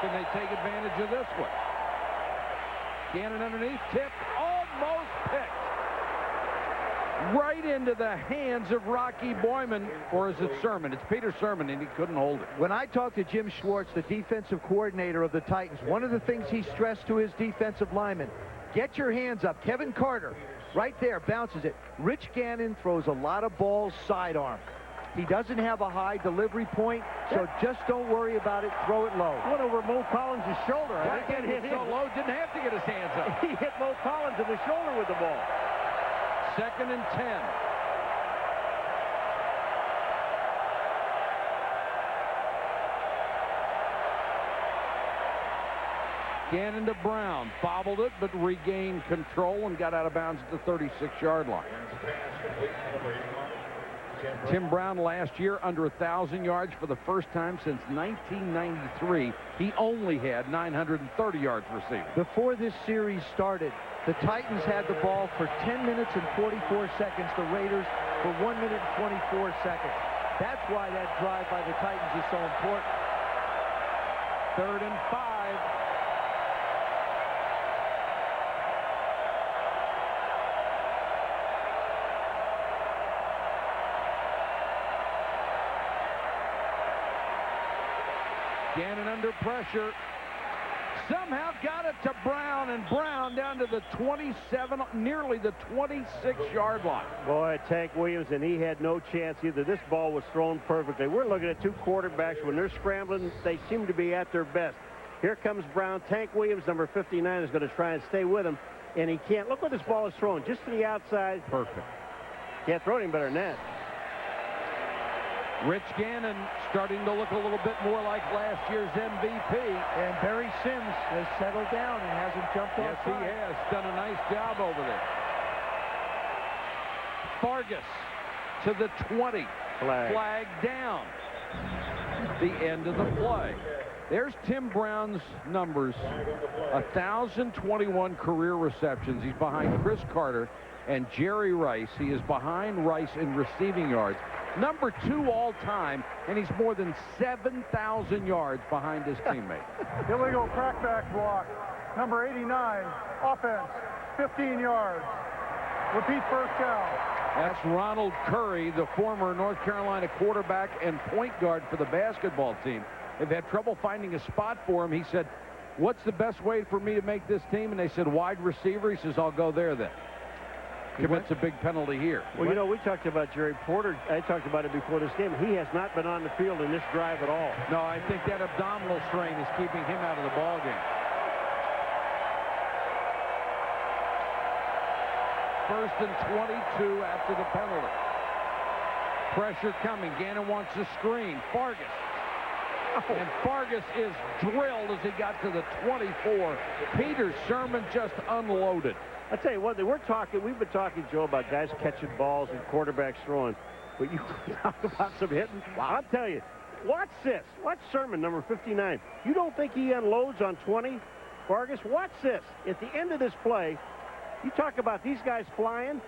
Can they take advantage of this one? Gannon underneath, tipped, almost picked. Right into the hands of Rocky Boyman, or is it Sermon? It's Peter Sermon, and he couldn't hold it. When I talked to Jim Schwartz, the defensive coordinator of the Titans, one of the things he stressed to his defensive linemen, get your hands up. Kevin Carter, right there, bounces it. Rich Gannon throws a lot of balls sidearm. He doesn't have a high delivery point, so just don't worry about it. Throw it low. Went over Mo Collins' shoulder. I think That hit so low, didn't have to get his hands up. He hit Mo Collins in the shoulder with the ball. 2nd and 10. Gannon to Brown. Bobbled it, but regained control and got out of bounds at the 36-yard line. Tim Brown last year under 1,000 yards for the first time since 1993. He only had 930 yards receiving. Before this series started, the Titans had the ball for 10 minutes and 44 seconds. The Raiders for 1 minute and 24 seconds. That's why that drive by the Titans is so important. 3rd and 5. Gannon under pressure. Somehow got it to Brown, and Brown down to the 27, nearly the 26-yard line. Boy, Tank Williams, and he had no chance either. This ball was thrown perfectly. We're looking at two quarterbacks. When they're scrambling, they seem to be at their best. Here comes Brown. Tank Williams, number 59, is going to try and stay with him, and he can't. Look where this ball is thrown, just to the outside. Perfect. Can't throw it any better than that. Rich Gannon starting to look a little bit more like last year's MVP. And Barry Sims has settled down and hasn't jumped off. Yes, he has. Done a nice job over there. Fargas to the 20. Flag down. The end of the play. There's Tim Brown's numbers. 1,021 career receptions. He's behind Chris Carter and J.Rice. He is behind Rice in receiving yards. Number 2 all-time, and he's more than 7,000 yards behind his teammate. Illegal crackback block. Number 89, offense, 15 yards. Repeat first down. That's Ronald Curry, the former North Carolina quarterback and point guard for the basketball team. They've had trouble finding a spot for him. He said, what's the best way for me to make this team? And they said, wide receiver. He says, I'll go there then. Commits a big penalty here. Well, you know, we talked about Jerry Porter. I talked about it before this game. He has not been on the field in this drive at all. No, I think that abdominal strain is keeping him out of the ball game. 1st and 22 after the penalty. Pressure coming. Gannon wants a screen. Fargas. And Fargas is drilled as he got to the 24. Peter Sermon just unloaded. I tell you what, we've been talking, Joe, about guys catching balls and quarterbacks throwing. But you talk about some hitting. Wow. I'll tell you, watch this. Watch Sermon, number 59. You don't think he unloads on 20? Fargas, watch this. At the end of this play, you talk about these guys flying,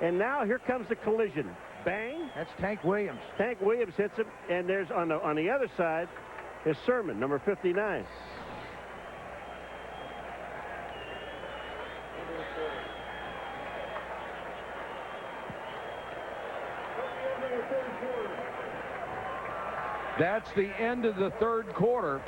and now here comes the collision. Bang. That's Tank Williams. Tank Williams hits him, and there's on the other side is Sermon, number 59. That's the end of the third quarter.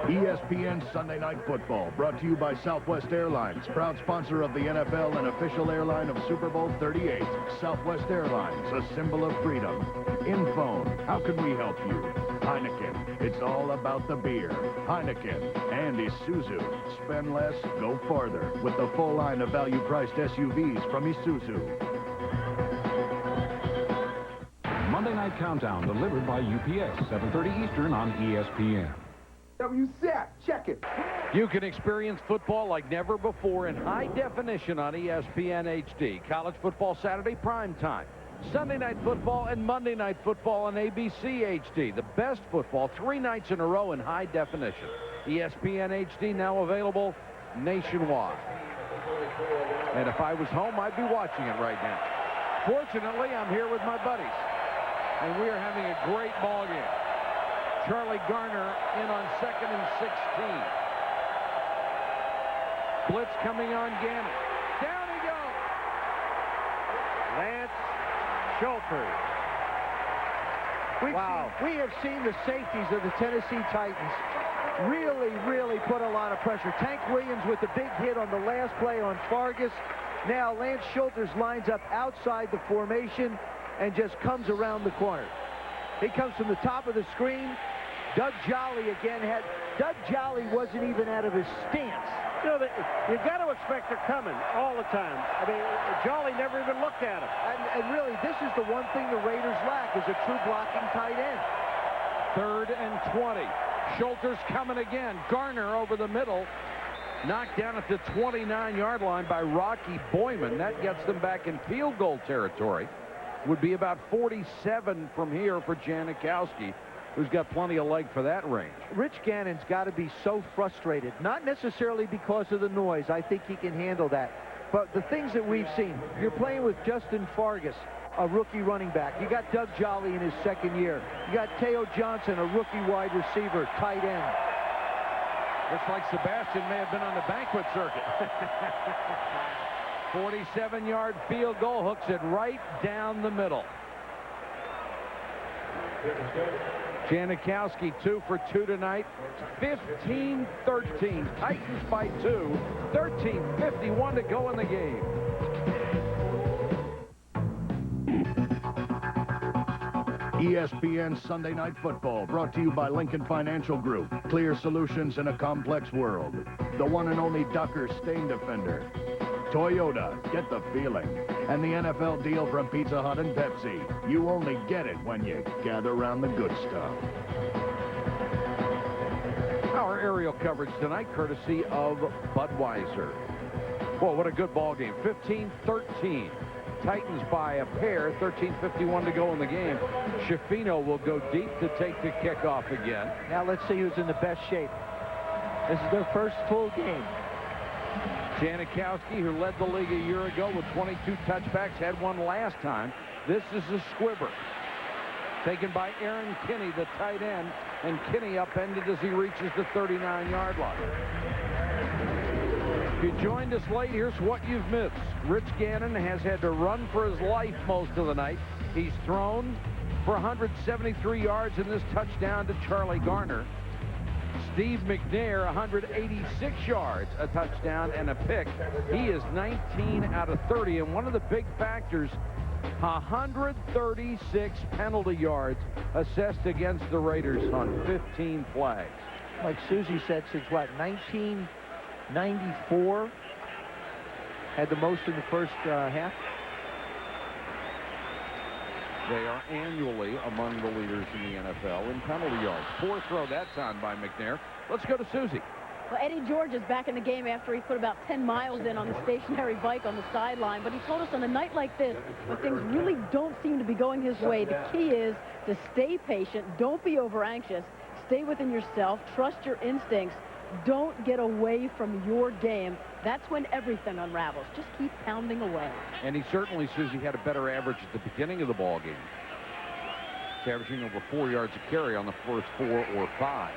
ESPN Sunday Night Football, brought to you by Southwest Airlines, proud sponsor of the NFL and official airline of Super Bowl 38. Southwest Airlines, a symbol of freedom. In phone, how can we help you? Heineken, it's all about the beer. Heineken and Isuzu. Spend less, go farther with the full line of value-priced SUVs from Isuzu. Monday Night Countdown, delivered by UPS, 7:30 Eastern on ESPN. WSAT, check it. You can experience football like never before in high definition on ESPN HD. College football Saturday prime time. Sunday night football and Monday night football on ABC HD. The best football 3 nights in a row in high definition. ESPN HD now available nationwide. And if I was home, I'd be watching it right now. Fortunately, I'm here with my buddies. And we are having a great ball game. Charlie Garner in on 2nd and 16. Blitz coming on Gannon. Down he goes. Lance Schulters. We have seen the safeties of the Tennessee Titans really put a lot of pressure. Tank Williams with the big hit on the last play on Fargas. Now Lance Schulters lines up outside the formation and just comes around the corner. He comes from the top of the screen. Doug Jolly again Doug Jolly wasn't even out of his stance. You know, you've got to expect they're coming all the time. I mean, Jolly never even looked at him. And really, this is the one thing the Raiders lack, is a true blocking tight end. 3rd and 20. Schulters coming again. Garner over the middle. Knocked down at the 29-yard line by Rocky Boyman. That gets them back in field goal territory. Would be about 47 from here for Janikowski, who's got plenty of leg for that range. Rich Gannon's got to be so frustrated, not necessarily because of the noise. I think he can handle that. But the things that we've seen, you're playing with Justin Fargas, a rookie running back. You got Doug Jolly in his 2nd year. You got Teo Johnson, a rookie wide receiver, tight end. Looks like Sebastian may have been on the banquet circuit. 47-yard field goal, hooks it right down the middle. Janikowski 2 for 2 tonight. 15-13. Titans by 2. 13:51 to go in the game. ESPN Sunday Night Football, brought to you by Lincoln Financial Group. Clear solutions in a complex world. The one and only Ducker Stain Defender. Toyota, get the feeling. And the NFL deal from Pizza Hut and Pepsi. You only get it when you gather around the good stuff. Our aerial coverage tonight, courtesy of Budweiser. Boy, what a good ball game. 15-13. Titans by a pair. 13:51 to go in the game. Schifino will go deep to take the kickoff again. Now let's see who's in the best shape. This is their first full game. Janikowski, who led the league a year ago with 22 touchbacks, had one last time. This is a squibber. Taken by Aaron Kinney, the tight end, and Kinney upended as he reaches the 39-yard line. If you joined us late, here's what you've missed. Rich Gannon has had to run for his life most of the night. He's thrown for 173 yards in this touchdown to Charlie Garner. Steve McNair, 186 yards, a touchdown and a pick. He is 19 out of 30, and one of the big factors, 136 penalty yards assessed against the Raiders on 15 flags. Like Susie said, since what, 1994? Had the most in the first half? They are annually among the leaders in the NFL in penalty yards. Poor throw that time by McNair. Let's go to Susie. Well, Eddie George is back in the game after he put about 10 miles in on the stationary bike on the sideline. But he told us on a night like this, when things really don't seem to be going his way, the key is to stay patient, don't be over anxious, stay within yourself, trust your instincts, don't get away from your game. That's when everything unravels. Just keep pounding away. And he certainly, Susie, had a better average at the beginning of the ball game. He's averaging over 4 yards a carry on the first 4 or 5.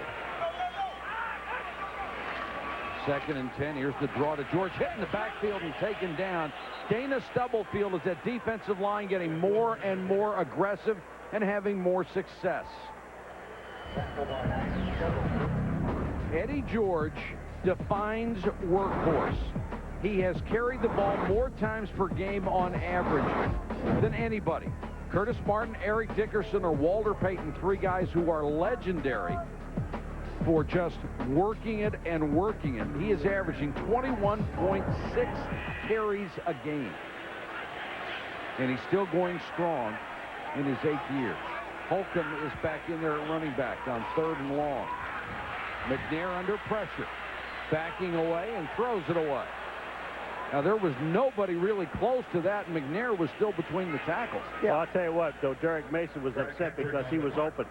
2nd and 10. Here's the draw to George. Hit in the backfield and taken down. Dana Stubblefield is that defensive line getting more and more aggressive and having more success. Eddie George defines workhorse. He has carried the ball more times per game on average than anybody. Curtis Martin, Eric Dickerson, or Walter Payton, 3 guys who are legendary for just working it and working it. He is averaging 21.6 carries a game. And he's still going strong in his 8th year. Holcomb is back in there at running back on 3rd and long. McNair under pressure, backing away and throws it away. Now, there was nobody really close to that. McNair was still between the tackles. Yeah, well, I'll tell you what, though, D.Mason was upset because he was open.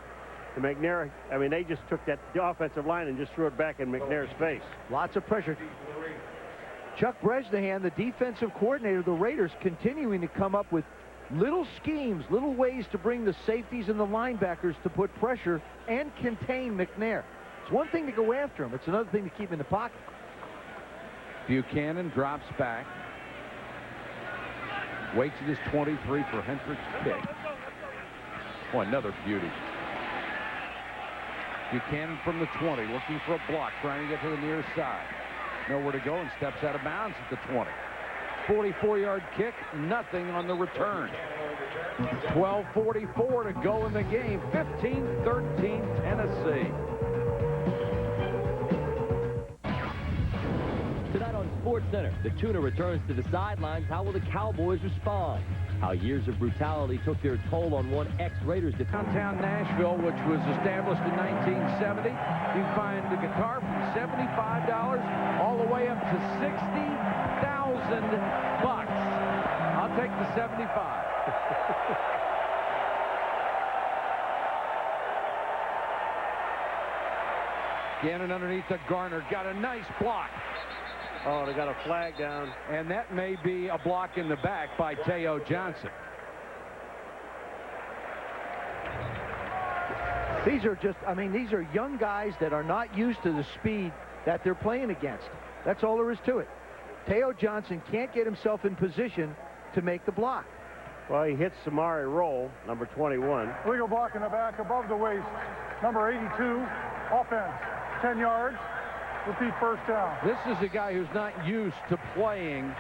And McNair, I mean, they just took the offensive line and just threw it back in McNair's face. Lots of pressure. Chuck Bresnahan, the defensive coordinator of the Raiders, continuing to come up with little schemes, little ways to bring the safeties and the linebackers to put pressure and contain McNair. It's one thing to go after him. It's another thing to keep him in the pocket. Buchanan drops back. Waits at his 23 for Hendrick's pick. Oh, another beauty. Buchanan from the 20, looking for a block, trying to get to the near side. Nowhere to go and steps out of bounds at the 20. 44-yard kick, nothing on the return. 12:44 to go in the game. 15-13 Tennessee. Tonight on SportsCenter, the tuna returns to the sidelines. How will the Cowboys respond? How years of brutality took their toll on one ex-Raiders defender. Downtown Nashville, which was established in 1970, you can find the guitar from $75 all the way up to $60,000. I'll take the 75. Gannon underneath to Garner. Got a nice block. Oh, they got a flag down. And that may be a block in the back by Teo Johnson. These are just, I mean, these are young guys that are not used to the speed that they're playing against. That's all there is to it. Teo Johnson can't get himself in position to make the block. Well, he hits Samari Roll, number 21. Legal block in the back above the waist. Number 82, offense, 10 yards. Repeat, first down. This is a guy who's not used to playing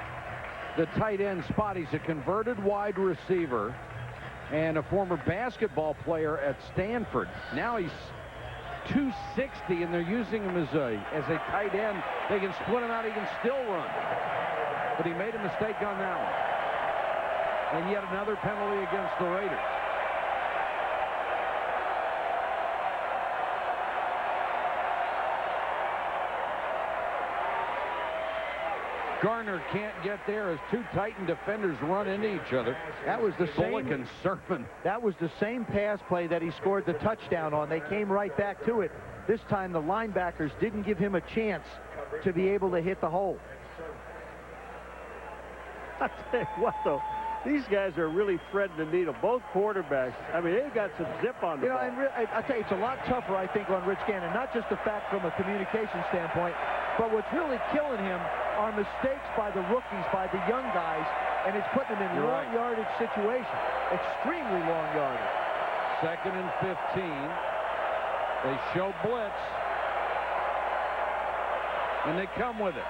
the tight end spot. He's a converted wide receiver and a former basketball player at Stanford. Now he's 260, and they're using him as a tight end. They can split him out. He can still run. But he made a mistake on that one. And yet another penalty against the Raiders. Garner can't get there as 2 Titan defenders run into each other. That was the Bullock and Sermon. That was the same pass play that he scored the touchdown on. They came right back to it. This time the linebackers didn't give him a chance to be able to hit the hole. I'll tell you what, though. These guys are really threading the needle. Both quarterbacks, I mean, they've got some zip on the ball. And I tell you, it's a lot tougher, I think, on Rich Gannon. Not just the fact from a communication standpoint, but what's really killing him are mistakes by the rookies, by the young guys, and it's putting them in long yardage situation. Extremely long yardage. 2nd and 15. They show blitz. And they come with it.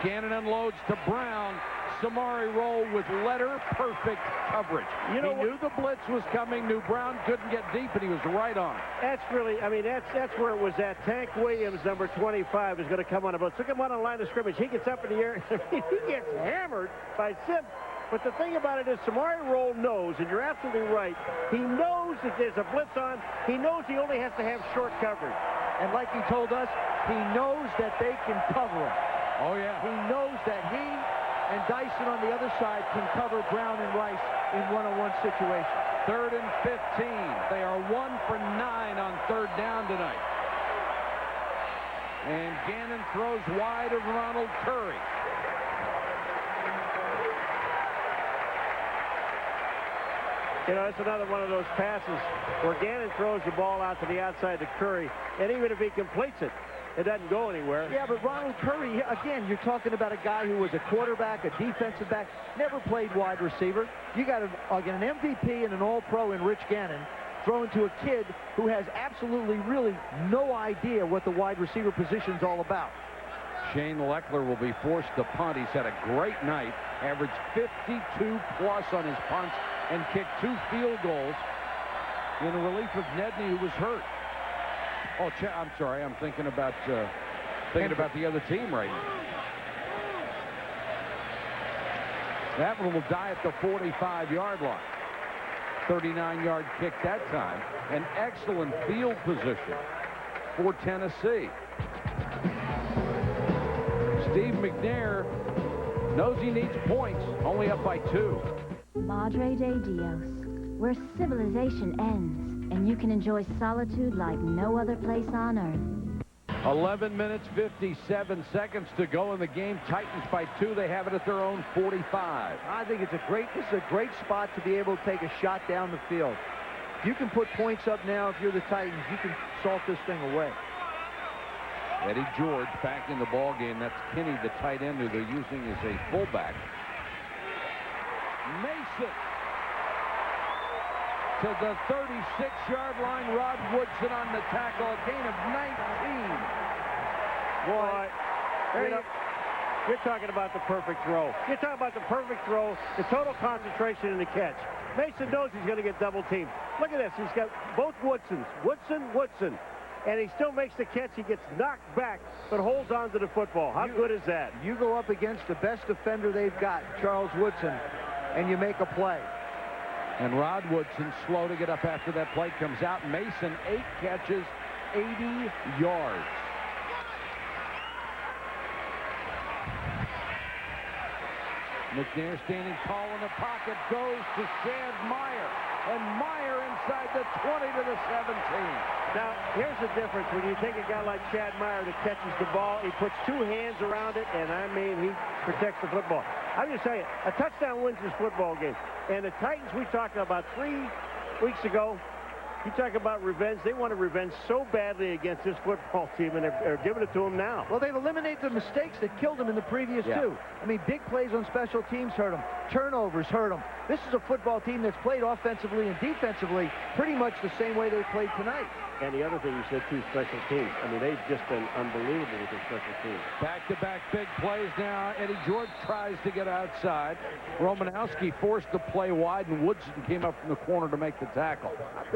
Gannon unloads to Brown. Samari Roll with letter-perfect coverage. He knew the blitz was coming, knew Brown couldn't get deep, and he was right on. That's really, I mean, that's where it was at. Tank Williams, number 25, is going to come on a blitz. Look at him on the line of scrimmage. He gets up in the air. He gets hammered by Sim. But the thing about it is Samari Roll knows, and you're absolutely right, he knows that there's a blitz on. He knows he only has to have short coverage. And like he told us, he knows that they can cover him. Oh, yeah. He knows that he and Dyson on the other side can cover Brown and Rice in one-on-one situation. 3rd and 15. They are 1 for 9 on 3rd down tonight. And Gannon throws wide of Ronald Curry. You know, it's another one of those passes where Gannon throws the ball out to the outside to Curry, and even if he completes it, it doesn't go anywhere. Yeah, but Ronald Curry, again, you're talking about a guy who was a quarterback, a defensive back, never played wide receiver. You got an MVP and an all-pro in Rich Gannon thrown to a kid who has absolutely, really no idea what the wide receiver position's all about. Shane Leckler will be forced to punt. He's had a great night, averaged 52+ on his punts, and kicked 2 field goals in relief of Nedney, who was hurt. Oh, I'm sorry. I'm thinking about the other team right now. That one will die at the 45-yard line. 39-yard kick that time. An excellent field position for Tennessee. Steve McNair knows he needs points, only up by 2. Madre de Dios, where civilization ends and you can enjoy solitude like no other place on earth. 11 minutes, 57 seconds to go in the game. Titans by 2. They have it at their own 45. I think this is a great spot to be able to take a shot down the field. You can put points up now if you're the Titans. You can salt this thing away. Eddie George back in the ball game. That's Kinney, the tight end, who they're using as a fullback. Mason to the 36-yard line. Rod Woodson on the tackle. A gain of 19. Boy, you're talking about the perfect throw. You're talking about the perfect throw, the total concentration in the catch. Mason knows he's going to get double teamed. Look at this. He's got both Woodsons. Woodson. And he still makes the catch. He gets knocked back, but holds on to the football. How good is that? You go up against the best defender they've got, Charles Woodson, and you make a play. And Rod Woodson, slow to get up after that play, comes out. Mason, 8 catches, 80 yards. McNair standing tall in the pocket, goes to Shad Meyer, and Meyer inside the 20 to the 17. Now, here's the difference. When you take a guy like Shad Meyer that catches the ball, he puts 2 hands around it, and I mean, he protects the football. I'm just saying, a touchdown wins this football game. And the Titans, we talked about 3 weeks ago, you talk about revenge. They wanted revenge so badly against this football team, and they're giving it to them now. Well, they've eliminated the mistakes that killed them in the previous 2. I mean, big plays on special teams hurt them. Turnovers hurt them. This is a football team that's played offensively and defensively pretty much the same way they played tonight. And the other thing you said, too, special teams. I mean, they've just been unbelievable with their special teams. Back-to-back big plays now. Eddie George tries to get outside. Romanowski forced the play wide, and Woodson came up from the corner to make the tackle.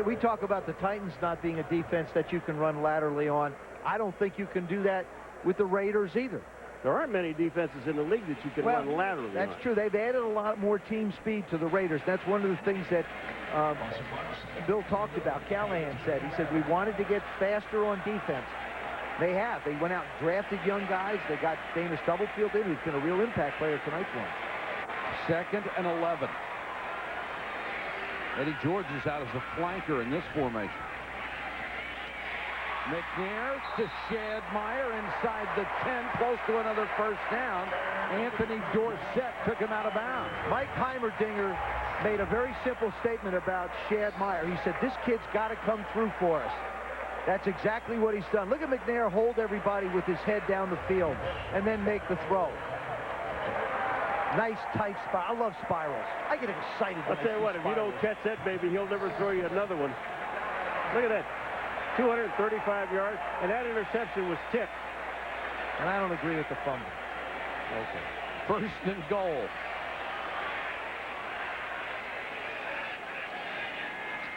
We talk about the Titans not being a defense that you can run laterally on. I don't think you can do that with the Raiders either. There aren't many defenses in the league that you can run laterally. That's true. They've added a lot more team speed to the Raiders. That's one of the things that Bill talked about. Callahan said. He said, we wanted to get faster on defense. They have. They went out and drafted young guys. They got Damus Stubblefield in, who's been a real impact player tonight for them. 2nd and 11. Eddie George is out as a flanker in this formation. McNair to Shad Meyer inside the 10, close to another first down. Anthony Dorsett took him out of bounds. Mike Heimerdinger made a very simple statement about Shad Meyer. He said, this kid's got to come through for us. That's exactly what he's done. Look at McNair hold everybody with his head down the field and then make the throw. Nice, tight spot. I love spirals. I get excited. I'll tell you what, if you don't catch that, baby, he'll never throw you another one. Look at that. 235 yards, and that interception was tipped. And I don't agree with the fumble. Okay. 1st and goal.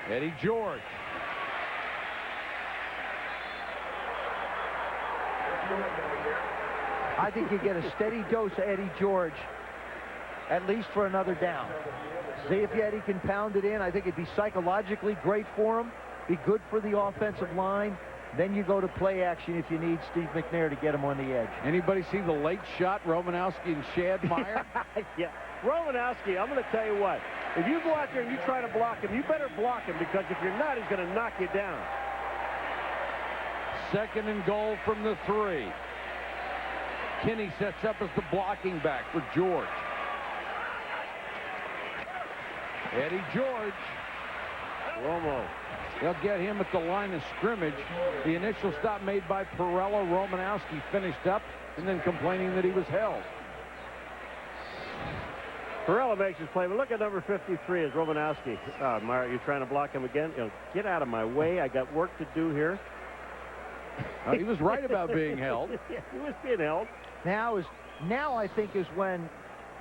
Eddie George. I think you get a steady dose of Eddie George, at least for another down. See if Eddie can pound it in. I think it'd be psychologically great for him. Be good for the offensive line. Then you go to play action if you need Steve McNair to get him on the edge. Anybody see the late shot, Romanowski and Shad Meyer? Yeah. Romanowski, I'm going to tell you what. If you go out there and you try to block him, you better block him, because if you're not, he's going to knock you down. 2nd and goal from the 3. Kinney sets up as the blocking back for George. Eddie George. Romo. They'll get him at the line of scrimmage. The initial stop made by Perella. Romanowski finished up and then complaining that he was held. Perella makes his play, but look at number 53 is Romanowski. Mario, you're trying to block him again? You know, get out of my way. I got work to do here. He was right about being held. Yeah, he was being held. Now I think is when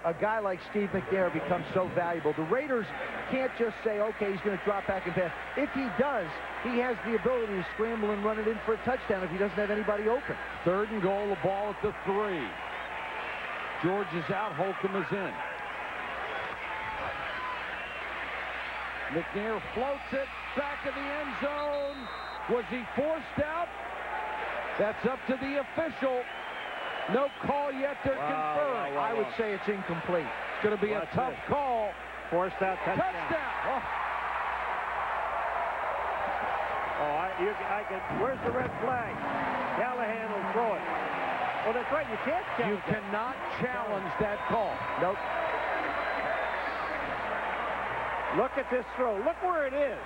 a guy like Steve McNair becomes so valuable. The Raiders can't just say, okay, he's going to drop back and pass. If he does, he has the ability to scramble and run it in for a touchdown if he doesn't have anybody open. 3rd and goal, the ball at the 3. George is out, Holcomb is in. McNair floats it back in the end zone. Was he forced out? That's up to the official. No call yet. They're conferring. I would say it's incomplete. It's going to be a tough call. Forced out touchdown. Where's the red flag? Callahan will throw it. Oh, that's right. You can't challenge. You cannot challenge that call. Nope. Look at this throw. Look where it is.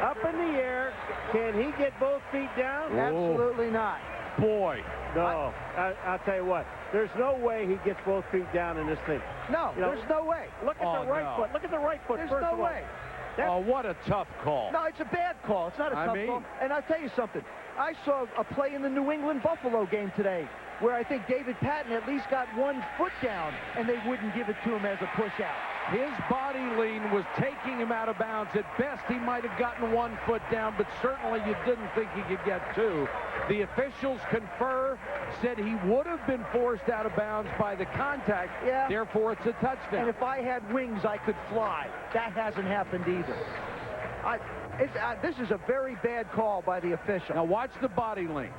Up in the air. Can he get both feet down? Whoa. Absolutely not. Boy. No. I'll tell you what. There's no way he gets both feet down in this thing. No, there's no way. Look at the right foot. Look at the right foot. There's first no of all. way. Oh, what a tough call. No, it's a bad call. It's not a tough call. And I'll tell you something. I saw a play in the New England Buffalo game today where I think David Patton at least got 1 foot down, and they wouldn't give it to him as a push-out. His body lean was taking him out of bounds. At best, he might have gotten 1 foot down, but certainly you didn't think he could get 2. The officials confer, said he would have been forced out of bounds by the contact. Yeah. Therefore, it's a touchdown. And if I had wings, I could fly. That hasn't happened either. This is a very bad call by the official. Now watch the body lean.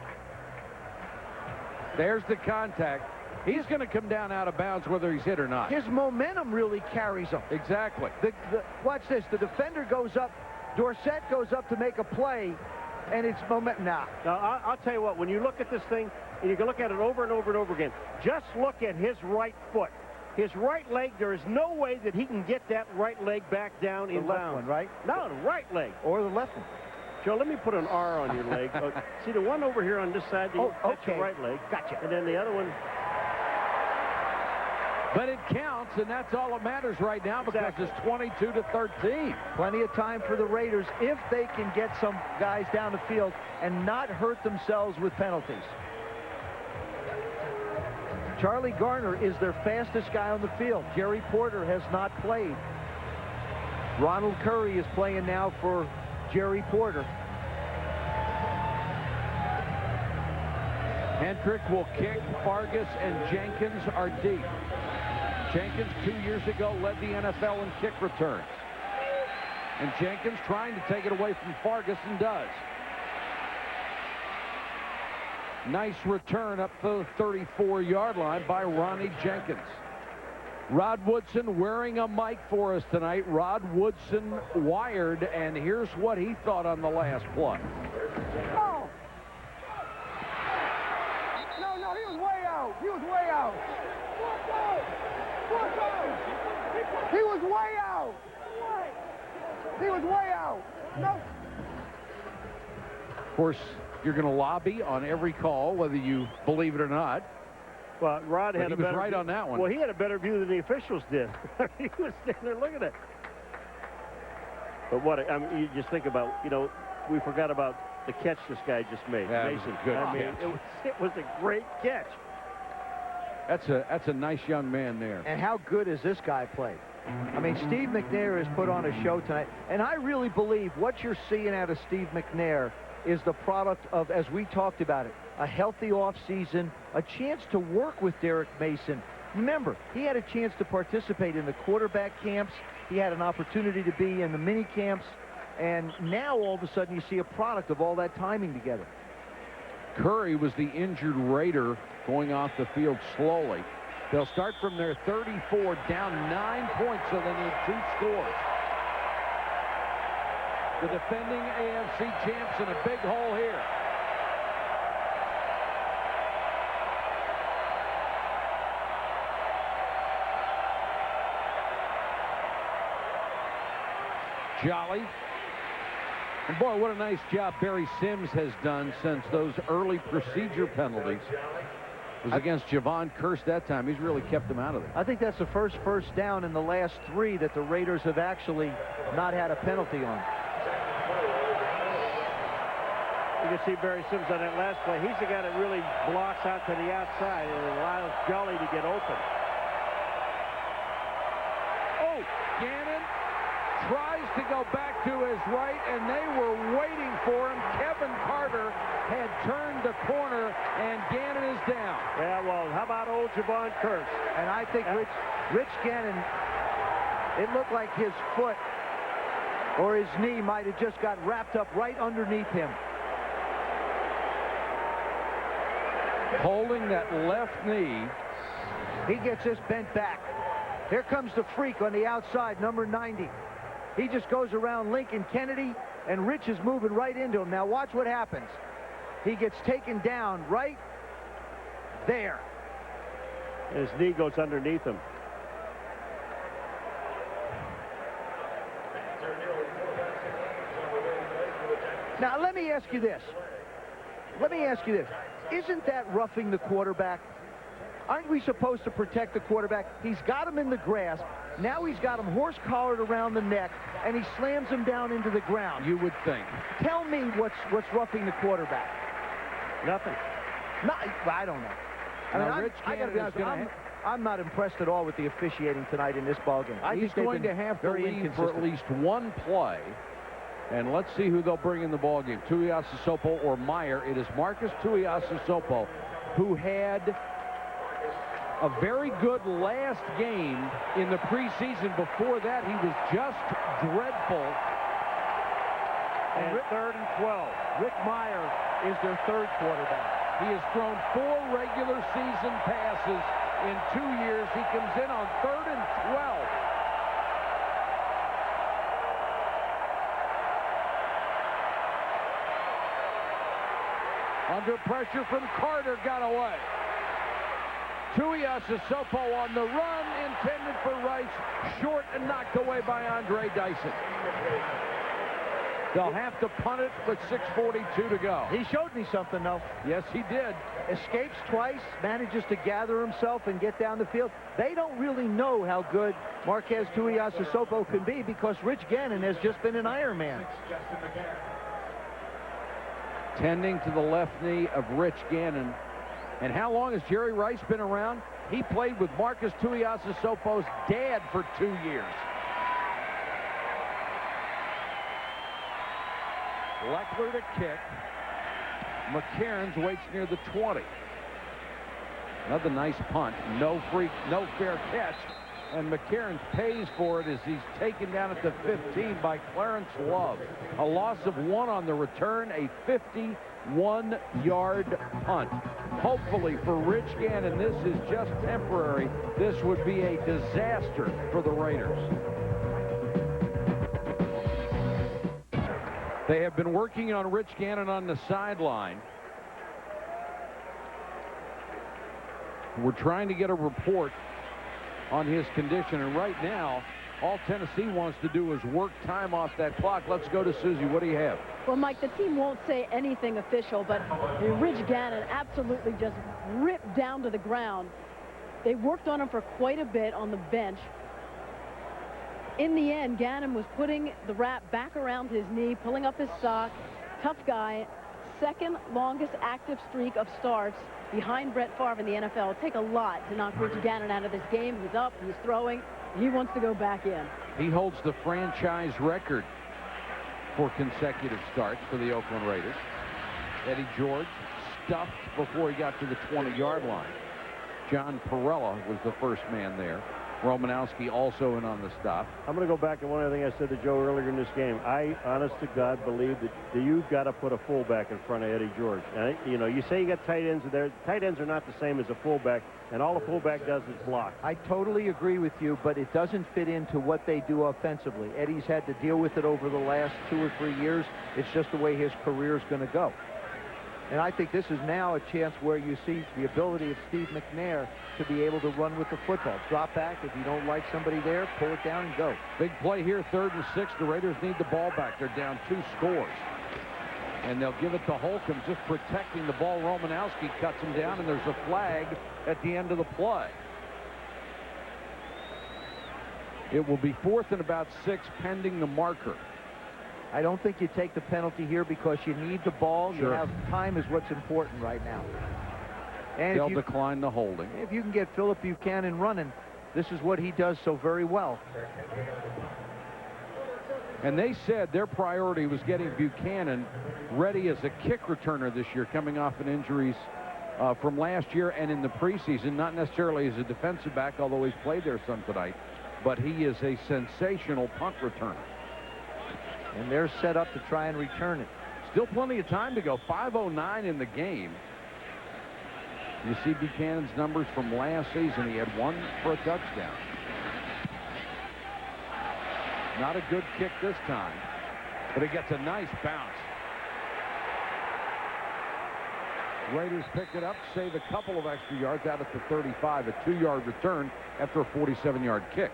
There's the contact. He's going to come down out of bounds whether he's hit or not. His momentum really carries him. Exactly. Watch this. The defender goes up. Dorsett goes up to make a play, and it's momentum. Now, I'll tell you what. When you look at this thing, and you can look at it over and over and over again, just look at his right foot. His right leg, there is no way that he can get that right leg back down in bounds. The left one, right? No, the right leg. Or the left one. Joe, let me put an R on your leg. See, the one over here on this side, that's your right leg. Gotcha. And then the other one. But it counts, and that's all that matters right now because it's 22-13. Plenty of time for the Raiders if they can get some guys down the field and not hurt themselves with penalties. Charlie Garner is their fastest guy on the field. Jerry Porter has not played. Ronald Curry is playing now for Jerry Porter. Hendrick will kick. Fargas and Jenkins are deep. Jenkins 2 years ago led the NFL in kick returns. And Jenkins trying to take it away from Fargas and does. Nice return up the 34-yard line by Ronnie Jenkins. Rod Woodson wearing a mic for us tonight. Rod Woodson wired, and here's what he thought on the last play. Oh! No, he was way out. He was way out. He was way out. He was way out. No. Of course, you're going to lobby on every call, whether you believe it or not. Well, Rod had he a was better right view. on that one. Well, he had a better view than the officials did. He was standing there looking at it. But what, I mean, you just think about, you know, we forgot about the catch this guy just made. Yeah, Mason. Good I mean, catch. it was a great catch. That's a nice young man there. And how good has this guy played? I mean, Steve McNair has put on a show tonight. And I really believe what you're seeing out of Steve McNair is the product of, as we talked about it, a healthy offseason, a chance to work with D.Mason. Remember, he had a chance to participate in the quarterback camps. He had an opportunity to be in the mini camps. And now all of a sudden you see a product of all that timing together. Curry was the injured Raider going off the field slowly. They'll start from their 34, down 9 points, so they need 2 scores. The defending AFC champs in a big hole here. Jolly And boy, what a nice job Barry Sims has done since those early procedure penalties. It was against J.Kearse that time. He's really kept them out of there. I think that's the first down in the last 3 that the Raiders have actually not had a penalty on. You can see Barry Sims on that last play. He's the guy that really blocks out to the outside and allows Jolly to get open. Oh, Gannon tries to go back to his right, and they were waiting for him. Kevin Carter had turned the corner, and Gannon is down. Yeah, well, how about old J.Kearse? And I think Rich Gannon, it looked like his foot or his knee might have just got wrapped up right underneath him. Holding that left knee. He gets this bent back. Here comes the freak on the outside, number 90. He just goes around Lincoln Kennedy, and Rich is moving right into him. Now watch what happens. He gets taken down right there. His knee goes underneath him. Now let me ask you this. Isn't that roughing the quarterback? Aren't we supposed to protect the quarterback? He's got him in the grasp. Now he's got him horse-collared around the neck, and he slams him down into the ground. You would think. Tell me what's roughing the quarterback. Nothing. I don't know. I gotta be honest, I'm not impressed at all with the officiating tonight in this ballgame. He's going to have to leave for at least one play. And let's see who they'll bring in the ballgame, Tuiasosopo or Meyer. It is Marcus Tuiasosopo, who had a very good last game in the preseason. Before that, he was just dreadful. And 3rd and 12. Rick Meyer is their 3rd quarterback. He has thrown 4 regular season passes in 2 years. He comes in on 3rd and 12. Under pressure from Carter, got away. Tuiasosopo on the run, intended for Rice, short and knocked away by Andre Dyson. They'll have to punt it with 6:42 to go. He showed me something, though. Yes, he did. Escapes twice, manages to gather himself and get down the field. They don't really know how good Marquez Tuiasosopo can be because Rich Gannon has just been an Iron Man. Tending to the left knee of Rich Gannon. And how long has Jerry Rice been around? He played with Marcus Tuiasosopo's dad for 2 years. Leckler to kick. McCairns waits near the 20. Another nice punt. No fair catch. And McCairns pays for it as he's taken down at the 15 by Clarence Love. A loss of 1 on the return, a 51-yard punt. Hopefully for Rich Gannon, this is just temporary. This would be a disaster for the Raiders. They have been working on Rich Gannon on the sideline. We're trying to get a report on his condition, and right now all Tennessee wants to do is work time off that clock. Let's go to Susie. What do you have? Well, Mike, the team won't say anything official, but Rich Gannon absolutely just ripped down to the ground. They worked on him for quite a bit on the bench. In the end, Gannon was putting the wrap back around his knee, pulling up his sock. Tough guy. 2nd longest active streak of starts behind Brett Favre in the NFL. It'll take a lot to knock Rich Gannon out of this game. He's up, he's throwing, he wants to go back in. He holds the franchise record for consecutive starts for the Oakland Raiders. Eddie George stuffed before he got to the 20-yard line. John Perella was the first man there. Romanowski also in on the stop. I'm going to go back to one other thing I said to Joe earlier in this game. I, honest to God, believe that you've got to put a fullback in front of Eddie George. And, you say you got tight ends there. Tight ends are not the same as a fullback, and all a fullback does is block. I totally agree with you, but it doesn't fit into what they do offensively. Eddie's had to deal with it over the last 2 or 3 years. It's just the way his career is going to go. And I think this is now a chance where you see the ability of Steve McNair to be able to run with the football. Drop back. If you don't like somebody there, pull it down and go. Big play here, 3rd and 6. The Raiders need the ball back. They're down 2 scores. And they'll give it to Holcomb, just protecting the ball. Romanowski cuts him down, and there's a flag at the end of the play. It will be 4th and about 6 pending the marker. I don't think you take the penalty here because you need the ball. Sure. You have time is what's important right now. And They'll decline the holding. If you can get Philip Buchanan running, this is what he does so very well. And they said their priority was getting Buchanan ready as a kick returner this year, coming off an injuries from last year and in the preseason, not necessarily as a defensive back, although he's played there some tonight, but he is a sensational punt returner. And they're set up to try and return it. Still plenty of time to go. 5:09 in the game. You see Buchanan's numbers from last season. He had 1 for a touchdown. Not a good kick this time, but it gets a nice bounce. Raiders pick it up, save a couple of extra yards out at the 35, a 2-yard return after a 47-yard kick.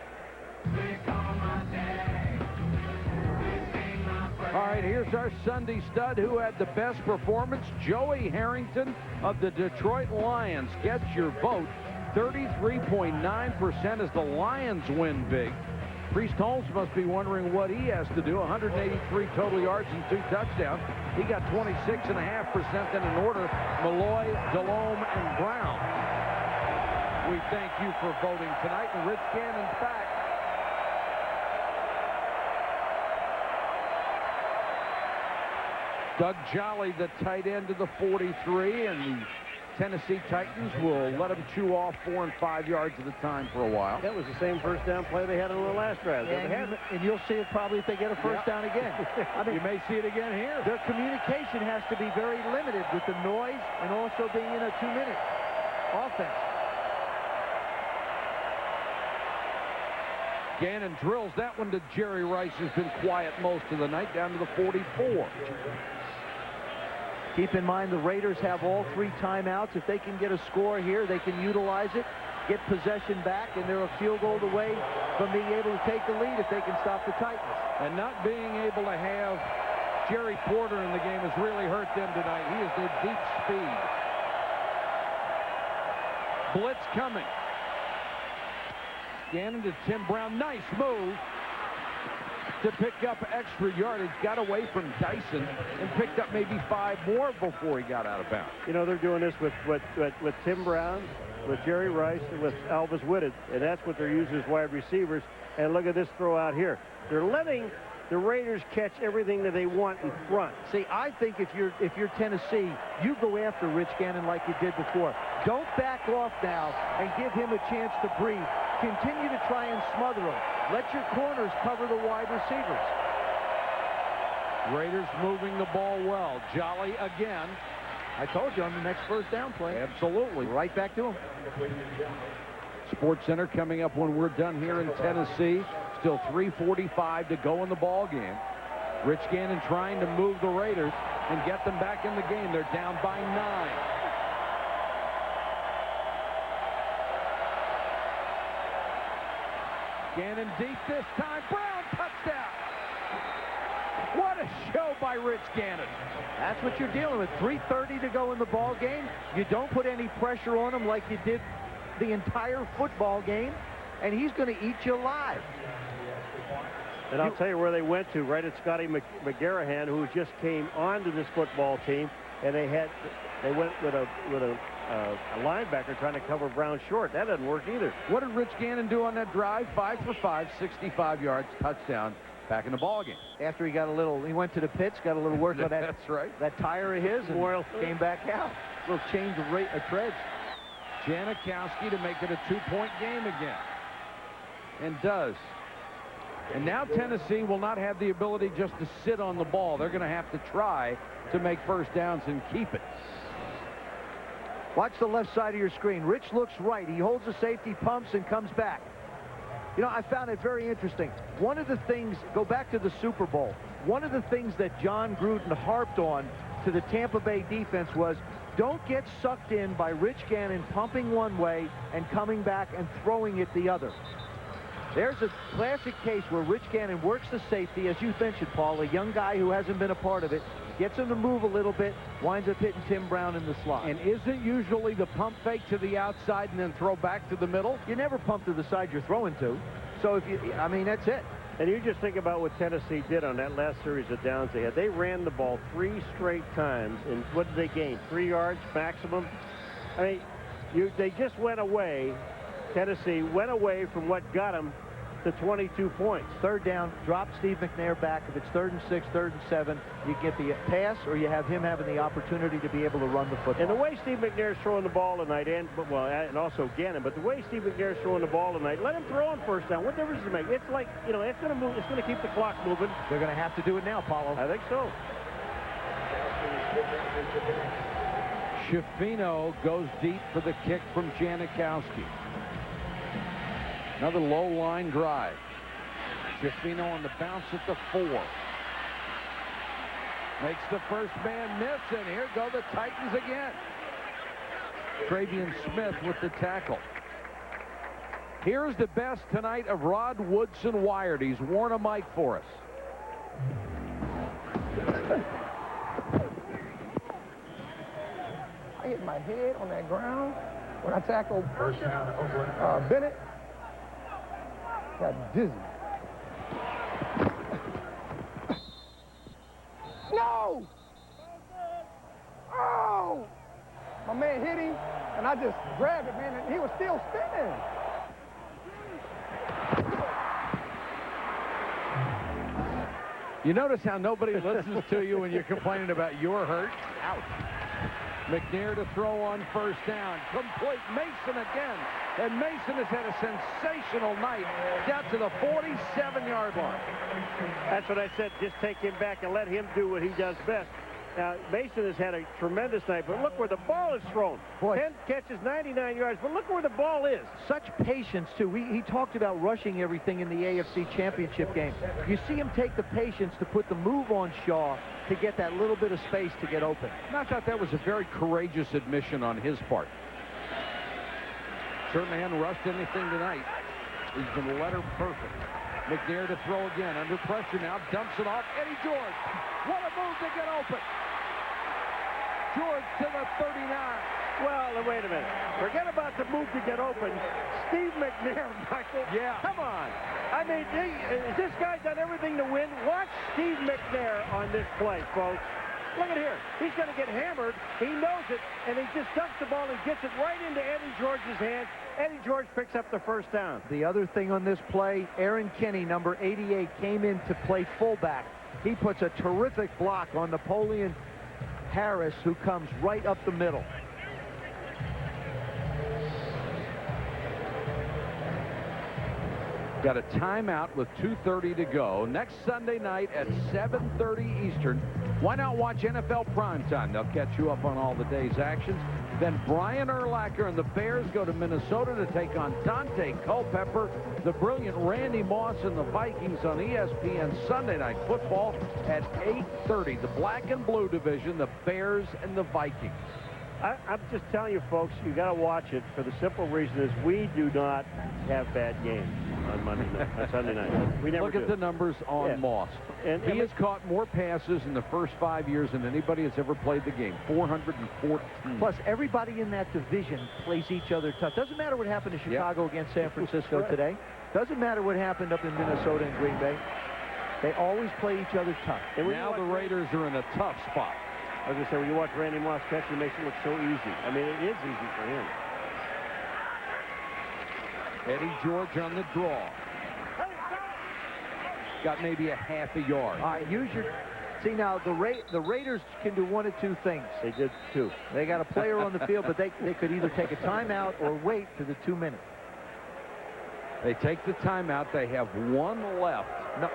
All right, here's our Sunday stud who had the best performance. Joey Harrington of the Detroit Lions gets your vote. 33.9% as the Lions win big. Priest Holmes must be wondering what he has to do. 183 total yards and 2 touchdowns. He got 26.5%. Then in order, Malloy, Delhomme, and Brown. We thank you for voting tonight. And Rich Gannon's back. Doug Jolly, the tight end of the 43, and the Tennessee Titans will let him chew off 4 and 5 yards at a time for a while. That was the same first down play they had on the last drive. And you'll see it probably if they get a first down again. I mean, you may see it again here. Their communication has to be very limited with the noise and also being in a 2-minute offense. Gannon drills that one to J.Rice, who's been quiet most of the night, down to the 44. Keep in mind the Raiders have all 3 timeouts. If they can get a score here, they can utilize it, get possession back, and they're a field goal away from being able to take the lead if they can stop the Titans. And not being able to have Jerry Porter in the game has really hurt them tonight. He is their deep speed. Blitz coming. Gannon to T.Brown. Nice move to pick up extra yardage. Got away from Dyson and picked up maybe 5 more before he got out of bounds. You know, they're doing this with T.Brown, with J.Rice, and with Alvis Whitted, and that's what they're using as wide receivers. And look at this throw out here. They're letting the Raiders catch everything that they want in front. See, I think if you're Tennessee, you go after Rich Gannon like you did before. Don't back off now and give him a chance to breathe. Continue to try and smother him. Let your corners cover the wide receivers. Raiders moving the ball well. Jolly again. I told you on the next first down play. Absolutely. Right back to him. Sports Center coming up when we're done here in Tennessee. Still 3:45 to go in the ball game. Rich Gannon trying to move the Raiders and get them back in the game. They're down by 9. Gannon deep this time. Brown, touchdown. What a show by Rich Gannon. That's what you're dealing with. 3:30 to go in the ball game. You don't put any pressure on him like you did the entire football game, and he's going to eat you alive. And I'll tell you where they went to, right at Scotty McGarrahan, who just came onto this football team, and they went with a linebacker trying to cover Brown short. That doesn't work either. What did Rich Gannon do on that drive? 5 for 5, 65 yards, touchdown, back in the ball game. After he went to the pits, got a little work on that. That's right. That tire of his, and came back out. A little change of treads. Janikowski to make it a 2-point game again, and does. And now Tennessee will not have the ability just to sit on the ball. They're going to have to try to make first downs and keep it. Watch the left side of your screen. Rich looks right. He holds the safety, pumps, and comes back. You know, I found it very interesting. One of the things, go back to the Super Bowl, one of the things that John Gruden harped on to the Tampa Bay defense was, don't get sucked in by Rich Gannon pumping one way and coming back and throwing it the other. There's a classic case where Rich Gannon works the safety, as you mentioned, Paul, a young guy who hasn't been a part of it, gets him to move a little bit, winds up hitting T.Brown in the slot. And isn't usually the pump fake to the outside and then throw back to the middle? You never pump to the side you're throwing to. So if you, I mean, that's it. And you just think about what Tennessee did on that last series of downs they had. They ran the ball 3 straight times, and what did they gain? 3 yards maximum? I mean, they just went away. Tennessee went away from what got them to 22 points. Third down, drop Steve McNair back. If it's 3rd and 6, 3rd and 7, you get the pass, or you have him having the opportunity to be able to run the football. And the way Steve McNair's throwing the ball tonight, and also Gannon, but the way Steve McNair's throwing the ball tonight, let him throw on first down. What difference does it make? It's like, you know, it's going to move. It's going to keep the clock moving. They're going to have to do it now, Paulo. I think so. Schifino goes deep for the kick from Janikowski. Another low line drive. Schifino on the bounce at the 4. Makes the first man miss, and here go the Titans again. Travian Smith with the tackle. Here's the best tonight of Rod Woodson Wired. He's worn a mic for us. I hit my head on that ground when I tackled Bennett. Got dizzy. No! Oh! My man hit him, and I just grabbed it, man, and he was still spinning. You notice how nobody listens to you when you're complaining about your hurt? Ouch. McNair to throw on first down. Complete. Mason again. And Mason has had a sensational night down to the 47-yard line. That's what I said. Just take him back and let him do what he does best. Now, Mason has had a tremendous night, but look where the ball is thrown. Boy. 10 catches, 99 yards, but look where the ball is. Such patience, too. He talked about rushing everything in the AFC Championship game. You see him take the patience to put the move on Shaw to get that little bit of space to get open. And I thought that was a very courageous admission on his part. Certainly hadn't rushed anything tonight. He's been letter perfect. McNair to throw again. Under pressure now. Dumps it off. Eddie George. What a move to get open. George to the 39. Well, wait a minute. Forget about the move to get open. Steve McNair, Michael. Yeah. Come on. I mean, has this guy done everything to win? Watch Steve McNair on this play, folks. Look at here. He's going to get hammered. He knows it, and he just dumps the ball and gets it right into Eddie George's hands. Eddie George picks up the first down. The other thing on this play, Aaron Kinney, number 88, came in to play fullback. He puts a terrific block on Napoleon Harris, who comes right up the middle. Got a timeout with 2:30 to go. Next Sunday night at 7:30 Eastern. Why not watch NFL Primetime? They'll catch you up on all the day's actions. Then Brian Urlacher and the Bears go to Minnesota to take on Dante Culpepper. The brilliant Randy Moss and the Vikings on ESPN Sunday Night Football at 8:30. The black and blue division, the Bears and the Vikings. I'm just telling you, folks, you got to watch it for the simple reason is we do not have bad games on Monday night, on Sunday night. We never Look do. at the numbers on Moss. And he has caught more passes in the first 5 years than anybody has ever played the game. 414. Plus, everybody in that division plays each other tough. Doesn't matter what happened in Chicago against San Francisco today. Doesn't matter what happened up in Minnesota and Green Bay. They always play each other tough. And now the Raiders are in a tough spot. I was going to say, when you watch Randy Moss catch, it makes it look so easy. I mean, it is easy for him. Eddie George on the draw. Got maybe a half a yard. All right, use your... See, now, the Raiders can do one of two things. They did two. They got a player on the field, but they could either take a timeout or wait to the 2 minutes. They take the timeout. They have one left. No.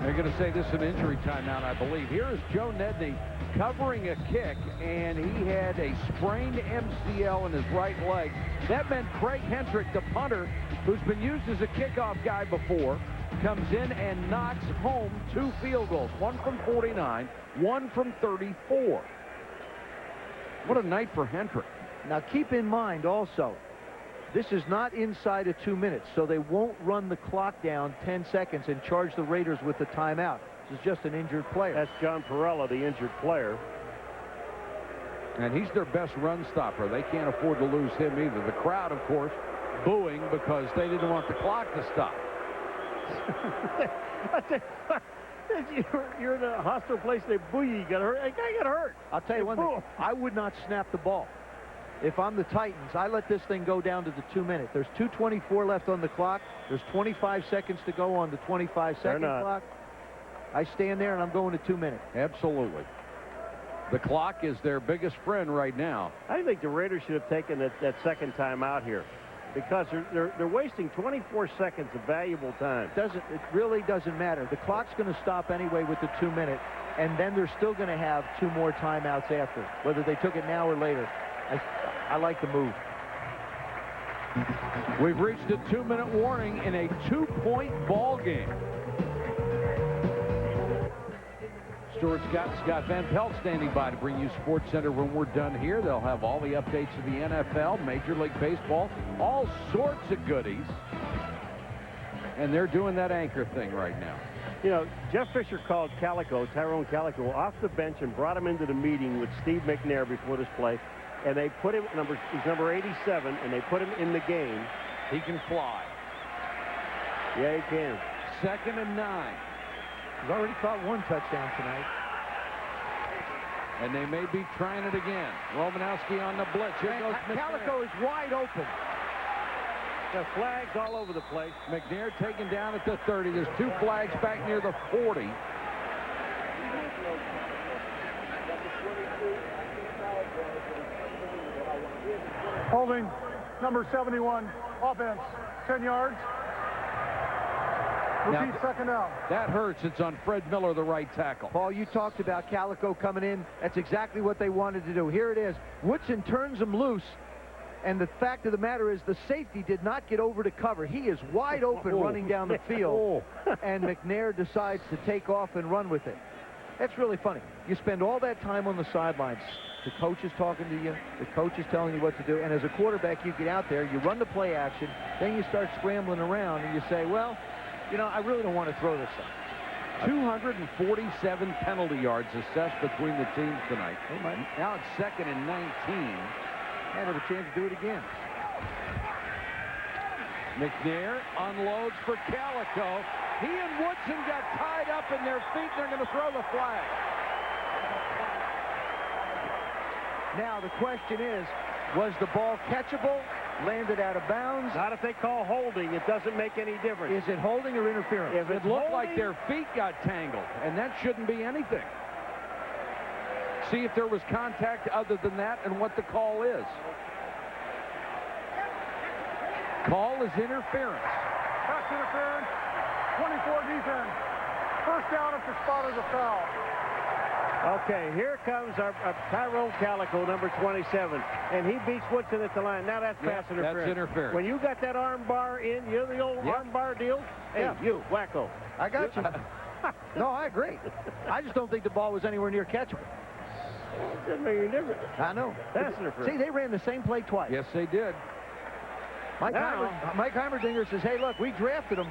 They're going to say this is an injury timeout, I believe. Here is Joe Nedney covering a kick, and he had a sprained MCL in his right leg. That meant Craig Hendrick, the punter, who's been used as a kickoff guy before, comes in and knocks home 2 field goals, one from 49, one from 34. What a night for Hendrick. Now keep in mind also, this is not inside of 2 minutes, so they won't run the clock down 10 seconds and charge the Raiders with the timeout. This is just an injured player. That's John Perella, the injured player. And he's their best run stopper. They can't afford to lose him either. The crowd, of course, booing because they didn't want the clock to stop. You're in a hostile place, they boo you, you got hurt. A guy got hurt. I'll tell you one thing, I would not snap the ball. If I'm the Titans, I let this thing go down to the 2 minute. There's 2:24 left on the clock. There's 25 seconds to go on the 25-second clock. I stand there and I'm going to 2 minutes. Absolutely. The clock is their biggest friend right now. I think the Raiders should have taken that second time out here, because they're wasting 24 seconds of valuable time. It really doesn't matter. The clock's going to stop anyway with the 2 minute, and then they're still going to have 2 more timeouts after, whether they took it now or later. I like the move. We've reached a 2-minute warning in a 2-point ball game. Stuart Scott and Scott Van Pelt standing by to bring you Sports Center when we're done here. They'll have all the updates of the NFL, Major League Baseball, all sorts of goodies. And they're doing that anchor thing right now. You know, Jeff Fisher called Tyrone Calico, off the bench and brought him into the meeting with Steve McNair before this play. And they put him, he's number 87, and they put him in the game. He can fly. Yeah, he can. 2nd and 9. He's already caught 1 touchdown tonight. And they may be trying it again. Romanowski on the blitz. Here goes McNair. Calico is wide open. The flags all over the place. McNair taken down at the 30. There's 2 flags back near the 40. Holding, number 71, offense, 10 yards. Repeat, Now, second down. That hurts. It's on Fred Miller, the right tackle. Paul, you talked about Calico coming in. That's exactly what they wanted to do. Here it is. Woodson turns him loose. And the fact of the matter is the safety did not get over to cover. He is wide open running down the field. And McNair decides to take off and run with it. That's really funny. You spend all that time on the sidelines. The coach is talking to you. The coach is telling you what to do. And as a quarterback, you get out there, you run the play action, then you start scrambling around, and you say, well, you know, I really don't want to throw this stuff. 247 penalty yards assessed between the teams tonight. Now it's 2nd and 19. Might have a chance to do it again. McNair unloads for Calico. He and Woodson got tied up in their feet. They're going to throw the flag. Now the question is, was the ball catchable? Landed out of bounds? Not if they call holding. It doesn't make any difference. Is it holding or interference? If it looked like their feet got tangled, and that shouldn't be anything. See if there was contact other than that and what the call is. Call is interference. Pass interference, 24 defense. First down if the spot is a foul. Okay, here comes our Tyrone Calico, number 27, and he beats Woodson at the line. Now that's pass interference. That's interference. When you got that arm bar in, you know the old arm bar deal? Hey, you, wacko. I got you. No, I agree. I just don't think the ball was anywhere near catchable. Doesn't make any difference. I know. Pass interference. See, they ran the same play twice. Yes, they did. Mike Heimerdinger says, hey, look, we drafted him.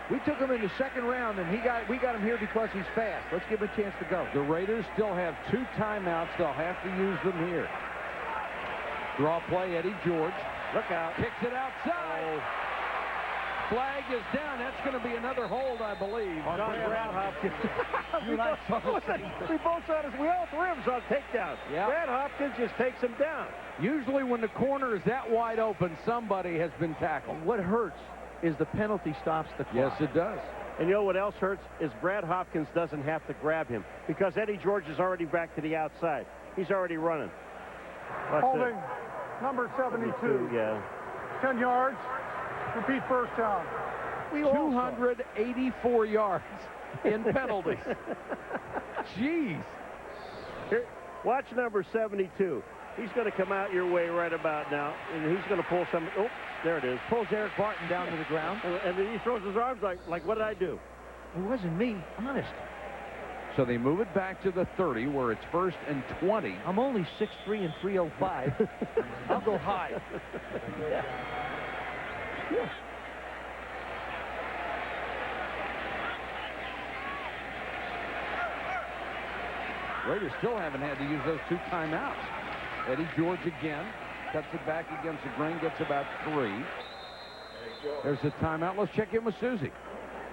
We took him in the 2nd round, and we got him here because he's fast. Let's give him a chance to go. The Raiders still have 2 timeouts. They'll have to use them here. Draw play, Eddie George. Look out. Kicks it outside. Flag is down. That's going to be another hold, I believe. On Brad Hopkins. We both saw this. We all 3 of us on takedown. Yep. Brad Hopkins just takes him down. Usually when the corner is that wide open, somebody has been tackled. What hurts is the penalty stops the clock. Yes, it does. And you know what else hurts is Brad Hopkins doesn't have to grab him because Eddie George is already back to the outside. He's already running. Holding, number 72. Yeah. 10 yards. Repeat, first down. 284 yards in penalties. Jeez. Here, watch number 72. He's going to come out your way right about now, and he's going to pull some. Oh, there it is. Pulls Eric Barton down to the ground. And then he throws his arms like what did I do? It wasn't me, honest. So they move it back to the 30, where it's 1st and 20. I'm only 6'3" and 305. I'll go high. Yeah. Yeah. Raiders still haven't had to use those 2 timeouts. Eddie George again. Cuts it back against the grain. Gets about 3. There's a timeout. Let's check in with Susie.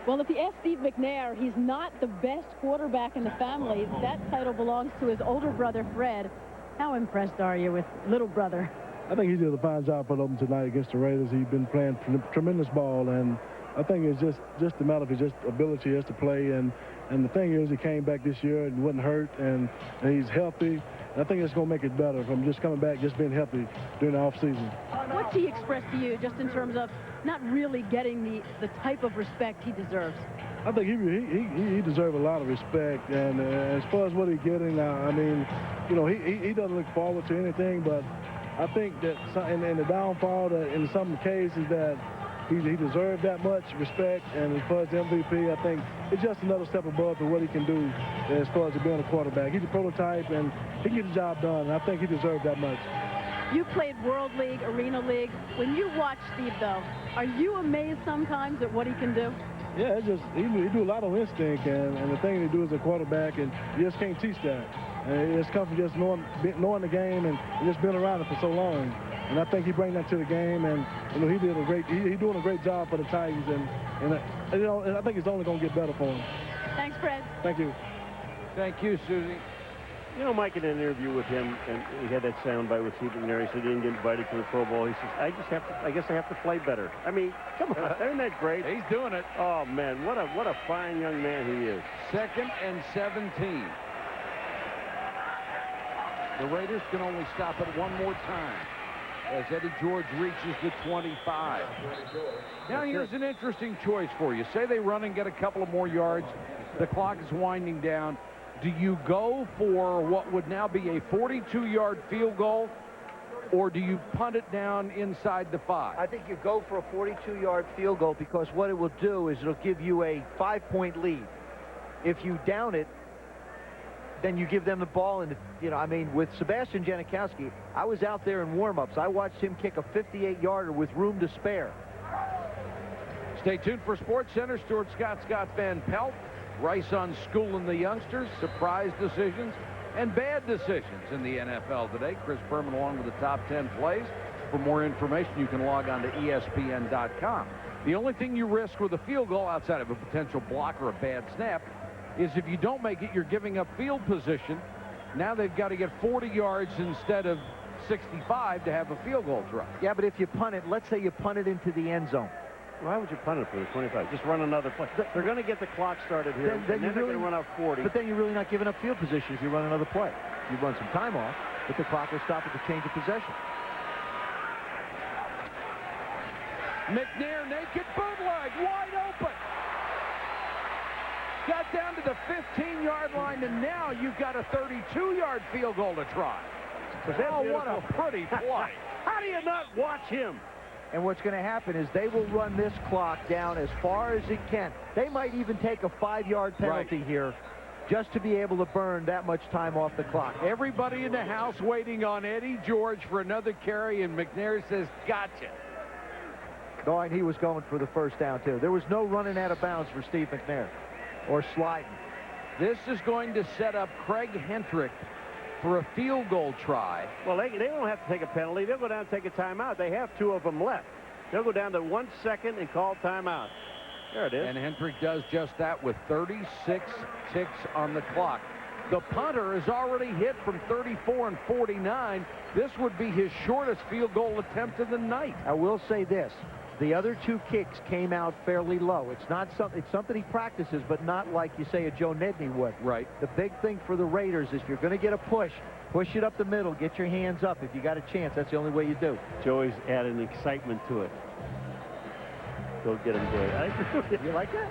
Well, if you ask Steve McNair, he's not the best quarterback in the family. That title belongs to his older brother, Fred. How impressed are you with little brother? I think he did a fine job for them tonight against the Raiders. He's been playing tremendous ball, and I think it's just a matter of his just ability just to play. And the thing is, he came back this year and wasn't hurt, and he's healthy. And I think it's going to make it better from just coming back, just being healthy during the offseason. What's he expressed to you just in terms of not really getting the type of respect he deserves? I think he deserves a lot of respect, and as far as what he's getting, I mean, you know, he doesn't look forward to anything, but I think that in the downfall, that in some cases that he deserved that much respect, and as far as the MVP, I think it's just another step above to what he can do as far as being a quarterback. He's a prototype, and he can get the job done, and I think he deserved that much. You played World League, Arena League. When you watch Steve, though, are you amazed sometimes at what he can do? Yeah, it's just he do a lot of instinct, and the thing to do as a quarterback, and you just can't teach that. And it's come from just knowing the game and just being around it for so long. And I think he brings that to the game, and you know, he's doing a great job for the Titans, and you know, I think it's only going to get better for him. Thanks, Fred. Thank you. Thank you, Susie. You know, Mike, in an interview with him, and he had that soundbite with Steve McNair. He said he didn't get invited to the Pro Bowl. He says, I guess I have to play better. I mean, come on, isn't that great? He's doing it. Oh man, what a fine young man he is. 2nd and 17. The Raiders can only stop it one more time as Eddie George reaches the 25. Now here's an interesting choice for you. Say they run and get a couple of more yards. The clock is winding down. Do you go for what would now be a 42-yard field goal, or do you punt it down inside the 5? I think you go for a 42-yard field goal, because what it will do is it'll give you a 5-point lead. If you down it, then you give them the ball. And, you know, I mean, with Sebastian Janikowski, I was out there in warm-ups. I watched him kick a 58-yarder with room to spare. Stay tuned for Sports Center. Stuart Scott Van Pelt. Rice on schooling the youngsters, surprise decisions, and bad decisions in the NFL today. Chris Berman along with the top 10 plays. For more information, you can log on to ESPN.com. The only thing you risk with a field goal outside of a potential block or a bad snap is if you don't make it, you're giving up field position. Now they've got to get 40 yards instead of 65 to have a field goal try. Yeah, but if you punt it, let's say you punt it into the end zone. Why would you punt it for the 25? Just run another play. They're going to get the clock started here, then they're going to run out 40. But then you're really not giving up field position if you run another play. You run some time off, but the clock will stop at the change of possession. McNair naked bootleg, wide open. Got down to the 15-yard line, and now you've got a 32-yard field goal to try. Oh, what a pretty play. How do you not watch him? And what's going to happen is they will run this clock down as far as it can. They might even take a 5-yard penalty here just to be able to burn that much time off the clock. Everybody in the house waiting on Eddie George for another carry, and McNair says, gotcha. No, and he was going for the first down, too. There was no running out of bounds for Steve McNair or sliding. This is going to set up Craig Hentrick for a field goal try. Well, they don't have to take a penalty. They'll go down and take a timeout. They have 2 of them left. They'll go down to 1 second and call timeout. There it is. And Hentrick does just that with 36 ticks on the clock. The punter is already hit from 34 and 49. This would be his shortest field goal attempt of the night. I will say this. The other 2 kicks came out fairly low. It's something he practices, but not like you say a Joe Nedney would. Right. The big thing for the Raiders is you're going to get a push it up the middle, get your hands up. If you got a chance, that's the only way you do. Joey's adding excitement to it. Go get him, Joy. You like that?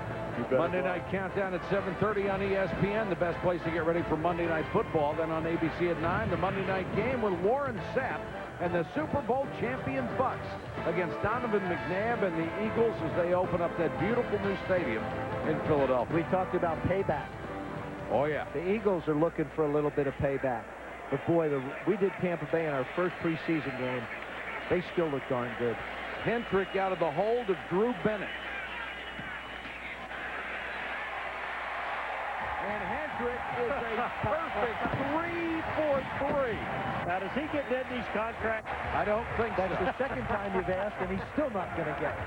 Monday Night Countdown at 7:30 on ESPN, the best place to get ready for Monday Night Football. Then on ABC at 9, the Monday Night Game with Warren Sapp and the Super Bowl champion Bucks against Donovan McNabb and the Eagles as they open up that beautiful new stadium in Philadelphia. We talked about payback. Oh, yeah. The Eagles are looking for a little bit of payback. But, boy, we did Tampa Bay in our first preseason game. They still look darn good. Hendrick out of the hold of Drew Bennett. And Hendrick is a perfect 3-for-3. Now, does he get Nedney's contract? I don't think That's so. the second time you've asked, and he's still not going to get it.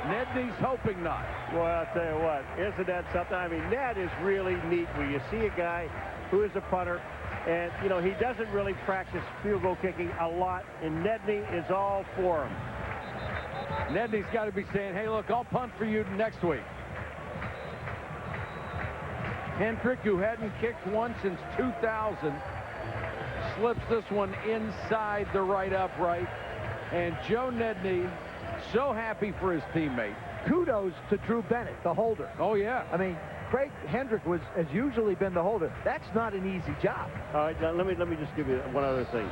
Nedney's hoping not. Well, I'll tell you what, isn't that something? I mean, that is really neat when you see a guy who is a punter, and, you know, he doesn't really practice field goal kicking a lot, and Nedney is all for him. Nedney's got to be saying, hey, look, I'll punt for you next week. Hendrick, who hadn't kicked one since 2000, slips this one inside the right upright. And Joe Nedney, so happy for his teammate. Kudos to Drew Bennett, the holder. Oh, yeah. I mean, Craig Hendrick has usually been the holder. That's not an easy job. All right, now let me just give you one other thing.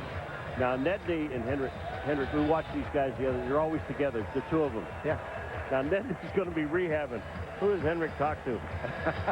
Now, Nedney and Hendrick, we watch these guys together. They're always together, the two of them. Yeah. Now, Nedney's going to be rehabbing. Who does Hendrick talk to?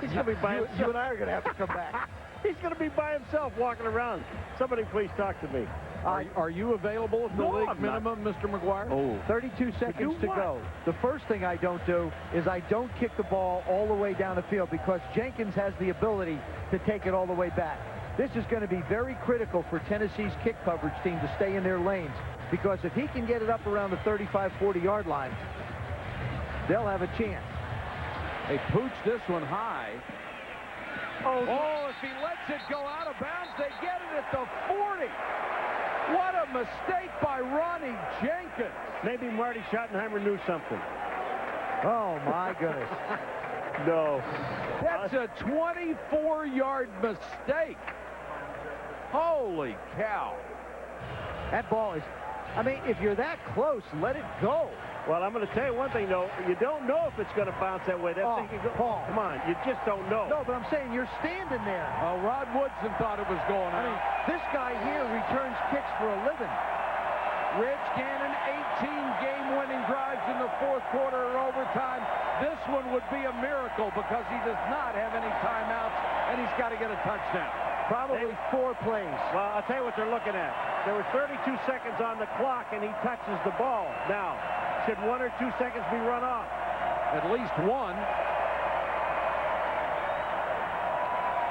He's going to be by himself. You and I are going to have to come back. He's going to be by himself walking around. Somebody please talk to me. Are you available at the league minimum, Mr. McGuire? Oh, 32 seconds to go. The first thing I don't do is I don't kick the ball all the way down the field because Jenkins has the ability to take it all the way back. This is going to be very critical for Tennessee's kick coverage team to stay in their lanes because if he can get it up around the 35, 40-yard line, they'll have a chance. They pooch this one high. Oh, if he lets it go out of bounds, they get it at the 40. What a mistake by Ronnie Jenkins. Maybe Marty Schottenheimer knew something. Oh, my goodness. No. That's a 24-yard mistake. Holy cow. That ball is, I mean, if you're that close, let it go. Well, I'm going to tell you one thing, though. You don't know if it's going to bounce that way. That thing can go. Paul. Come on, you just don't know. No, but I'm saying you're standing there. Rod Woodson thought it was going out. I mean, this guy here returns kicks for a living. Rich Gannon, 18 game-winning drives in the fourth quarter or overtime. This one would be a miracle because he does not have any timeouts, and he's got to get a touchdown. Probably 4 plays. Well, I'll tell you what they're looking at. There were 32 seconds on the clock, and he touches the ball. Now, should 1 or 2 seconds be run off? At least one.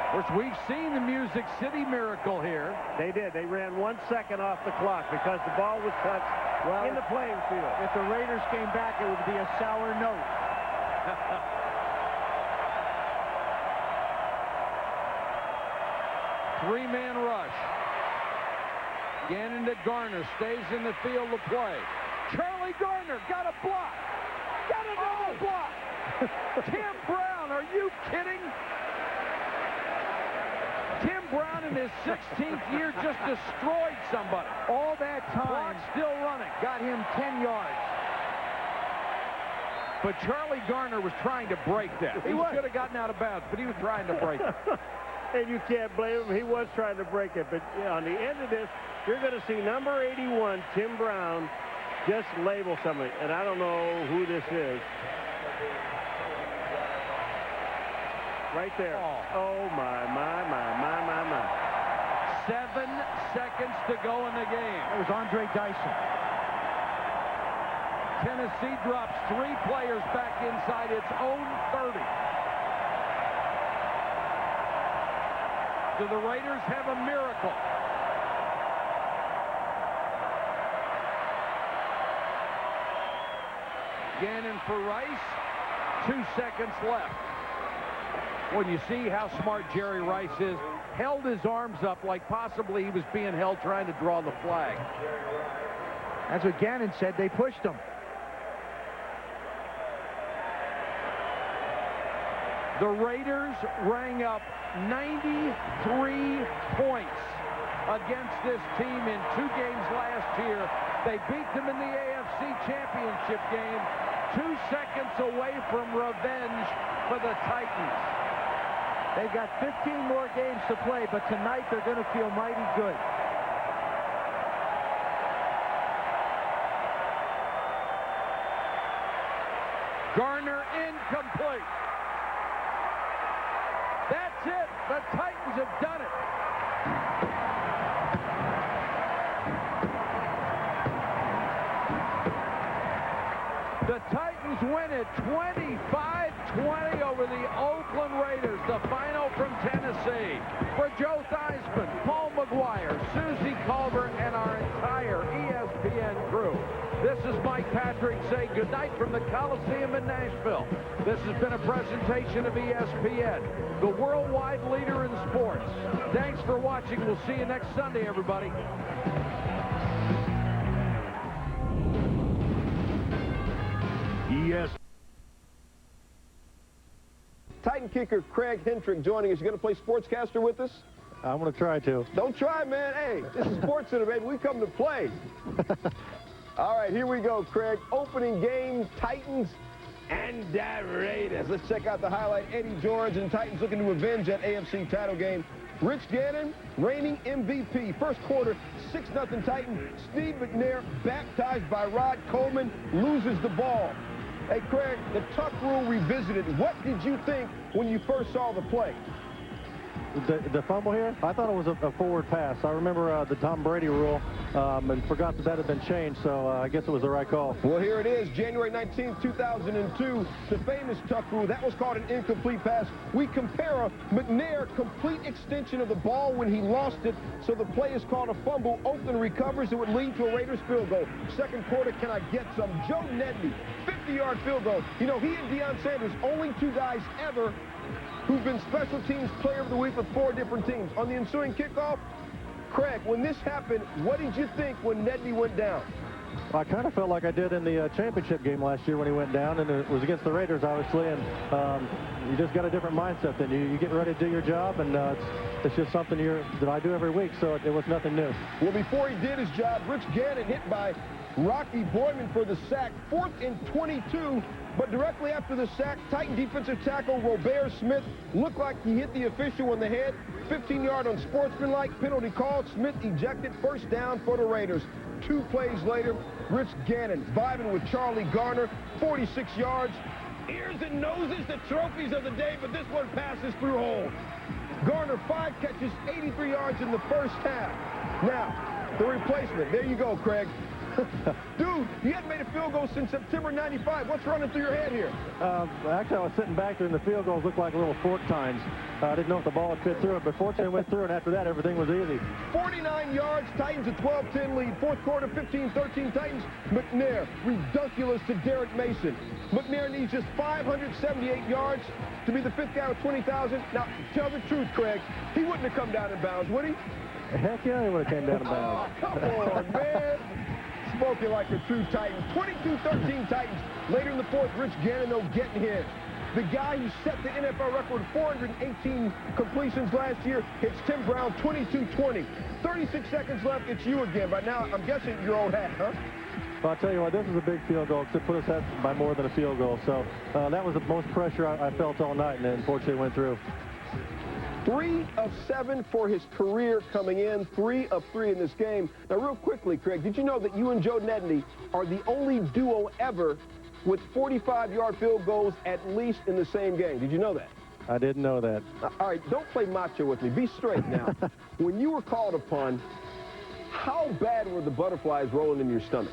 Of course, we've seen the Music City miracle here. They did. They ran 1 second off the clock because the ball was touched in the playing field. If the Raiders came back, it would be a sour note. Three-man rush. Gannon to Garner. Stays in the field to play. Charlie Garner got a block. Got another block. Tim Brown, are you kidding? Tim Brown in his 16th year just destroyed somebody. All that time. Clock still running. Got him 10 yards. But Charlie Garner was trying to break that. He should have gotten out of bounds, but he was trying to break it. And you can't blame him. He was trying to break it. But on the end of this, you're going to see number 81, Tim Brown, just label somebody. And I don't know who this is. Right there. Oh, my. 7 seconds to go in the game. That was Andre Dyson. Tennessee drops 3 players back inside its own 30. Do the Raiders have a miracle? Gannon for Rice. 2 seconds left. When you see how smart Jerry Rice is, held his arms up like possibly he was being held trying to draw the flag. That's what Gannon said. They pushed him. The Raiders rang up 93 points against this team in 2 games last year. They beat them in the AFC Championship game. 2 seconds away from revenge for the Titans. They've got 15 more games to play, but tonight they're going to feel mighty good. Garner incomplete. That's it. The Titans have done it. The Titans win it 25-20 over the Oakland Raiders. The final from Tennessee. For Joe Theismann, Paul McGuire, Susie Colbert, and our entire ESPN crew, this is Mike Patrick saying goodnight from the Coliseum in Nashville. This has been a presentation of ESPN, the worldwide leader in sports. Thanks for watching. We'll see you next Sunday, everybody. Yes. Titan kicker Craig Hentrick joining us. You going to play sportscaster with us? I'm going to try to. Don't try, man. Hey, this is Sports Center, baby. We come to play. All right, here we go, Craig. Opening game, Titans and Raiders. Let's check out the highlight. Eddie George and Titans looking to avenge that AFC title game. Rich Gannon, reigning MVP. First quarter, 6-0 Titans. Steve McNair, baptized by Rod Coleman, loses the ball. Hey, Craig, the tuck rule revisited. What did you think when you first saw the play? The fumble here? I thought it was a forward pass. I remember the Tom Brady rule and forgot that had been changed, so I guess it was the right call. Well, here it is, January 19th, 2002, the famous tuck rule. That was called an incomplete pass. We compare a McNair complete extension of the ball when he lost it, so the play is called a fumble. Oakland recovers. It would lead to a Raiders field goal. Second quarter, can I get some? Joe Nedney, 50-yard field goal. You know, he and Deion Sanders, only 2 guys ever who've been special teams player of the week with 4 different teams. On the ensuing kickoff, Craig, when this happened, what did you think when Nedney went down? I kind of felt like I did in the championship game last year when he went down, and it was against the Raiders, obviously, and you just got a different mindset then. You get ready to do your job, and it's just something that I do every week, so it was nothing new. Well, before he did his job, Rich Gannon hit by Rocky Boyman for the sack, 4th and 22. But directly after the sack, Titan defensive tackle Robert Smith looked like he hit the official in the head. 15-yard unsportsmanlike penalty called. Smith ejected. First down for the Raiders. 2 plays later, Rich Gannon vibing with Charlie Garner, 46 yards. Ears and noses, the trophies of the day, but this one passes through hold. Garner, 5 catches, 83 yards in the first half. Now, the replacement. There you go, Craig. Dude, you hadn't made a field goal since September 95. What's running through your head here? Actually, I was sitting back there, and the field goals looked like little fork tines. I didn't know if the ball would fit through it, but fortunately it went through, and after that, everything was easy. 49 yards, Titans a 12-10 lead. Fourth quarter, 15-13 Titans. McNair, redunculous to D.Mason. McNair needs just 578 yards to be the 5th guy with 20,000. Now, tell the truth, Craig. He wouldn't have come down in bounds, would he? Heck yeah, he would have came down in bounds. Oh, come on, man. Spoken like a true Titan. 22-13 Titans. Later in the fourth, Rich Gannon, though, getting his. The guy who set the NFL record, 418 completions last year, hits T.Brown 22-20. 36 seconds left. It's you again. By now, I'm guessing your old hat, huh? Well, I'll tell you what, this is a big field goal. It put us ahead by more than a field goal. So that was the most pressure I felt all night, and unfortunately it went through. 3 of 7 for his career coming in, 3 of 3 in this game. Now, real quickly, Craig, did you know that you and Joe Nedney are the only duo ever with 45-yard field goals at least in the same game? Did you know that? I didn't know that. All right, don't play macho with me. Be straight now. When you were called upon, how bad were the butterflies rolling in your stomach?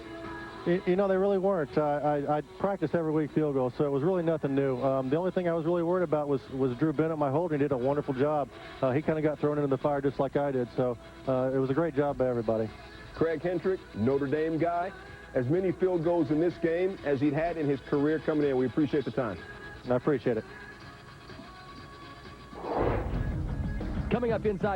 You know, they really weren't. I practiced every week field goals, so it was really nothing new. The only thing I was really worried about was Drew Bennett, my holder. He did a wonderful job. He kind of got thrown into the fire just like I did, so it was a great job by everybody. Craig Hentrick, Notre Dame guy, as many field goals in this game as he'd had in his career coming in. We appreciate the time. I appreciate it. Coming up inside